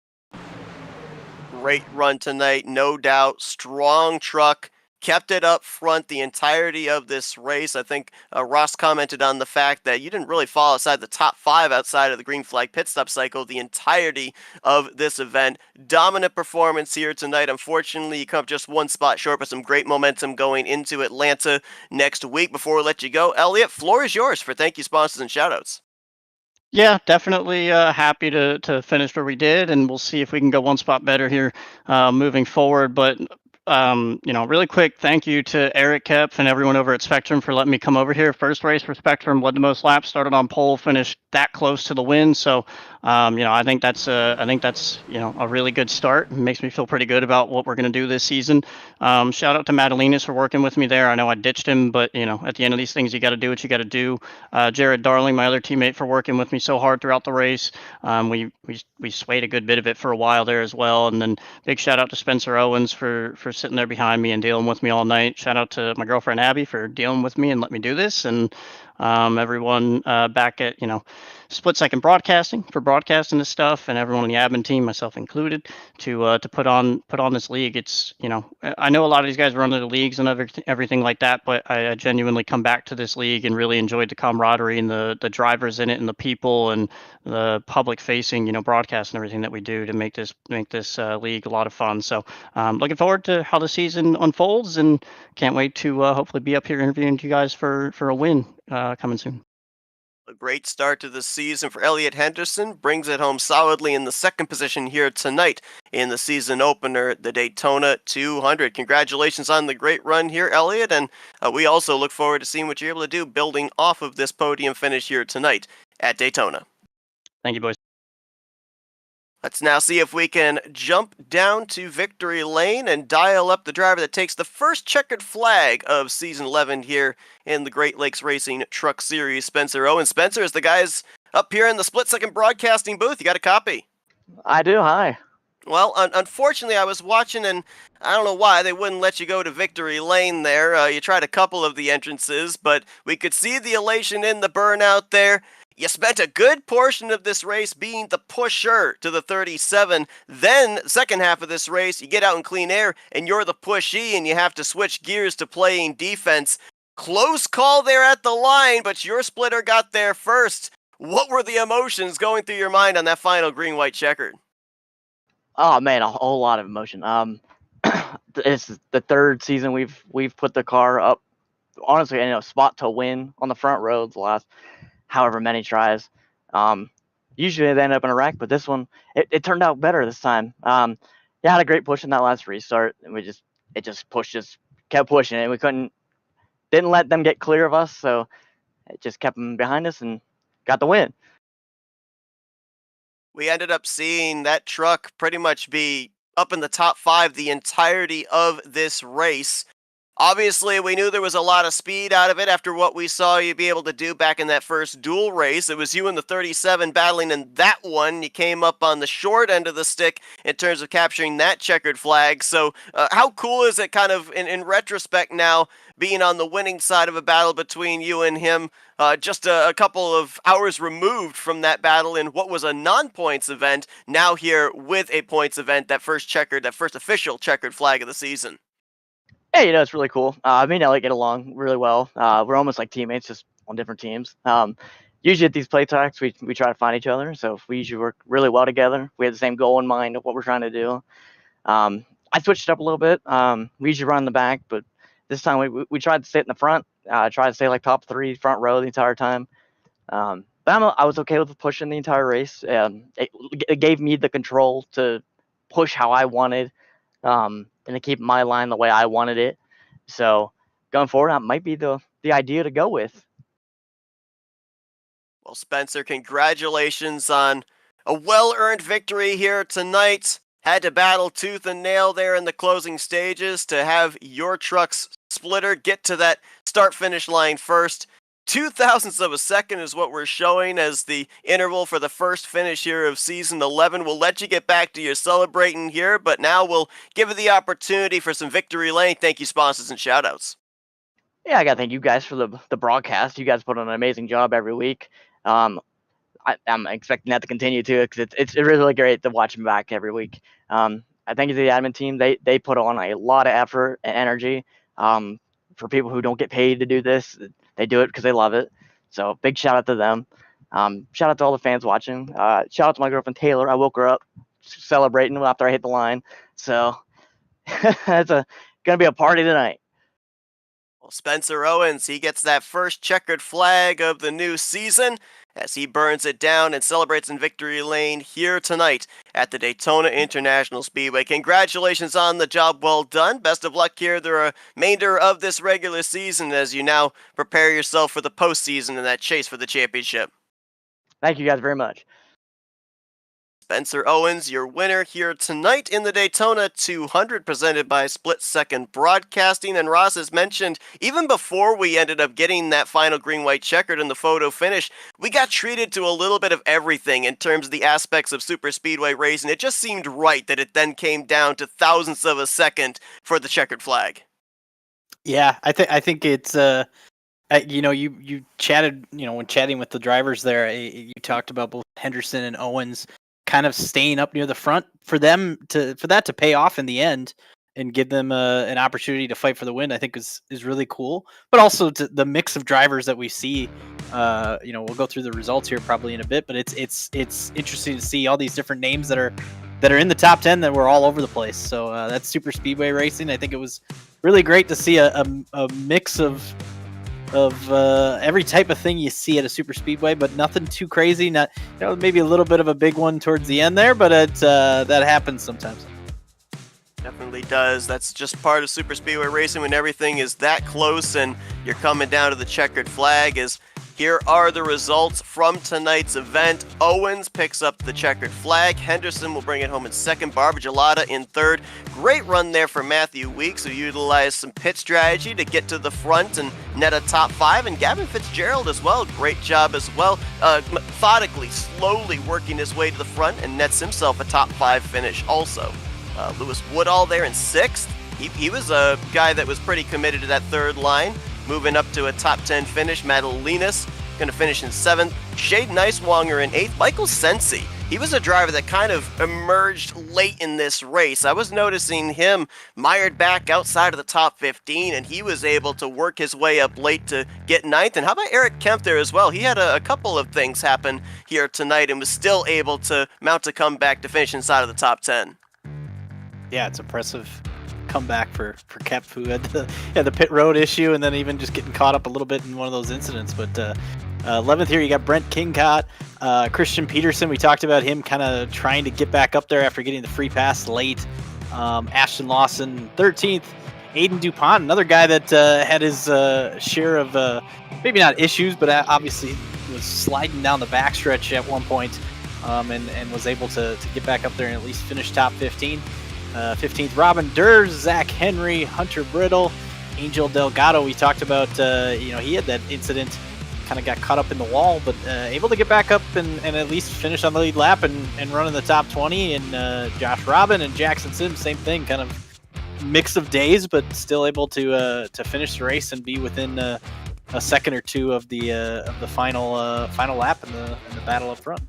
Great run tonight, no doubt. Strong truck. Kept it up front the entirety of this race. I think Ross commented on the fact that you didn't really fall outside the top 5 outside of the green flag pit stop cycle the entirety of this event. Dominant performance here tonight. Unfortunately, you come up just one spot short, but some great momentum going into Atlanta next week. Before we let you go, Elliot, floor is yours for thank you, sponsors, and shoutouts. Yeah, definitely happy to finish where we did, and we'll see if we can go one spot better here moving forward. But really quick, thank you to Eric Kepf and everyone over at Spectrum for letting me come over here. First race for Spectrum, led the most laps, started on pole, finished that close to the win. So, I think that's a really good start. It makes me feel pretty good about what we're going to do this season. Shout out to Madelinas for working with me there. I know I ditched him, but at the end of these things, you got to do what you got to do. Jared Darling, my other teammate, for working with me so hard throughout the race. We swayed a good bit of it for a while there as well. And then big shout out to Spencer Owens for sitting there behind me and dealing with me all night. Shout out to my girlfriend Abby for dealing with me and let me do this. And everyone back at Split Second Broadcasting for broadcasting this stuff, and everyone on the admin team, myself included, to put on this league. It's I know a lot of these guys run the leagues and everything like that, but I genuinely come back to this league and really enjoyed the camaraderie and the drivers in it and the people and the public facing broadcast and everything that we do to make this league a lot of fun. So looking forward to how the season unfolds and can't wait to hopefully be up here interviewing you guys for a win coming soon. A great start to the season for Elliot Henderson, brings it home solidly in the second position here tonight in the season opener, the Daytona 200. Congratulations on the great run here, Elliot, and we also look forward to seeing what you're able to do building off of this podium finish here tonight at Daytona. Thank you, boys. Let's now see if we can jump down to victory lane and dial up the driver that takes the first checkered flag of Season 11 here in the Great Lakes Racing Truck Series, Spencer Owens. Spencer, is the guys up here in the split-second broadcasting booth? You got a copy? I do, hi. Well, unfortunately, I was watching, and I don't know why they wouldn't let you go to victory lane there. You tried a couple of the entrances, but we could see the elation in the burnout there. You spent a good portion of this race being the pusher to the 37. Then, second half of this race, you get out in clean air, and you're the pushee, and you have to switch gears to playing defense. Close call there at the line, but your splitter got there first. What were the emotions going through your mind on that final green-white checkered? Oh man, a whole lot of emotion. It's the third season we've put the car up, honestly, in a spot to win on the front row the last however many tries. Usually they end up in a wreck, but this one it turned out better this time. Yeah, had a great push in that last restart, and it just kept pushing it. We didn't let them get clear of us, so it just kept them behind us and got the win. We ended up seeing that truck pretty much be up in the top 5 the entirety of this race. Obviously, we knew there was a lot of speed out of it after what we saw you be able to do back in that first duel race. It was you and the 37 battling in that one. You came up on the short end of the stick in terms of capturing that checkered flag. So how cool is it kind of in retrospect now being on the winning side of a battle between you and him just a couple of hours removed from that battle in what was a non-points event, now here with a points event, that first official checkered flag of the season? Yeah, it's really cool. Me and Elliot get along really well. We're almost like teammates, just on different teams. usually at these play tracks, we try to find each other. So we usually work really well together. We have the same goal in mind of what we're trying to do. I switched it up a little bit. We usually run in the back, but this time we tried to stay in the front. Tried to stay like top 3 front row the entire time. But I was okay with pushing the entire race. It gave me the control to push how I wanted, and to keep my line the way I wanted it. So going forward, that might be the idea to go with. Well, Spencer, congratulations on a well-earned victory here tonight. Had to battle tooth and nail there in the closing stages to have your truck's splitter get to that start-finish line first. 0.02 of a second is what we're showing as the interval for the first finish here of season 11. We'll let you get back to your celebrating here, but now we'll give it the opportunity for some victory lane. Thank you, sponsors and shoutouts. Yeah, I gotta thank you guys for the broadcast. You guys put on an amazing job every week. I'm expecting that to continue too, because it's really great to watch them back every week. I thank you to the admin team. They put on a lot of effort and energy. For people who don't get paid to do this, they do it because they love it. So big shout out to them. Shout out to all the fans watching. Shout out to my girlfriend Taylor. I woke her up celebrating after I hit the line. So it's gonna be a party tonight. Well, Spencer Owens, he gets that first checkered flag of the new season as he burns it down and celebrates in victory lane here tonight at the Daytona International Speedway. Congratulations on the job well done. Best of luck here the remainder of this regular season as you now prepare yourself for the postseason and that chase for the championship. Thank you guys very much. Spencer Owens, your winner here tonight in the Daytona 200, presented by Split Second Broadcasting. And Ross has mentioned, even before we ended up getting that final green-white checkered in the photo finish, we got treated to a little bit of everything in terms of the aspects of super speedway racing. It just seemed right that it then came down to 0.000 of a second for the checkered flag. Yeah, I think it's you chatted, when chatting with the drivers there, you talked about both Henderson and Owens kind of staying up near the front for that to pay off in the end and give them an opportunity to fight for the win. I think is really cool, but also the mix of drivers that we see. We'll go through the results here probably in a bit, but it's interesting to see all these different names that are in the top 10 that were all over the place. So that's super speedway racing. I think it was really great to see a mix of every type of thing you see at a super speedway, but nothing too crazy. Not maybe a little bit of a big one towards the end there, but that happens sometimes. Definitely does. That's just part of super speedway racing when everything is that close and you're coming down to the checkered flag. As here are the results from tonight's event. Owens picks up the checkered flag. Henderson will bring it home in second. Barbagelata in third. Great run there for Matthew Weeks, who utilized some pit strategy to get to the front and net a top 5. And Gavin Fitzgerald as well. Great job as well. Methodically, slowly working his way to the front and nets himself a top 5 finish also. Lewis Woodall there in 6th. He was a guy that was pretty committed to that third line. Moving up to a top 10 finish. Madalinas going to finish in 7th. Shade Nicewonger in 8th. Michael Sensi, he was a driver that kind of emerged late in this race. I was noticing him mired back outside of the top 15, and he was able to work his way up late to get 9th. And how about Eric Kemp there as well? He had a couple of things happen here tonight and was still able to mount a comeback to finish inside of the top 10. Yeah, it's impressive comeback for Kemp, who had the pit road issue and then even just getting caught up a little bit in one of those incidents. But 11th here, you got Brent Kingcott, Christian Peterson. We talked about him kind of trying to get back up there after getting the free pass late. Ashton Lawson 13th. Aiden DuPont, another guy that had his share of maybe not issues, but obviously was sliding down the backstretch at one point, and was able to get back up there and at least finish top 15. 15th, Robin Durz, Zach Henry, Hunter Brittle, Angel Delgado. We talked about, he had that incident, kind of got caught up in the wall, but able to get back up and at least finish on the lead lap and run in the top 20. And Josh Robin and Jackson Sims, same thing, kind of mix of days, but still able to finish the race and be within a second or two of the final lap in the battle up front.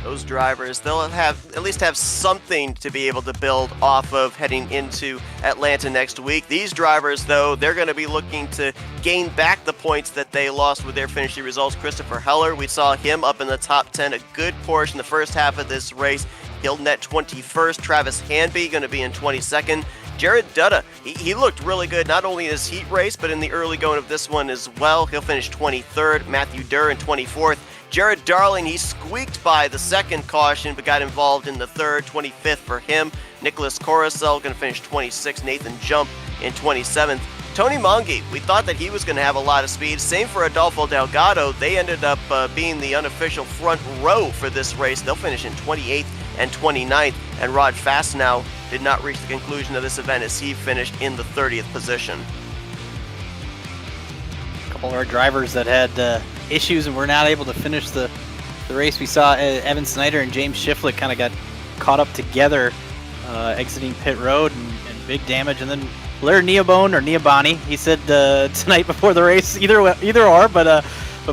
those drivers, they'll at least have something to be able to build off of heading into Atlanta next week. These drivers, though, they're going to be looking to gain back the points that they lost with their finishing results. Christopher Heller, we saw him up in the top 10 a good portion the first half of this race. He'll net 21st. Travis Hanby going to be in 22nd. Jared Dutta, he looked really good, not only in his heat race, but in the early going of this one as well. He'll finish 23rd. Matthew Durr in 24th. Jared Darling, he squeaked by the second caution, but got involved in the third, 25th for him. Nicholas Coruscant going to finish 26th. Nathan Jump in 27th. Tony Mongi, we thought that he was going to have a lot of speed. Same for Adolfo Delgado. They ended up being the unofficial front row for this race. They'll finish in 28th and 29th. And Rod Fastenau did not reach the conclusion of this event as he finished in the 30th position. A couple of our drivers that had issues and were not able to finish the race. We saw Evan Snyder and James Shiflett kind of got caught up together exiting pit road and big damage. And then Blair Niabani, he said tonight before the race, either or, but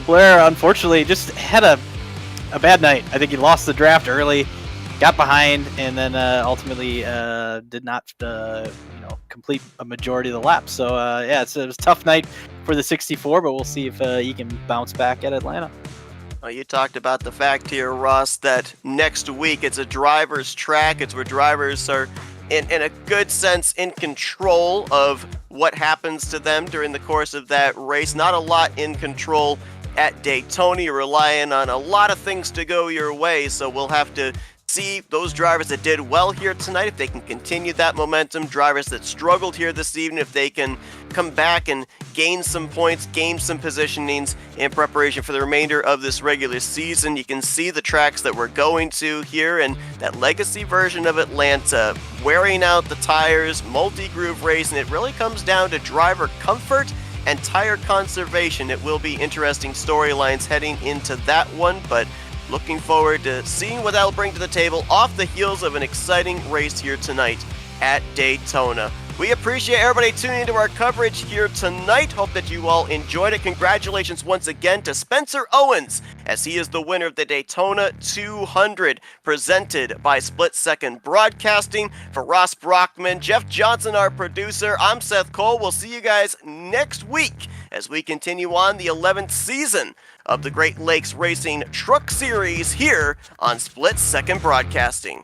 Blair unfortunately just had a bad night. I think he lost the draft early, got behind, and then ultimately did not complete a majority of the laps. So yeah, it was a tough night for the 64, but we'll see if he can bounce back at Atlanta. Well, you talked about the fact here, Ross, that next week it's a driver's track. It's where drivers are in a good sense in control of what happens to them during the course of that race. Not a lot in control at Daytona. You're relying on a lot of things to go your way, so we'll have to see those drivers that did well here tonight, if they can continue that momentum. Drivers that struggled here this evening, if they can come back and gain some points, gain some positionings in preparation for the remainder of this regular season. You can see the tracks that we're going to here, and that legacy version of Atlanta, wearing out the tires, multi-groove racing. It really comes down to driver comfort and tire conservation. It will be interesting storylines heading into that one, but looking forward to seeing what that'll bring to the table off the heels of an exciting race here tonight at Daytona. We appreciate everybody tuning into our coverage here tonight. Hope that you all enjoyed it. Congratulations once again to Spencer Owens, as he is the winner of the Daytona 200, presented by Split Second Broadcasting. For Ross Brockman, Jeff Johnson, our producer, I'm Seth Cole. We'll see you guys next week as we continue on the 11th season of the Great Lakes Racing Truck Series here on Split Second Broadcasting.